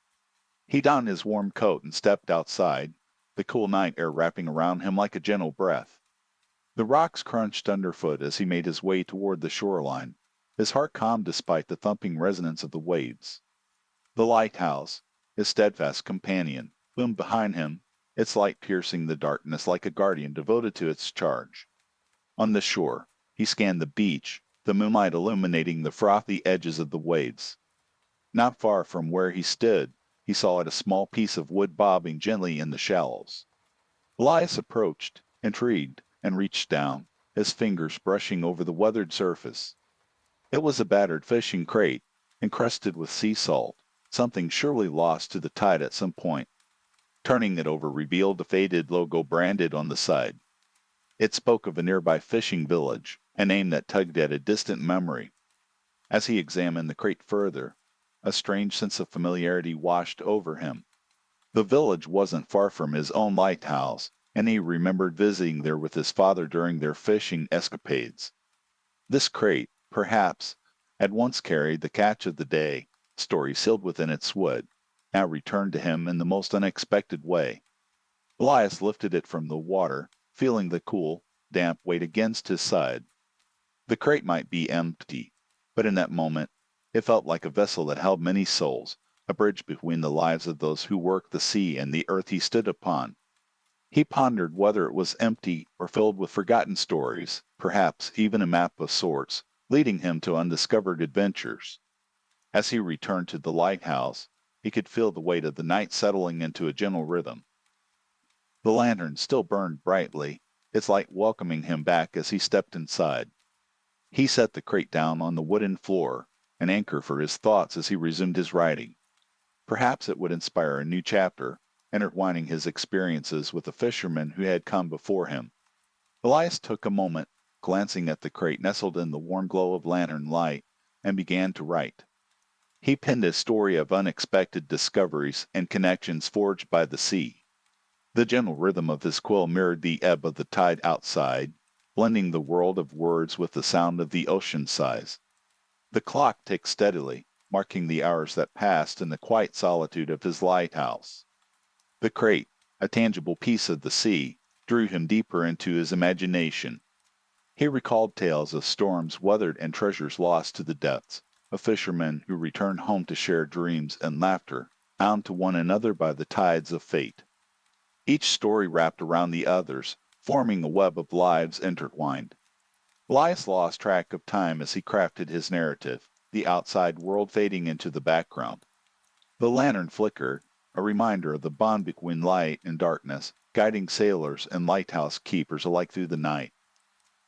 He donned his warm coat and stepped outside, the cool night air wrapping around him like a gentle breath. The rocks crunched underfoot as he made his way toward the shoreline, his heart calm despite the thumping resonance of the waves. The lighthouse, his steadfast companion, loomed behind him, its light piercing the darkness like a guardian devoted to its charge. On the shore, he scanned the beach, the moonlight illuminating the frothy edges of the waves. Not far from where he stood, he saw a small piece of wood bobbing gently in the shallows. Elias approached, intrigued, and reached down, his fingers brushing over the weathered surface. It was a battered fishing crate, encrusted with sea salt, something surely lost to the tide at some point. Turning it over revealed a faded logo branded on the side. It spoke of a nearby fishing village, a name that tugged at a distant memory. As he examined the crate further, a strange sense of familiarity washed over him. The village wasn't far from his own lighthouse, and he remembered visiting there with his father during their fishing escapades. This crate, perhaps, had once carried the catch of the day, story sealed within its wood, now returned to him in the most unexpected way. Elias lifted it from the water, feeling the cool, damp weight against his side. The crate might be empty, but in that moment it felt like a vessel that held many souls, a bridge between the lives of those who worked the sea and the earth he stood upon. He pondered whether it was empty or filled with forgotten stories, perhaps even a map of sorts, leading him to undiscovered adventures. As he returned to the lighthouse, he could feel the weight of the night settling into a gentle rhythm. The lantern still burned brightly, its light welcoming him back as he stepped inside. He set the crate down on the wooden floor, an anchor for his thoughts as he resumed his writing. Perhaps it would inspire a new chapter, intertwining his experiences with the fishermen who had come before him. Elias took a moment, glancing at the crate nestled in the warm glow of lantern light, and began to write. He penned a story of unexpected discoveries and connections forged by the sea. The gentle rhythm of his quill mirrored the ebb of the tide outside, blending the world of words with the sound of the ocean sighs. The clock ticked steadily, marking the hours that passed in the quiet solitude of his lighthouse. The crate, a tangible piece of the sea, drew him deeper into his imagination. He recalled tales of storms weathered and treasures lost to the depths, of fishermen who returned home to share dreams and laughter, bound to one another by the tides of fate. Each story wrapped around the others, forming a web of lives intertwined. Elias lost track of time as he crafted his narrative, the outside world fading into the background. The lantern flickered, a reminder of the bond between light and darkness, guiding sailors and lighthouse keepers alike through the night.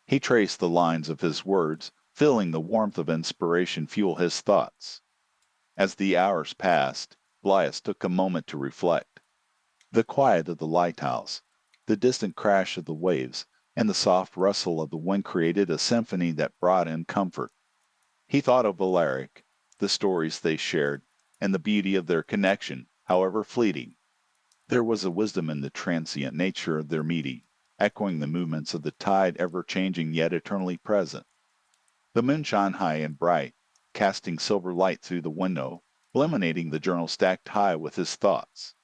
He traced the lines of his words, feeling the warmth of inspiration fuel his thoughts. As the hours passed, Elias took a moment to reflect. The quiet of the lighthouse, the distant crash of the waves, and the soft rustle of the wind created a symphony that brought him comfort. He thought of Alaric, the stories they shared, and the beauty of their connection, however fleeting. There was a wisdom in the transient nature of their meeting, echoing the movements of the tide ever-changing yet eternally present. The moon shone high and bright, casting silver light through the window, illuminating the journal stacked high with his thoughts.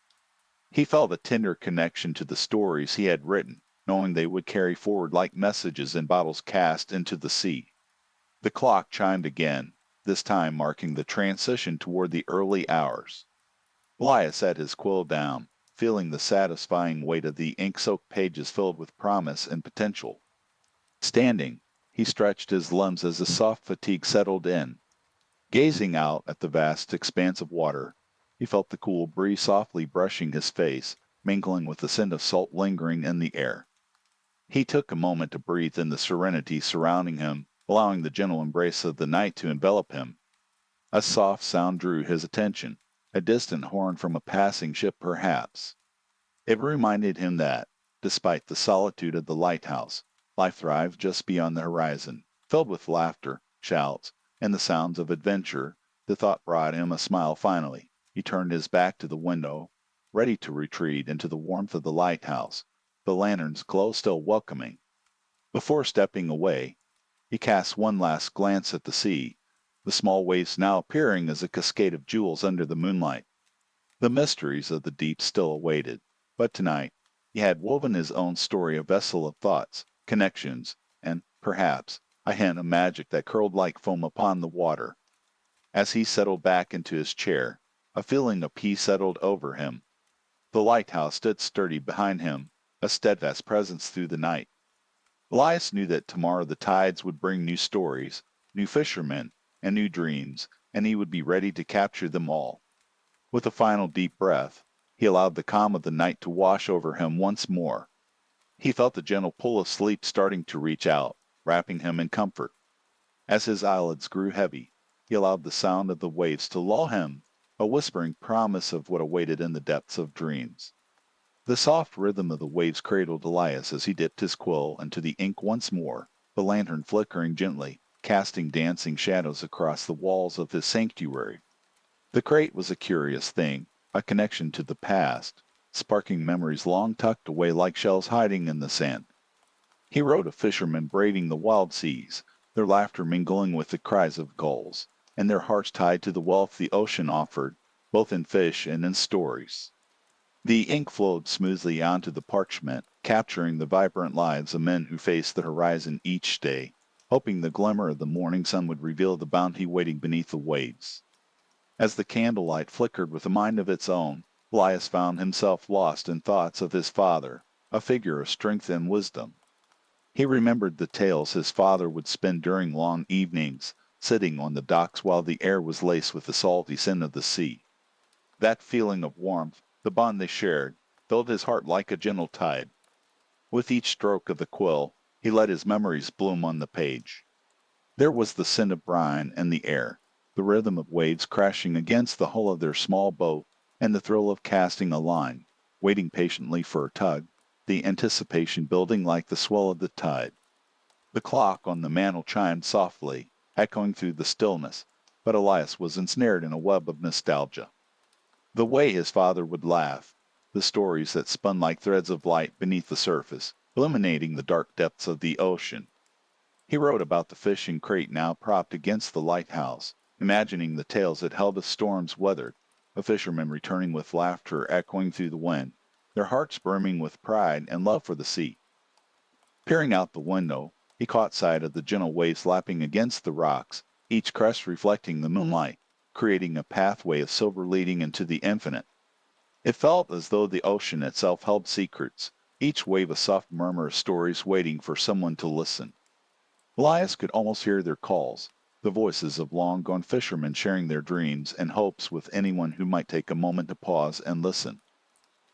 He felt a tender connection to the stories he had written, knowing they would carry forward like messages in bottles cast into the sea. The clock chimed again, this time marking the transition toward the early hours. Elias set his quill down, feeling the satisfying weight of the ink-soaked pages filled with promise and potential. Standing, he stretched his limbs as a soft fatigue settled in. Gazing out at the vast expanse of water, he felt the cool breeze softly brushing his face, mingling with the scent of salt lingering in the air. He took a moment to breathe in the serenity surrounding him, allowing the gentle embrace of the night to envelop him. A soft sound drew his attention, a distant horn from a passing ship perhaps. It reminded him that, despite the solitude of the lighthouse, life thrived just beyond the horizon, filled with laughter, shouts, and the sounds of adventure. The thought brought him a smile finally. He turned his back to the window, ready to retreat into the warmth of the lighthouse, the lantern's glow still welcoming. Before stepping away, he cast one last glance at the sea, the small waves now appearing as a cascade of jewels under the moonlight. The mysteries of the deep still awaited, but tonight he had woven his own story, a vessel of thoughts, connections, and, perhaps, a hint of magic that curled like foam upon the water. As he settled back into his chair, a feeling of peace settled over him. The lighthouse stood sturdy behind him, a steadfast presence through the night. Elias knew that tomorrow the tides would bring new stories, new fishermen, and new dreams, and he would be ready to capture them all. With a final deep breath, he allowed the calm of the night to wash over him once more. He felt the gentle pull of sleep starting to reach out, wrapping him in comfort. As his eyelids grew heavy, he allowed the sound of the waves to lull him, a whispering promise of what awaited in the depths of dreams. The soft rhythm of the waves cradled Elias as he dipped his quill into the ink once more, the lantern flickering gently, casting dancing shadows across the walls of his sanctuary. The crate was a curious thing, a connection to the past, sparking memories long tucked away like shells hiding in the sand. He wrote of fishermen braving the wild seas, their laughter mingling with the cries of gulls, and their hearts tied to the wealth the ocean offered, both in fish and in stories. The ink flowed smoothly onto the parchment, capturing the vibrant lives of men who faced the horizon each day, hoping the glimmer of the morning sun would reveal the bounty waiting beneath the waves. As the candlelight flickered with a mind of its own, Elias found himself lost in thoughts of his father, a figure of strength and wisdom. He remembered the tales his father would spin during long evenings, sitting on the docks while the air was laced with the salty scent of the sea. That feeling of warmth, the bond they shared, filled his heart like a gentle tide. With each stroke of the quill, he let his memories bloom on the page. There was the scent of brine in the air, the rhythm of waves crashing against the hull of their small boat, and the thrill of casting a line, waiting patiently for a tug, the anticipation building like the swell of the tide. The clock on the mantel chimed softly, echoing through the stillness, but Elias was ensnared in a web of nostalgia. The way his father would laugh, the stories that spun like threads of light beneath the surface, illuminating the dark depths of the ocean. He wrote about the fishing crate now propped against the lighthouse, imagining the tales it held of storms weathered, of fishermen returning with laughter echoing through the wind, their hearts brimming with pride and love for the sea. Peering out the window, he caught sight of the gentle waves lapping against the rocks, each crest reflecting the moonlight, creating a pathway of silver leading into the infinite. It felt as though the ocean itself held secrets, each wave a soft murmur of stories waiting for someone to listen. Elias could almost hear their calls, the voices of long-gone fishermen sharing their dreams and hopes with anyone who might take a moment to pause and listen.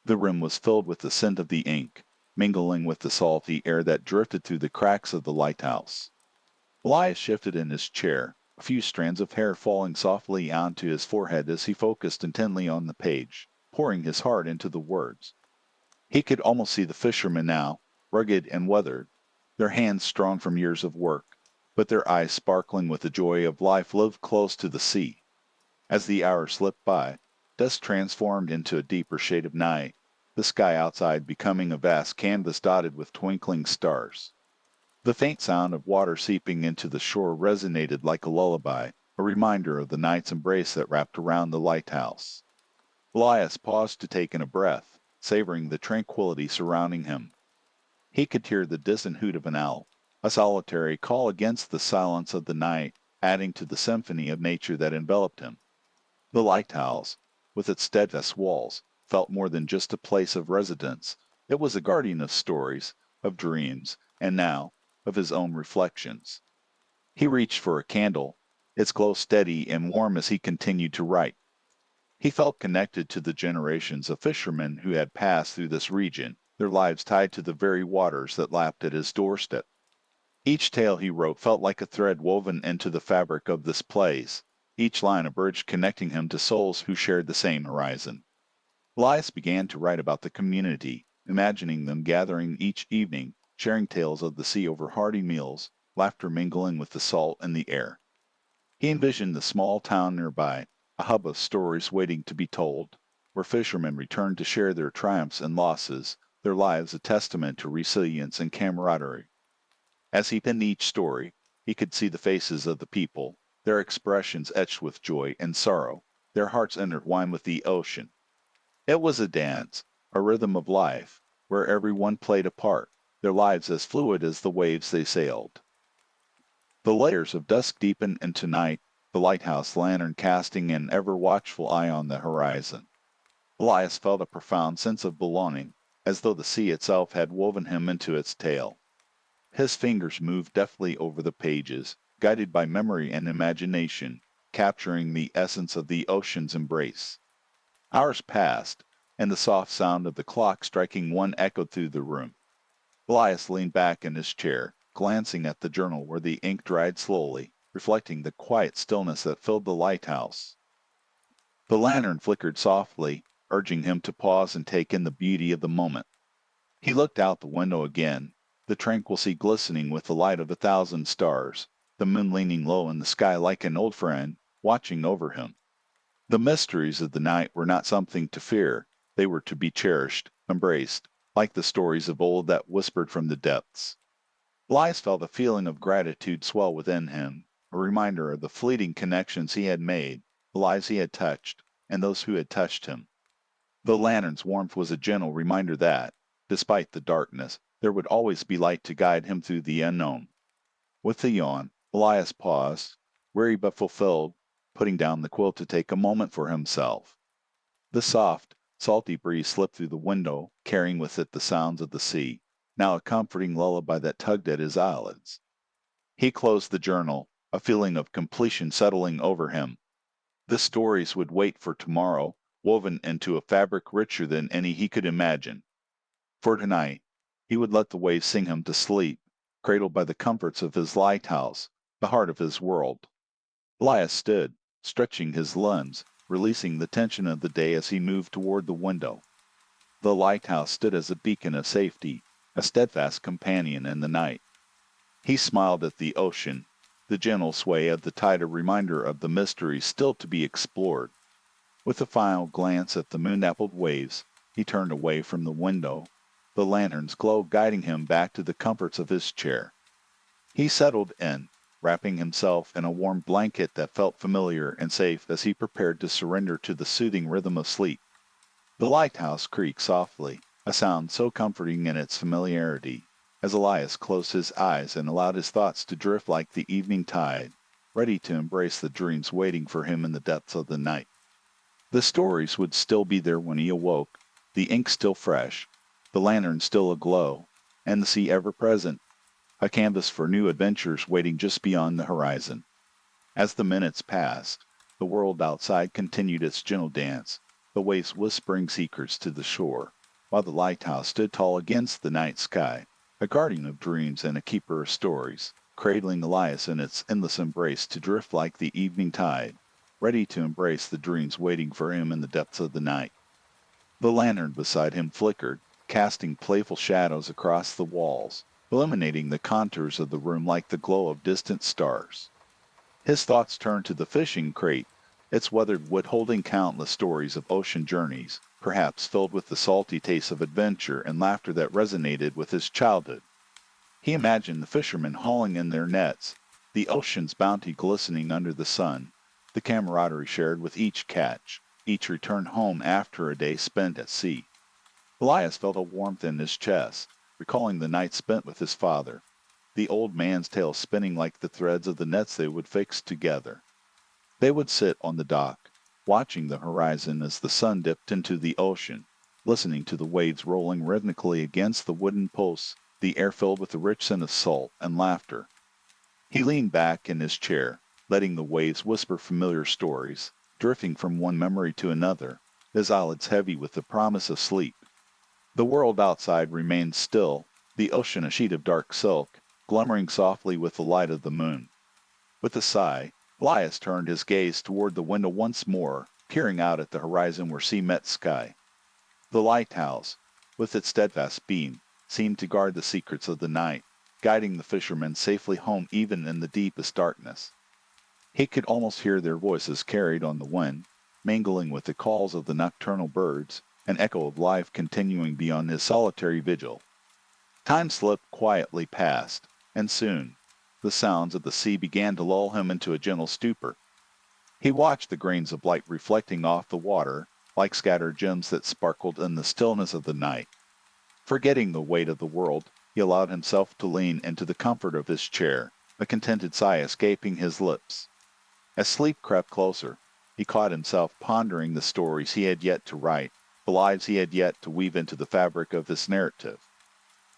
The room was filled with the scent of the ink, mingling with the salty air that drifted through the cracks of the lighthouse. Elias shifted in his chair, a few strands of hair falling softly onto his forehead as he focused intently on the page, pouring his heart into the words. He could almost see the fishermen now, rugged and weathered, their hands strong from years of work, but their eyes sparkling with the joy of life lived close to the sea. As the hours slipped by, dusk transformed into a deeper shade of night. the sky outside becoming a vast canvas dotted with twinkling stars. The faint sound of water seeping into the shore resonated like a lullaby, a reminder of the night's embrace that wrapped around the lighthouse. Elias paused to take in a breath, savoring the tranquility surrounding him. He could hear the distant hoot of an owl, a solitary call against the silence of the night, adding to the symphony of nature that enveloped him. The lighthouse, with its steadfast walls, felt more than just a place of residence. It was a guardian of stories, of dreams, and now, of his own reflections. He reached for a candle, its glow steady and warm as he continued to write. He felt connected to the generations of fishermen who had passed through this region, their lives tied to the very waters that lapped at his doorstep. Each tale he wrote felt like a thread woven into the fabric of this place, each line a bridge connecting him to souls who shared the same horizon. Elias began to write about the community, imagining them gathering each evening, sharing tales of the sea over hearty meals, laughter mingling with the salt in the air. He envisioned the small town nearby, a hub of stories waiting to be told, where fishermen returned to share their triumphs and losses, their lives a testament to resilience and camaraderie. As he penned each story, he could see the faces of the people, their expressions etched with joy and sorrow, their hearts intertwined with the ocean. It was a dance, a rhythm of life, where everyone played a part, their lives as fluid as the waves they sailed. The layers of dusk deepened into night, the lighthouse lantern casting an ever watchful eye on the horizon. Elias felt a profound sense of belonging, as though the sea itself had woven him into its tale. His fingers moved deftly over the pages, guided by memory and imagination, capturing the essence of the ocean's embrace. Hours passed, and the soft sound of the clock striking one echoed through the room. Elias leaned back in his chair, glancing at the journal where the ink dried slowly, reflecting the quiet stillness that filled the lighthouse. The lantern flickered softly, urging him to pause and take in the beauty of the moment. He looked out the window again, the tranquil sea glistening with the light of 1,000 stars, the moon leaning low in the sky like an old friend, watching over him. The mysteries of the night were not something to fear, they were to be cherished, embraced, like the stories of old that whispered from the depths. Elias felt a feeling of gratitude swell within him, a reminder of the fleeting connections he had made, the lives he had touched, and those who had touched him. The lantern's warmth was a gentle reminder that, despite the darkness, there would always be light to guide him through the unknown. With a yawn, Elias paused, weary but fulfilled, putting down the quill to take a moment for himself. The soft, salty breeze slipped through the window, carrying with it the sounds of the sea, now a comforting lullaby that tugged at his eyelids. He closed the journal, a feeling of completion settling over him. The stories would wait for tomorrow, woven into a fabric richer than any he could imagine. For tonight, he would let the waves sing him to sleep, cradled by the comforts of his lighthouse, the heart of his world. Elias stood, stretching his limbs, releasing the tension of the day as he moved toward the window. The lighthouse stood as a beacon of safety, a steadfast companion in the night. He smiled at the ocean, the gentle sway of the tide a reminder of the mysteries still to be explored. With a final glance at the moon-dappled waves, he turned away from the window, the lantern's glow guiding him back to the comforts of his chair. He settled in, wrapping himself in a warm blanket that felt familiar and safe as he prepared to surrender to the soothing rhythm of sleep. The lighthouse creaked softly, a sound so comforting in its familiarity, as Elias closed his eyes and allowed his thoughts to drift like the evening tide, ready to embrace the dreams waiting for him in the depths of the night. The stories would still be there when he awoke, the ink still fresh, the lantern still aglow, and the sea ever present, a canvas for new adventures waiting just beyond the horizon. As the minutes passed, the world outside continued its gentle dance, the waves whispering secrets to the shore, while the lighthouse stood tall against the night sky, a guardian of dreams and a keeper of stories, cradling Elias in its endless embrace to drift like the evening tide, ready to embrace the dreams waiting for him in the depths of the night. The lantern beside him flickered, casting playful shadows across the walls, illuminating the contours of the room like the glow of distant stars. His thoughts turned to the fishing crate, its weathered wood holding countless stories of ocean journeys, perhaps filled with the salty taste of adventure and laughter that resonated with his childhood. He imagined the fishermen hauling in their nets, the ocean's bounty glistening under the sun, the camaraderie shared with each catch, each return home after a day spent at sea. Elias felt a warmth in his chest, recalling the night spent with his father, the old man's tale spinning like the threads of the nets they would fix together. They would sit on the dock, watching the horizon as the sun dipped into the ocean, listening to the waves rolling rhythmically against the wooden posts, the air filled with the rich scent of salt and laughter. He leaned back in his chair, letting the waves whisper familiar stories, drifting from one memory to another, his eyelids heavy with the promise of sleep. The world outside remained still, the ocean a sheet of dark silk, glimmering softly with the light of the moon. With a sigh, Elias turned his gaze toward the window once more, peering out at the horizon where sea met sky. The lighthouse, with its steadfast beam, seemed to guard the secrets of the night, guiding the fishermen safely home even in the deepest darkness. He could almost hear their voices carried on the wind, mingling with the calls of the nocturnal birds, an echo of life continuing beyond his solitary vigil. Time slipped quietly past, and soon the sounds of the sea began to lull him into a gentle stupor. He watched the grains of light reflecting off the water, like scattered gems that sparkled in the stillness of the night. Forgetting the weight of the world, he allowed himself to lean into the comfort of his chair, a contented sigh escaping his lips. As sleep crept closer, he caught himself pondering the stories he had yet to write, the lives he had yet to weave into the fabric of his narrative.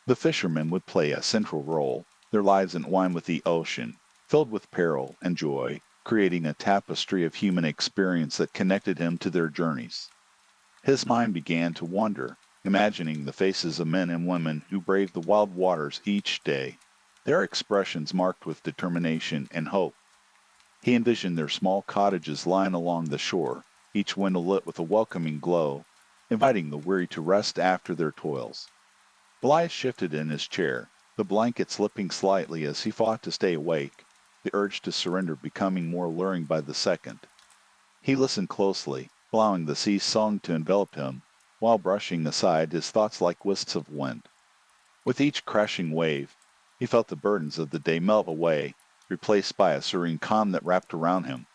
The fishermen would play a central role, their lives entwined with the ocean, filled with peril and joy, creating a tapestry of human experience that connected him to their journeys. His mind began to wander, imagining the faces of men and women who braved the wild waters each day, their expressions marked with determination and hope. He envisioned their small cottages lying along the shore, each window lit with a welcoming glow, inviting the weary to rest after their toils. Elias shifted in his chair, the blanket slipping slightly as he fought to stay awake, the urge to surrender becoming more alluring by the second. He listened closely, allowing the sea's song to envelop him, while brushing aside his thoughts like wisps of wind. With each crashing wave, he felt the burdens of the day melt away, replaced by a serene calm that wrapped around him.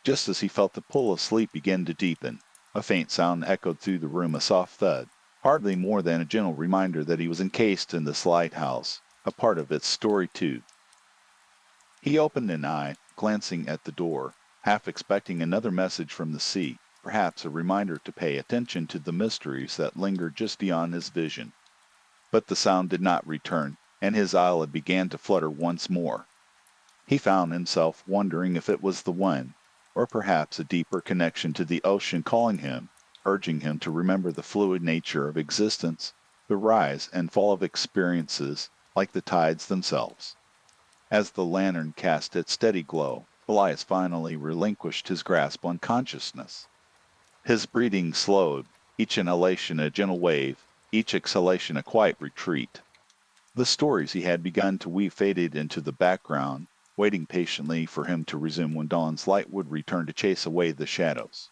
Just as he felt the pull of sleep begin to deepen, a faint sound echoed through the room, a soft thud, hardly more than a gentle reminder that he was encased in this lighthouse, a part of its story too. He opened an eye, glancing at the door, half expecting another message from the sea, perhaps a reminder to pay attention to the mysteries that lingered just beyond his vision. But the sound did not return, and his eyelid began to flutter once more. He found himself wondering if it was the wind, or perhaps a deeper connection to the ocean calling him, urging him to remember the fluid nature of existence, the rise and fall of experiences, like the tides themselves. As the lantern cast its steady glow, Elias finally relinquished his grasp on consciousness. His breathing slowed, each inhalation a gentle wave, each exhalation a quiet retreat. The stories he had begun to weave faded into the background, waiting patiently for him to resume when dawn's light would return to chase away the shadows.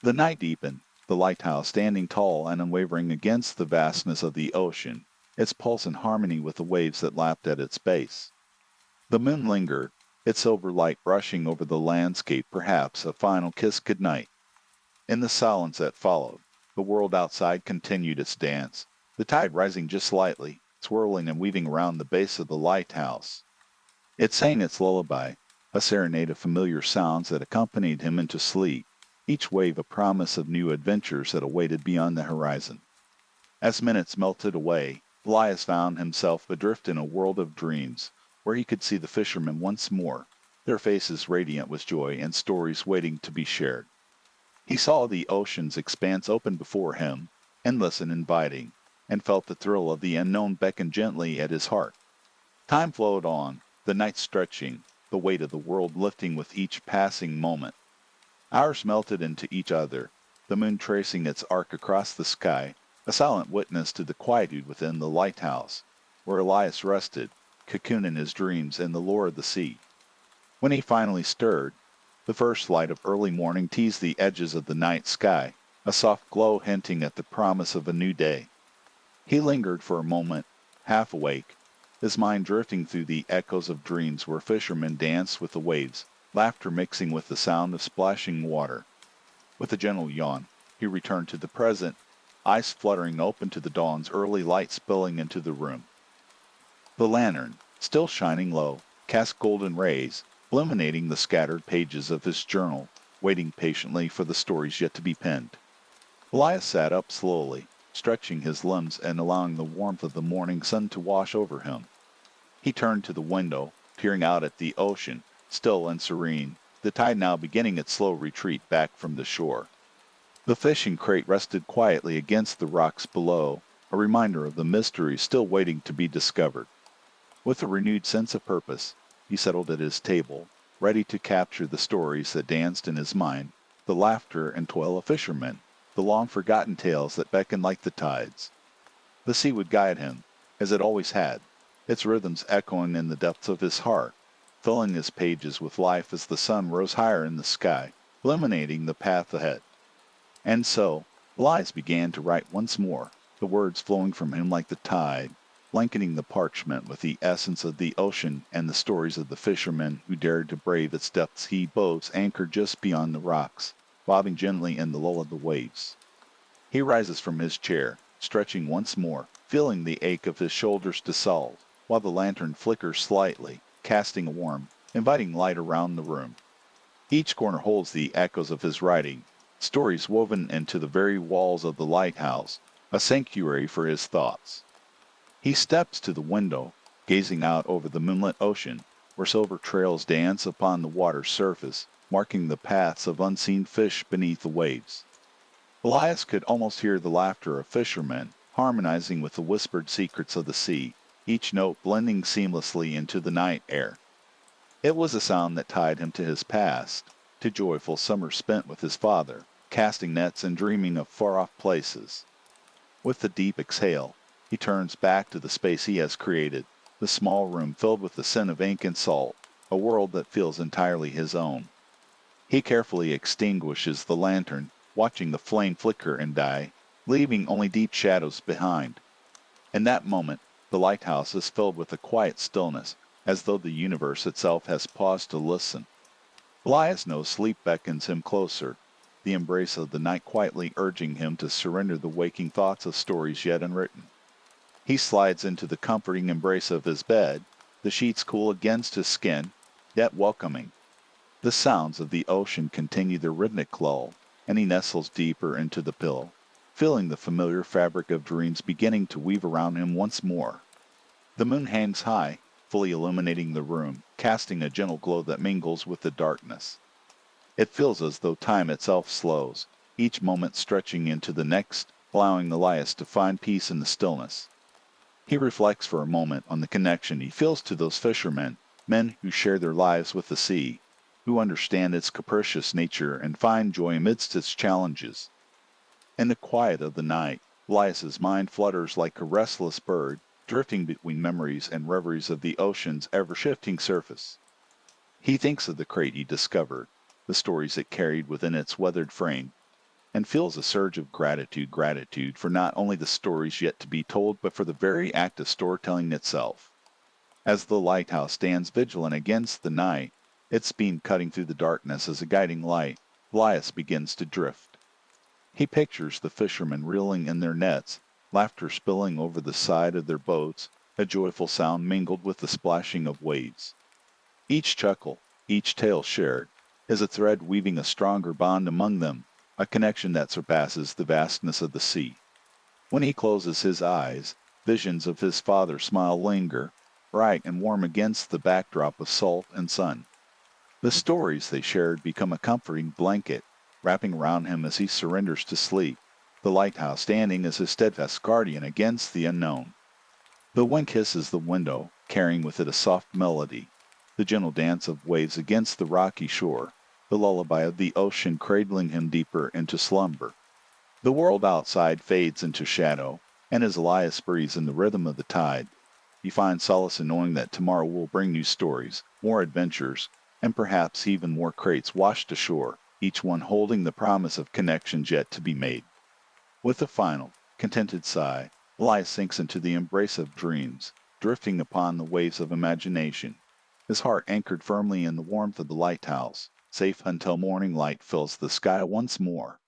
The night deepened, the lighthouse standing tall and unwavering against the vastness of the ocean, its pulse in harmony with the waves that lapped at its base. The moon lingered, its silver light brushing over the landscape, perhaps a final kiss goodnight. In the silence that followed, the world outside continued its dance, the tide rising just slightly, swirling and weaving around the base of the lighthouse. It sang its lullaby, a serenade of familiar sounds that accompanied him into sleep, each wave a promise of new adventures that awaited beyond the horizon. As minutes melted away, Elias found himself adrift in a world of dreams, where he could see the fishermen once more, their faces radiant with joy and stories waiting to be shared. He saw the ocean's expanse open before him, endless and inviting, and felt the thrill of the unknown beckon gently at his heart. Time flowed on, the night stretching, the weight of the world lifting with each passing moment. Hours melted into each other, the moon tracing its arc across the sky, a silent witness to the quietude within the lighthouse, where Elias rested, cocooned in his dreams in the lore of the sea. When he finally stirred, the first light of early morning teased the edges of the night sky, a soft glow hinting at the promise of a new day. He lingered for a moment, half awake, his mind drifting through the echoes of dreams where fishermen danced with the waves, laughter mixing with the sound of splashing water. With a gentle yawn, he returned to the present, eyes fluttering open to the dawn's early light spilling into the room. The lantern, still shining low, cast golden rays, illuminating the scattered pages of his journal, waiting patiently for the stories yet to be penned. Elias sat up slowly, stretching his limbs and allowing the warmth of the morning sun to wash over him. He turned to the window, peering out at the ocean, still and serene, the tide now beginning its slow retreat back from the shore. The fishing crate rested quietly against the rocks below, a reminder of the mystery still waiting to be discovered. With a renewed sense of purpose, he settled at his table, ready to capture the stories that danced in his mind, the laughter and toil of fishermen, the long-forgotten tales that beckoned like the tides. The sea would guide him, as it always had, its rhythms echoing in the depths of his heart, filling his pages with life as the sun rose higher in the sky, illuminating the path ahead. And so, Elias began to write once more, the words flowing from him like the tide, blanketing the parchment with the essence of the ocean and the stories of the fishermen who dared to brave its depths. He boats anchored just beyond the rocks, bobbing gently in the lull of the waves. He rises from his chair, stretching once more, feeling the ache of his shoulders dissolve, while the lantern flickers slightly, casting a warm, inviting light around the room. Each corner holds the echoes of his writing, stories woven into the very walls of the lighthouse, a sanctuary for his thoughts. He steps to the window, gazing out over the moonlit ocean, where silver trails dance upon the water's surface, marking the paths of unseen fish beneath the waves. Elias could almost hear the laughter of fishermen, harmonizing with the whispered secrets of the sea, each note blending seamlessly into the night air. It was a sound that tied him to his past, to joyful summers spent with his father, casting nets and dreaming of far-off places. With a deep exhale, he turns back to the space he has created, the small room filled with the scent of ink and salt, a world that feels entirely his own. He carefully extinguishes the lantern, watching the flame flicker and die, leaving only deep shadows behind. In that moment, the lighthouse is filled with a quiet stillness, as though the universe itself has paused to listen. Elias knows sleep beckons him closer, the embrace of the night quietly urging him to surrender the waking thoughts of stories yet unwritten. He slides into the comforting embrace of his bed, the sheets cool against his skin, yet welcoming. The sounds of the ocean continue their rhythmic lull, and he nestles deeper into the pillow, feeling the familiar fabric of dreams beginning to weave around him once more. The moon hangs high, fully illuminating the room, casting a gentle glow that mingles with the darkness. It feels as though time itself slows, each moment stretching into the next, allowing Elias to find peace in the stillness. He reflects for a moment on the connection he feels to those fishermen, men who share their lives with the sea, who understand its capricious nature and find joy amidst its challenges. In the quiet of the night, Elias's mind flutters like a restless bird, drifting between memories and reveries of the ocean's ever-shifting surface. He thinks of the crate he discovered, the stories it carried within its weathered frame, and feels a surge of gratitude for not only the stories yet to be told, but for the very act of storytelling itself. As the lighthouse stands vigilant against the night, its beam cutting through the darkness as a guiding light, Elias begins to drift. He pictures the fishermen reeling in their nets, laughter spilling over the side of their boats, a joyful sound mingled with the splashing of waves. Each chuckle, each tale shared, is a thread weaving a stronger bond among them, a connection that surpasses the vastness of the sea. When he closes his eyes, visions of his father's smile linger, bright and warm against the backdrop of salt and sun. The stories they shared become a comforting blanket, wrapping around him as he surrenders to sleep, the lighthouse standing as his steadfast guardian against the unknown. The wind kisses the window, carrying with it a soft melody, the gentle dance of waves against the rocky shore, the lullaby of the ocean cradling him deeper into slumber. The world outside fades into shadow, and as Elias breathes in the rhythm of the tide, he finds solace in knowing that tomorrow will bring new stories, more adventures, and perhaps even more crates washed ashore, each one holding the promise of connections yet to be made. With a final, contented sigh, Elias sinks into the embrace of dreams, drifting upon the waves of imagination, his heart anchored firmly in the warmth of the lighthouse, safe until morning light fills the sky once more.